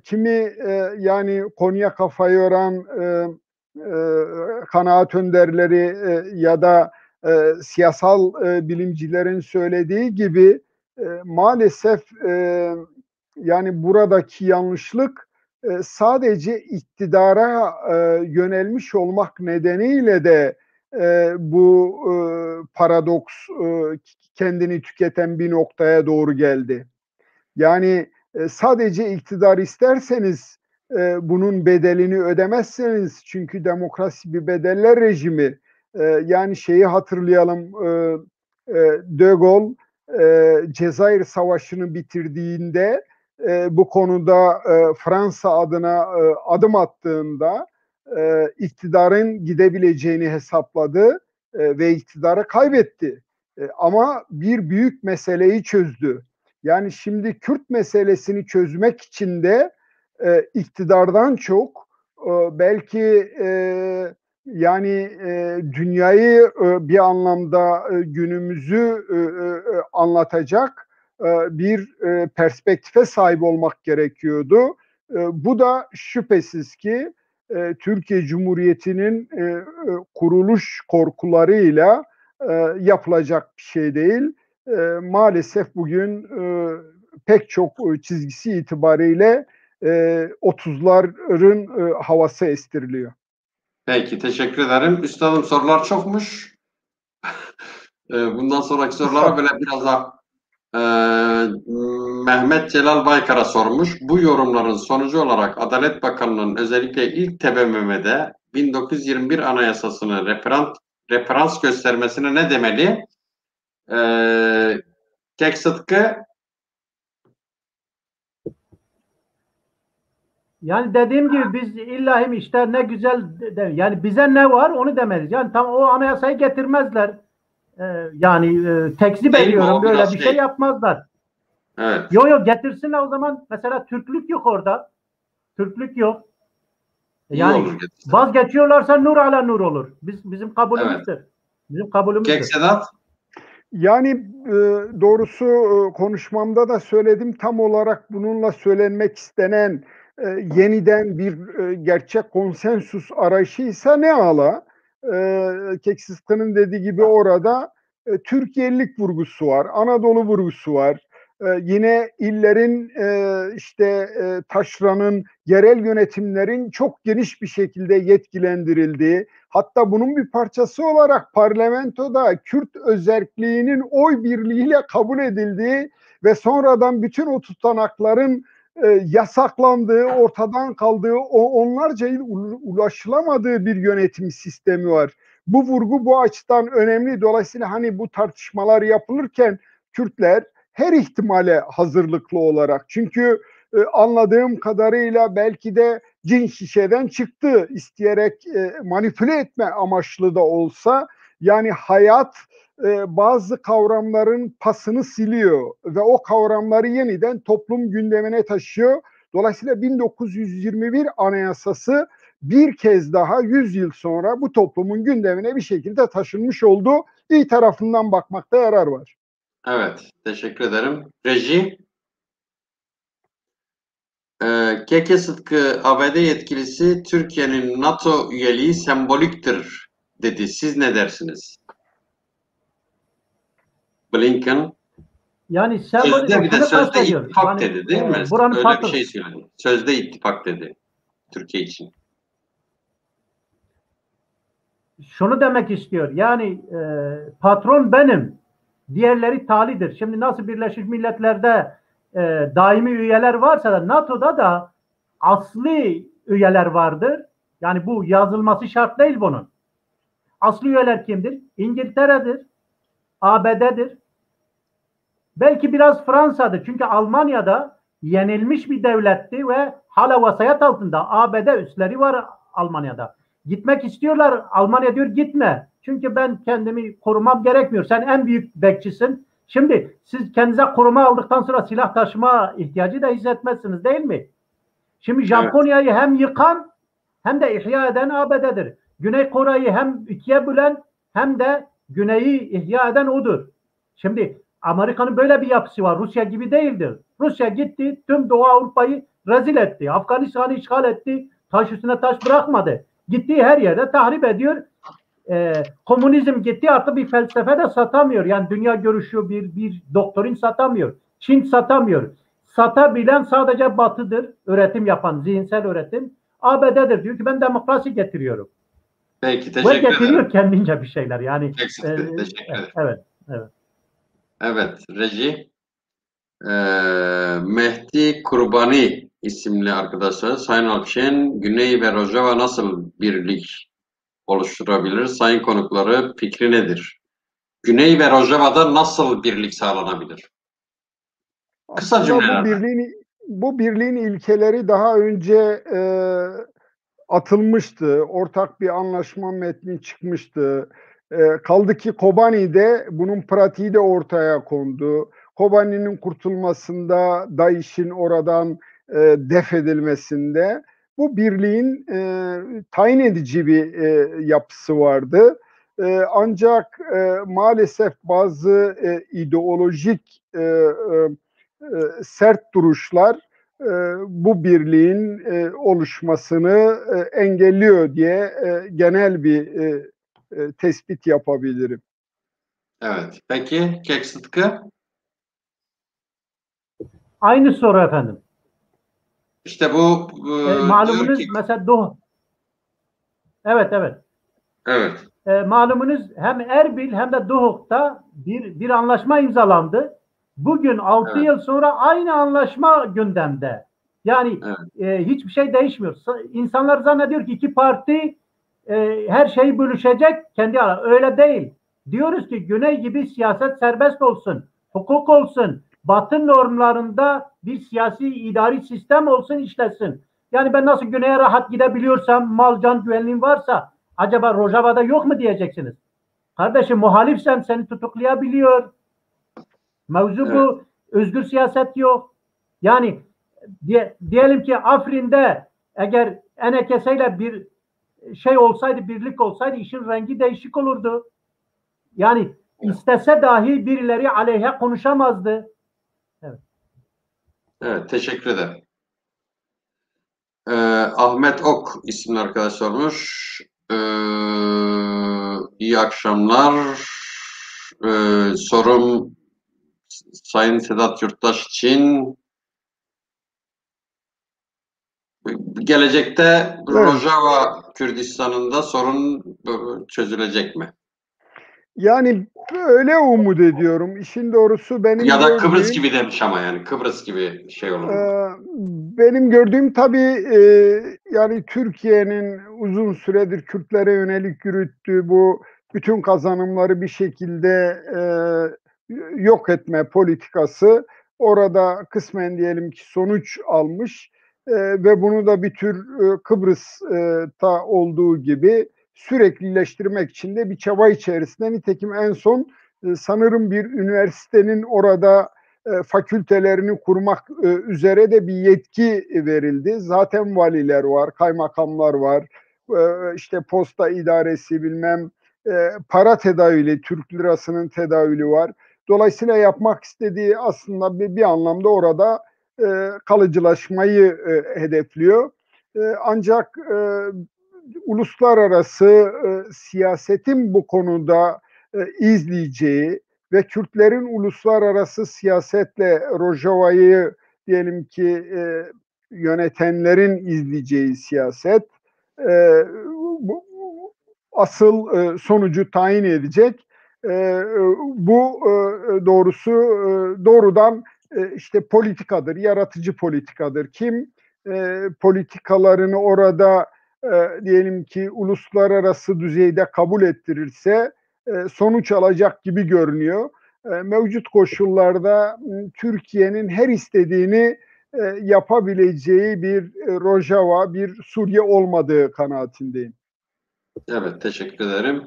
kimi yani konuya kafa yoran kanaat önderleri ya da siyasal bilimcilerin söylediği gibi maalesef yani buradaki yanlışlık sadece iktidara yönelmiş olmak nedeniyle de bu paradoks kendini tüketen bir noktaya doğru geldi. Yani sadece iktidar isterseniz bunun bedelini ödemezseniz, çünkü demokrasi bir bedeller rejimi. Yani şeyi hatırlayalım, De Gaulle Cezayir Savaşı'nı bitirdiğinde bu konuda Fransa adına adım attığında iktidarın gidebileceğini hesapladı ve iktidarı kaybetti. Ama bir büyük meseleyi çözdü. Yani şimdi Kürt meselesini çözmek için de iktidardan çok belki yani dünyayı bir anlamda günümüzü anlatacak bir perspektife sahip olmak gerekiyordu. Bu da şüphesiz ki Türkiye Cumhuriyeti'nin kuruluş korkularıyla yapılacak bir şey değil. Maalesef bugün pek çok çizgisi itibariyle 30'ların havası estiriliyor. Peki, teşekkür ederim. Üstadım, sorular çokmuş. Bundan sonraki sorulara böyle biraz daha Mehmet Celal Baykar'a sormuş. Bu yorumların sonucu olarak Adalet Bakanlığı'nın özellikle ilk TBMM'de 1921 Anayasası'nı referans göstermesine ne demeli? Kek Sıtkı. Yani dediğim gibi biz illahim işte ne güzel yani bize ne var onu demeliyiz. Yani tam o anayasayı getirmezler. Yani tekzip Değil mi? ediyorum, O böyle biraz bir şey yapmazlar. Evet. Yok getirsinler o zaman, mesela Türklük yok orada. Türklük yok. İyi Yani olur getirsin. vazgeçiyorlarsa nur ala nur olur. Bizim kabulümüzdür. Evet. Bizim kabulümüzdür. Kek Sedat. Yani doğrusu konuşmamda da söyledim, tam olarak bununla söylenmek istenen yeniden bir gerçek konsensus arayışıysa ne ala? Kek Sıtkı'nın dediği gibi orada Türkiye'lilik vurgusu var, Anadolu vurgusu var. Yine illerin taşranın, yerel yönetimlerin çok geniş bir şekilde yetkilendirildiği, hatta bunun bir parçası olarak parlamentoda Kürt özerkliğinin oy birliğiyle kabul edildiği ve sonradan bütün o tutanakların yasaklandığı, ortadan kaldığı, onlarca yıl ulaşılamadığı bir yönetim sistemi var. Bu vurgu bu açıdan önemli. Dolayısıyla hani bu tartışmalar yapılırken Kürtler her ihtimale hazırlıklı olarak, çünkü anladığım kadarıyla belki de cin şişeden çıktı, isteyerek manipüle etme amaçlı da olsa, yani hayat bazı kavramların pasını siliyor ve o kavramları yeniden toplum gündemine taşıyor. Dolayısıyla 1921 Anayasası bir kez daha 100 yıl sonra bu toplumun gündemine bir şekilde taşınmış oldu. İyi tarafından bakmakta yarar var. Evet, teşekkür ederim. Reji, Keke Sıtkı, ABD yetkilisi Türkiye'nin NATO üyeliği semboliktir dedi. Siz ne dersiniz? Blinken Yani sözde bir de sözde ittifak yani, dedi değil mi? Öyle bir şey söyledi. Sözde ittifak dedi Türkiye için. Şunu demek istiyor. Yani patron benim. Diğerleri talidir. Şimdi nasıl Birleşmiş Milletler'de daimi üyeler varsa da NATO'da da asli üyeler vardır. Yani bu yazılması şart değil bunun. Asli üyeler kimdir? İngiltere'dir, ABD'dir. Belki biraz Fransa'dır. Çünkü Almanya'da yenilmiş bir devletti ve hala vasayet altında. ABD üsleri var Almanya'da. Gitmek istiyorlar. Almanya diyor gitme. Çünkü ben kendimi korumam gerekmiyor. Sen en büyük bekçisin. Şimdi siz kendinize koruma aldıktan sonra silah taşıma ihtiyacı da hissetmezsiniz değil mi? Şimdi Japonya'yı hem yıkan hem de ihya eden ABD'dir. Güney Kore'yi hem ikiye bölen hem de Güney'i ihya eden odur. Şimdi Amerika'nın böyle bir yapısı var. Rusya gibi değildir. Rusya gitti tüm Doğu Avrupa'yı rezil etti. Afganistan'ı işgal etti. Taş üstüne taş bırakmadı. Gittiği her yerde tahrip ediyor. Komünizm gitti, artık bir felsefe de satamıyor. Yani dünya görüşü bir doktrin satamıyor. Çin satamıyor. Satabilen sadece Batı'dır. Üretim yapan, zihinsel üretim. ABD'dir. Diyor ki ben demokrasi getiriyorum. Peki, teşekkür ederim. Ve getiriyor kendince bir şeyler. Yani teşekkür ederim. Evet. Evet, Reji. Mehdi Kurbani isimli arkadaşlar, Sayın Alkşen, Güney ve Rojava nasıl birlik oluşturabilir? Sayın konukları fikri nedir? Güney ve Rojava'da nasıl birlik sağlanabilir? Kısa cümlelerle. Bu birliğin ilkeleri daha önce atılmıştı. Ortak bir anlaşma metni çıkmıştı. Kaldı ki Kobani'de bunun pratiği de ortaya kondu. Kobani'nin kurtulmasında, DAEŞ'in oradan def edilmesinde bu birliğin tayin edici bir yapısı vardı. Ancak maalesef bazı ideolojik sert duruşlar bu birliğin oluşmasını engelliyor diye genel bir tespit yapabilirim. Evet. Peki Kek Sıtkı? Aynı soru efendim. İşte bu malumunuz mesela Doğu. Evet. Evet. Malumunuz hem Erbil hem de Duhok'ta bir anlaşma imzalandı. Bugün 6 yıl sonra aynı anlaşma gündemde. Yani hiçbir şey değişmiyor. İnsanlar zannediyor ki iki parti her şeyi bölüşecek kendi ara. Öyle değil. Diyoruz ki Güney gibi siyaset serbest olsun, hukuk olsun, Batı normlarında bir siyasi idari sistem olsun, işlesin. Yani ben nasıl Güney'e rahat gidebiliyorsam, mal can güvenliğim varsa acaba Rojava'da yok mu diyeceksiniz. Kardeşim muhalifsen seni tutuklayabiliyor. Mevzu bu. Özgür siyaset yok. Yani diyelim ki Afrin'de eğer Enekese'yle bir şey olsaydı, birlik olsaydı işin rengi değişik olurdu. Yani istese dahi birileri aleyhe konuşamazdı. Evet, teşekkür ederim. Ahmet Ok isimli arkadaş sormuş. İyi akşamlar. Sorum Sayın Sedat Yurttaş için gelecekte Evet. Rojava Kürdistan'ında sorun çözülecek mi? Yani öyle umut ediyorum. İşin doğrusu benim Ya da Kıbrıs gördüğüm, gibi demiş ama yani Kıbrıs gibi şey olur mu? benim gördüğüm tabii yani Türkiye'nin uzun süredir Kürtlere yönelik yürüttüğü bu bütün kazanımları bir şekilde yok etme politikası orada kısmen diyelim ki sonuç almış ve bunu da bir tür Kıbrıs'ta olduğu gibi süreklileştirmek için de bir çaba içerisinde. Nitekim en son sanırım bir üniversitenin orada fakültelerini kurmak üzere de bir yetki verildi. Zaten valiler var, kaymakamlar var, işte posta idaresi bilmem para tedavülü, Türk lirasının tedavülü var. Dolayısıyla yapmak istediği aslında bir anlamda orada kalıcılaşmayı hedefliyor. Ancak uluslararası siyasetin bu konuda izleyeceği ve Kürtlerin uluslararası siyasetle Rojava'yı diyelim ki yönetenlerin izleyeceği siyaset bu, asıl sonucu tayin edecek. Bu doğrusu doğrudan işte politikadır, yaratıcı politikadır. Kim politikalarını orada diyelim ki uluslararası düzeyde kabul ettirirse sonuç alacak gibi görünüyor. Mevcut koşullarda Türkiye'nin her istediğini yapabileceği bir Rojava, bir Suriye olmadığı kanaatindeyim. Evet, teşekkür ederim.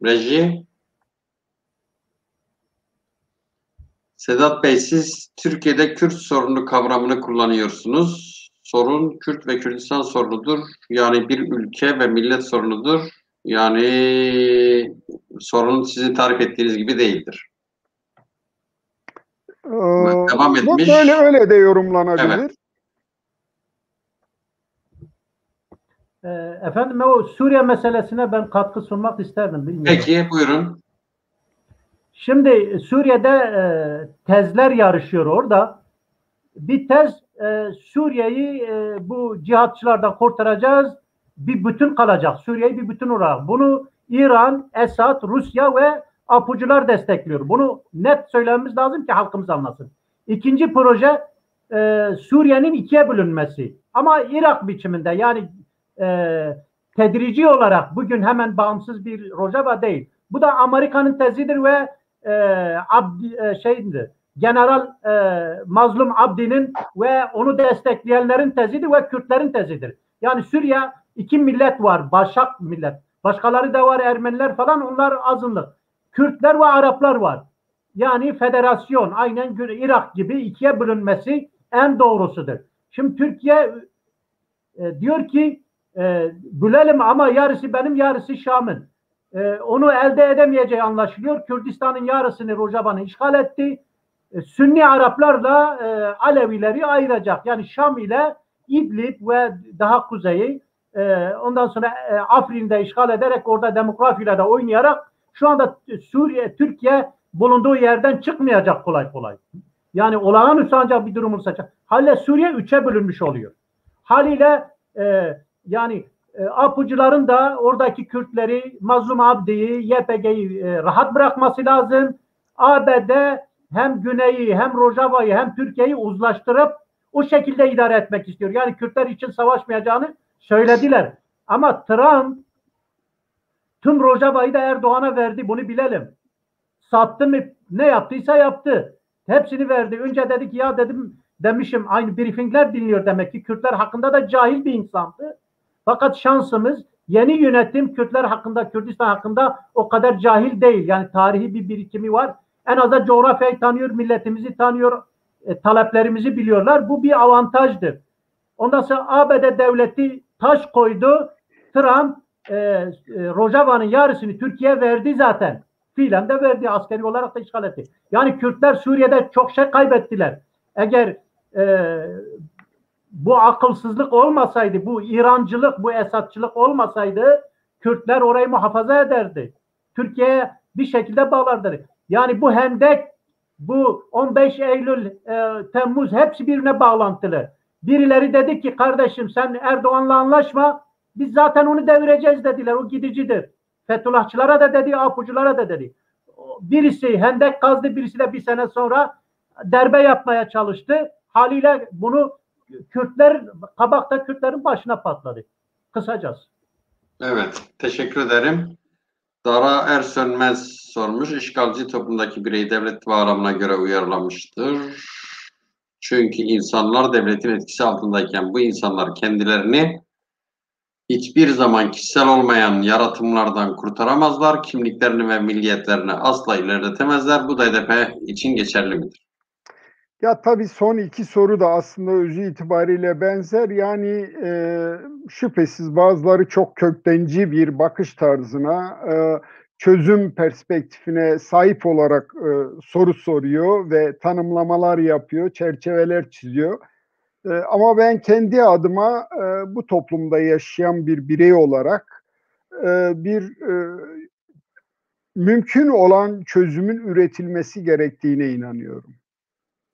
Reji? Sedat Bey, siz Türkiye'de Kürt sorunu kavramını kullanıyorsunuz. Sorun Kürt ve Kürdistan sorunudur. Yani bir ülke ve millet sorunudur. Yani sorun sizin tarif ettiğiniz gibi değildir. Devam etmiş. Böyle öyle de yorumlanabilir. Evet. Efendim o Suriye meselesine ben katkı sunmak isterdim. Bilmiyorum. Peki, buyurun. Şimdi Suriye'de tezler yarışıyor orada. Bir tez Suriye'yi bu cihatçılardan kurtaracağız. Bir bütün kalacak. Suriye'yi bir bütün olarak. Bunu İran, Esad, Rusya ve apucular destekliyor. Bunu net söylememiz lazım ki halkımız anlasın. İkinci proje Suriye'nin ikiye bölünmesi. Ama Irak biçiminde yani tedrici olarak bugün hemen bağımsız bir Rojava değil. Bu da Amerika'nın tezidir ve General Mazlum Abdi'nin ve onu destekleyenlerin tezidir ve Kürtlerin tezidir. Yani Suriye iki millet var, başak millet. Başkaları da var, Ermeniler falan, onlar azınlık. Kürtler ve Araplar var. Yani federasyon, aynen Irak gibi ikiye bölünmesi en doğrusudur. Şimdi Türkiye diyor ki bölelim ama yarısı benim, yarısı Şam'ın. Onu elde edemeyeceği anlaşılıyor. Kürdistan'ın yarısını Rojava'nı işgal etti. Sünni Araplarla Alevileri ayıracak. Yani Şam ile İdlib ve daha kuzeyi ondan sonra Afrin'de işgal ederek orada demografiyle de oynayarak şu anda Türkiye bulunduğu yerden çıkmayacak kolay kolay. Yani olağanüstü ancak bir durum olacak. Haliyle Suriye üçe bölünmüş oluyor. Haliyle yani apucuların da oradaki Kürtleri, Mazlum Abdi'yi, YPG'yi rahat bırakması lazım. ABD hem Güney'i hem Rojava'yı hem Türkiye'yi uzlaştırıp o şekilde idare etmek istiyor. Yani Kürtler için savaşmayacağını söylediler. Ama Trump tüm Rojava'yı da Erdoğan'a verdi. Bunu bilelim. Sattı mı? Ne yaptıysa yaptı. Hepsini verdi. Önce dedi ki ya demişim aynı briefingler dinliyor demek ki Kürtler hakkında da cahil bir insandı. Fakat şansımız yeni yönetim Kürtler hakkında, Kürdistan hakkında o kadar cahil değil. Yani tarihi bir birikimi var. En azından coğrafyayı tanıyor, milletimizi tanıyor, taleplerimizi biliyorlar. Bu bir avantajdır. Ondan sonra ABD devleti taş koydu. Trump Rojava'nın yarısını Türkiye'ye verdi zaten. Fiilen de verdi. Askeri olarak da işgal etti. Yani Kürtler Suriye'de çok şey kaybettiler. Eğer bu akılsızlık olmasaydı, bu İrancılık, bu Esadçılık olmasaydı Kürtler orayı muhafaza ederdi. Türkiye'ye bir şekilde bağlardı. Yani bu hendek Bu 15 Eylül, Temmuz hepsi birbirine bağlantılı. Birileri dedi ki kardeşim sen Erdoğan'la anlaşma, biz zaten onu devireceğiz dediler, o gidicidir. Fethullahçılara da dedi, AP'culara da dedi. Birisi hendek kazdı, birisi de bir sene sonra darbe yapmaya çalıştı. Haliyle bunu Kürtler, kabakta Kürtlerin başına patladı. Kısacası. Evet, teşekkür ederim. Dara Ersönmez sormuş. İşgalci toplumdaki birey devlet bağlamına göre uyarlanmıştır. Çünkü insanlar devletin etkisi altındayken bu insanlar kendilerini hiçbir zaman kişisel olmayan yaratımlardan kurtaramazlar. Kimliklerini ve milliyetlerini asla ilerletemezler. Bu da HDP için geçerli midir? Ya tabii son iki soru da aslında özü itibariyle benzer. Yani şüphesiz bazıları çok köktenci bir bakış tarzına, çözüm perspektifine sahip olarak soru soruyor ve tanımlamalar yapıyor, çerçeveler çiziyor. Ama ben kendi adıma bu toplumda yaşayan bir birey olarak bir mümkün olan çözümün üretilmesi gerektiğine inanıyorum.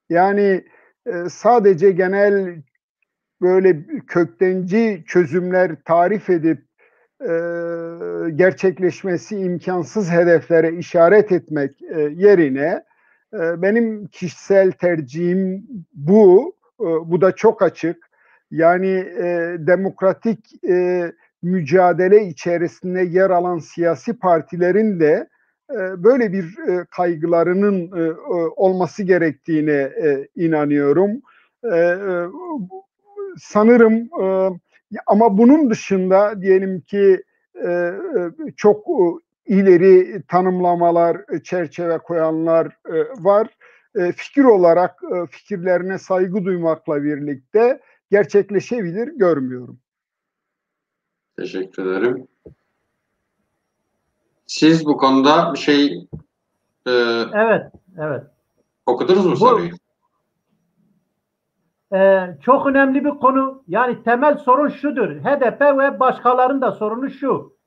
Yani sadece genel böyle köktenci çözümler tarif edip gerçekleşmesi imkansız hedeflere işaret etmek yerine benim kişisel tercihim bu. Bu da çok açık. Yani demokratik mücadele içerisinde yer alan siyasi partilerin de böyle bir kaygılarının olması gerektiğine inanıyorum. Sanırım ama bunun dışında diyelim ki çok ileri tanımlamalar, çerçeve koyanlar var. Fikir olarak fikirlerine saygı duymakla birlikte gerçekleşebilir görmüyorum. Teşekkür ederim. Siz bu konuda bir şey Evet. okudunuz mu soruyu? Çok önemli bir konu. Yani temel sorun şudur. HDP ve başkalarının da sorunu şu.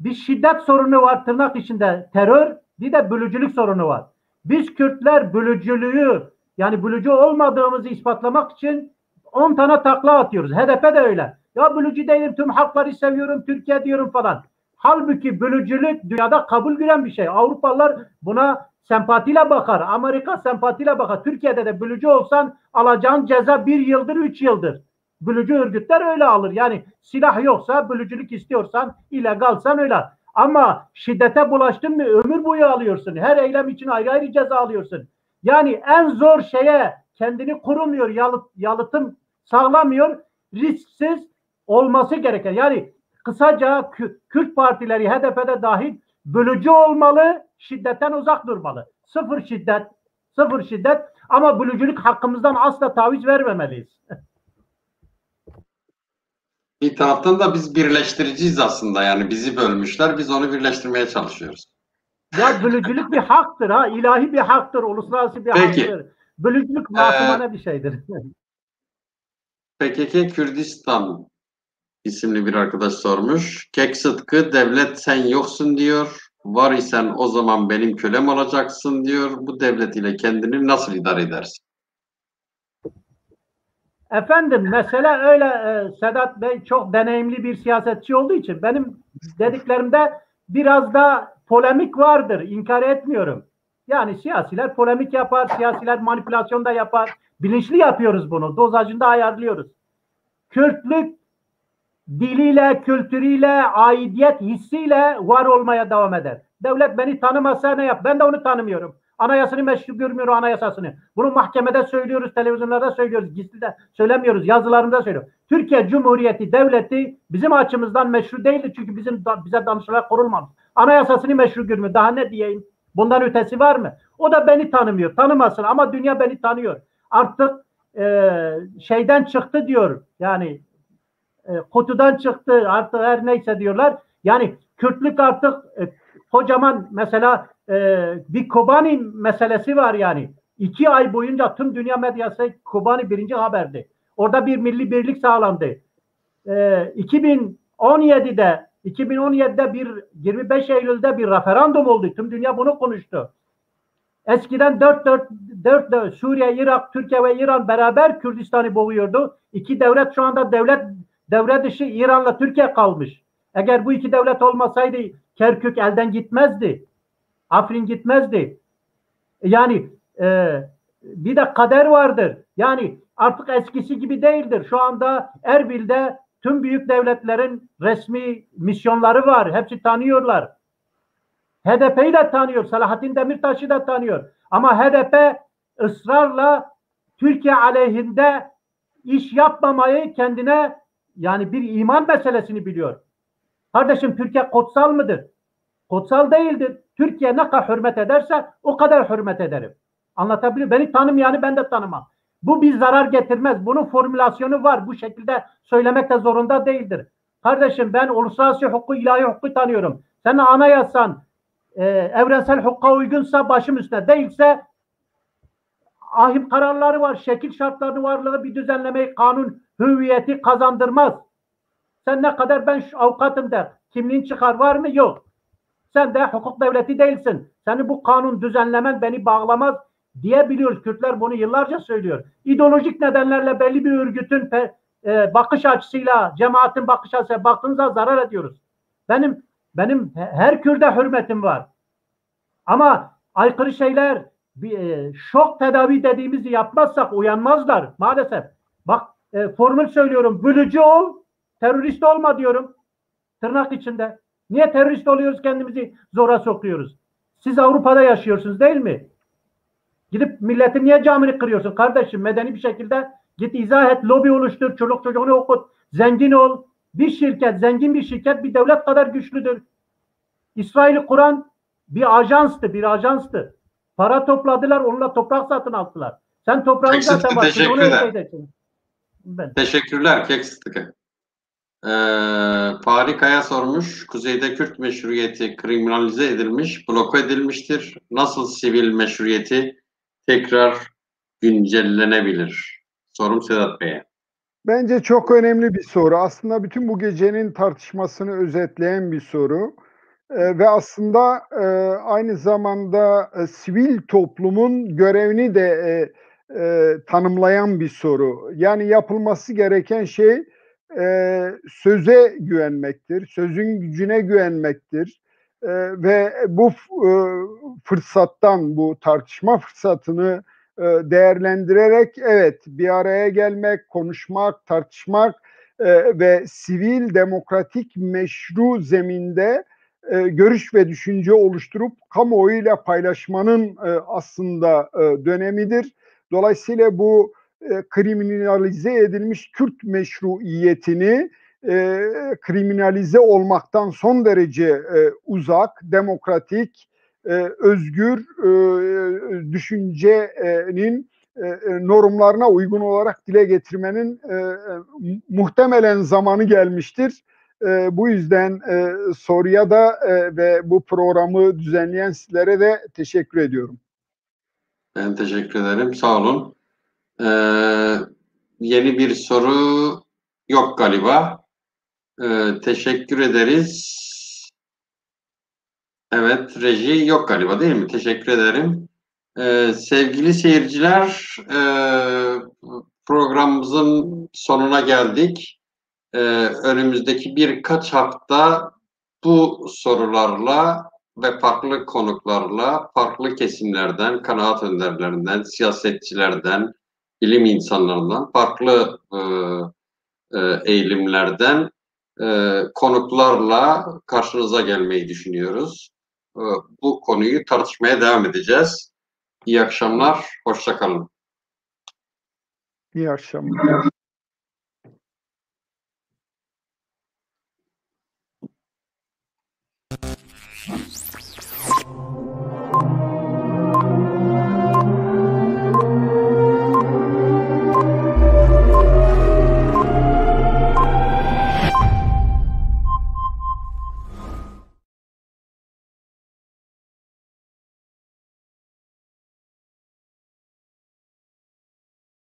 Bir şiddet sorunu var, tırnak içinde terör, bir de bölücülük sorunu var. Biz Kürtler bölücülüğü, yani bölücü olmadığımızı ispatlamak için 10 tane takla atıyoruz. HDP de öyle. Ya bölücü değilim, tüm halkları seviyorum, Türkiye diyorum falan. Halbuki bölücülük dünyada kabul gören bir şey. Avrupalılar buna sempatiyle bakar. Amerika sempatiyle bakar. Türkiye'de de bölücü olsan alacağın ceza 1 yıldır, 3 yıldır. Bölücü örgütler öyle alır. Yani silah yoksa, bölücülük istiyorsan, illegalsan öyle. Ama şiddete bulaştın mı ömür boyu alıyorsun. Her eylem için ayrı ayrı ceza alıyorsun. Yani en zor şeye kendini kurumuyor, yalıtım sağlamıyor, risksiz olması gereken. Yani kısaca Kürt partileri HDP'de dahil bölücü olmalı, şiddetten uzak durmalı. Sıfır şiddet ama bölücülük hakkımızdan asla taviz vermemeliyiz. Bir taraftan da biz birleştiriciyiz aslında. Yani bizi bölmüşler, biz onu birleştirmeye çalışıyoruz. Ya bölücülük bir haktır ha, ilahi bir haktır, uluslararası bir haktır. Bölücülük masumane bir şeydir. PKK Kürdistan isimli bir arkadaş sormuş. Kek Sıtkı devlet sen yoksun diyor. Var isen o zaman benim kölem olacaksın diyor. Bu devlet ile kendini nasıl idare edersin? Efendim mesela öyle Sedat Bey çok deneyimli bir siyasetçi olduğu için benim dediklerimde biraz da polemik vardır. İnkar etmiyorum. Yani siyasiler polemik yapar, siyasiler manipülasyon da yapar. Bilinçli yapıyoruz bunu. Dozajında ayarlıyoruz. Kürtlük diliyle, kültürüyle, aidiyet hissiyle var olmaya devam eder. Devlet beni tanımasa ne yap? Ben de onu tanımıyorum. Anayasını meşru görmüyorum, anayasasını. Bunu mahkemede söylüyoruz, televizyonlarda söylüyoruz, gizlide söylemiyoruz, yazılarında söylüyoruz. Türkiye Cumhuriyeti Devleti bizim açımızdan meşru değildir çünkü bize danışmalar kurulmamış. Anayasasını meşru görmüyor. Daha ne diyeyim? Bundan ötesi var mı? O da beni tanımıyor. Tanımasın ama dünya beni tanıyor. Artık şeyden çıktı diyor. Yani kutudan çıktı artık her neyse diyorlar. Yani Kürtlük artık kocaman mesela bir Kobani meselesi var yani. 2 ay boyunca tüm dünya medyası Kobani birinci haberdi. Orada bir milli birlik sağlandı. 2017'de bir 25 Eylül'de bir referandum oldu. Tüm dünya bunu konuştu. Eskiden dört Suriye, Irak, Türkiye ve İran beraber Kürdistan'ı boğuyordu. İki devlet şu anda devre dışı İran'la Türkiye kalmış. Eğer bu iki devlet olmasaydı Kerkük elden gitmezdi. Afrin gitmezdi. Yani bir de kader vardır. Yani artık eskisi gibi değildir. Şu anda Erbil'de tüm büyük devletlerin resmi misyonları var. Hepsi tanıyorlar. HDP'yi de tanıyor. Selahattin Demirtaş'ı da tanıyor. Ama HDP ısrarla Türkiye aleyhinde iş yapmamayı kendine, yani bir iman meselesini biliyor. Kardeşim, Türkiye kutsal mıdır? Kutsal değildir. Türkiye ne kadar hürmet ederse o kadar hürmet ederim. Anlatabiliyor muyum? Beni tanımayanı ben de tanımam. Bu bir zarar getirmez. Bunun formülasyonu var. Bu şekilde söylemek de zorunda değildir. Kardeşim, ben uluslararası hukuku, ilahi hukuku tanıyorum. Senin anayasan evrensel hukuka uygunsa başım üstüne, değilse ahim kararları var. Şekil şartlarını varlığı bir düzenlemeyi, kanun hüviyeti kazandırmaz. Sen ne kadar ben avukatım der, kimliğin çıkar, var mı? Yok. Sen de hukuk devleti değilsin. Senin bu kanun düzenlemen beni bağlamaz diyebiliyoruz. Kürtler bunu yıllarca söylüyor. İdeolojik nedenlerle belli bir örgütün bakış açısıyla, cemaatin bakış açısıyla baktığınızda zarar ediyoruz. Benim her Kürt'e hürmetim var. Ama aykırı şeyler, şok tedavi dediğimizi yapmazsak uyanmazlar maalesef. Bak, formül söylüyorum. Bölücü ol, terörist olma diyorum. Tırnak içinde. Niye terörist oluyoruz, kendimizi zora sokuyoruz? Siz Avrupa'da yaşıyorsunuz değil mi? Gidip milletin niye camini kırıyorsun kardeşim? Medeni bir şekilde git izah et, lobi oluştur, çoluk çocuğunu okut, zengin ol. Bir şirket, zengin bir şirket bir devlet kadar güçlüdür. İsrail'i kuran bir ajanstı. Para topladılar, onunla toprak satın aldılar. Sen toprağın zaten var. Teşekkürler. Teşekkürler Kekstıkı. Fahri Kaya sormuş. Kuzeyde Kürt meşruiyeti kriminalize edilmiş, bloke edilmiştir. Nasıl sivil meşruiyeti tekrar güncellenebilir? Sorum Sedat Bey'e. Bence çok önemli bir soru. Aslında bütün bu gecenin tartışmasını özetleyen bir soru. Ve aslında aynı zamanda sivil toplumun görevini de tanımlayan bir soru. Yani yapılması gereken şey söze güvenmektir, sözün gücüne güvenmektir. Ve bu fırsattan, bu tartışma fırsatını değerlendirerek evet, bir araya gelmek, konuşmak, tartışmak ve sivil, demokratik, meşru zeminde görüş ve düşünce oluşturup kamuoyuyla paylaşmanın aslında dönemidir. Dolayısıyla bu kriminalize edilmiş Kürt meşruiyetini kriminalize olmaktan son derece uzak, demokratik, özgür düşüncenin normlarına uygun olarak dile getirmenin muhtemelen zamanı gelmiştir. Bu yüzden soruya da ve bu programı düzenleyen sizlere de teşekkür ediyorum. Ben teşekkür ederim. Sağ olun. Yeni bir soru yok galiba. Teşekkür ederiz. Evet, reji yok galiba değil mi? Teşekkür ederim. Sevgili seyirciler, programımızın sonuna geldik. Önümüzdeki birkaç hafta bu sorularla ve farklı konuklarla, farklı kesimlerden, kanaat önderlerinden, siyasetçilerden, bilim insanlarından, farklı eğilimlerden konuklarla karşınıza gelmeyi düşünüyoruz. Bu konuyu tartışmaya devam edeceğiz. İyi akşamlar, hoşça kalın. İyi akşamlar.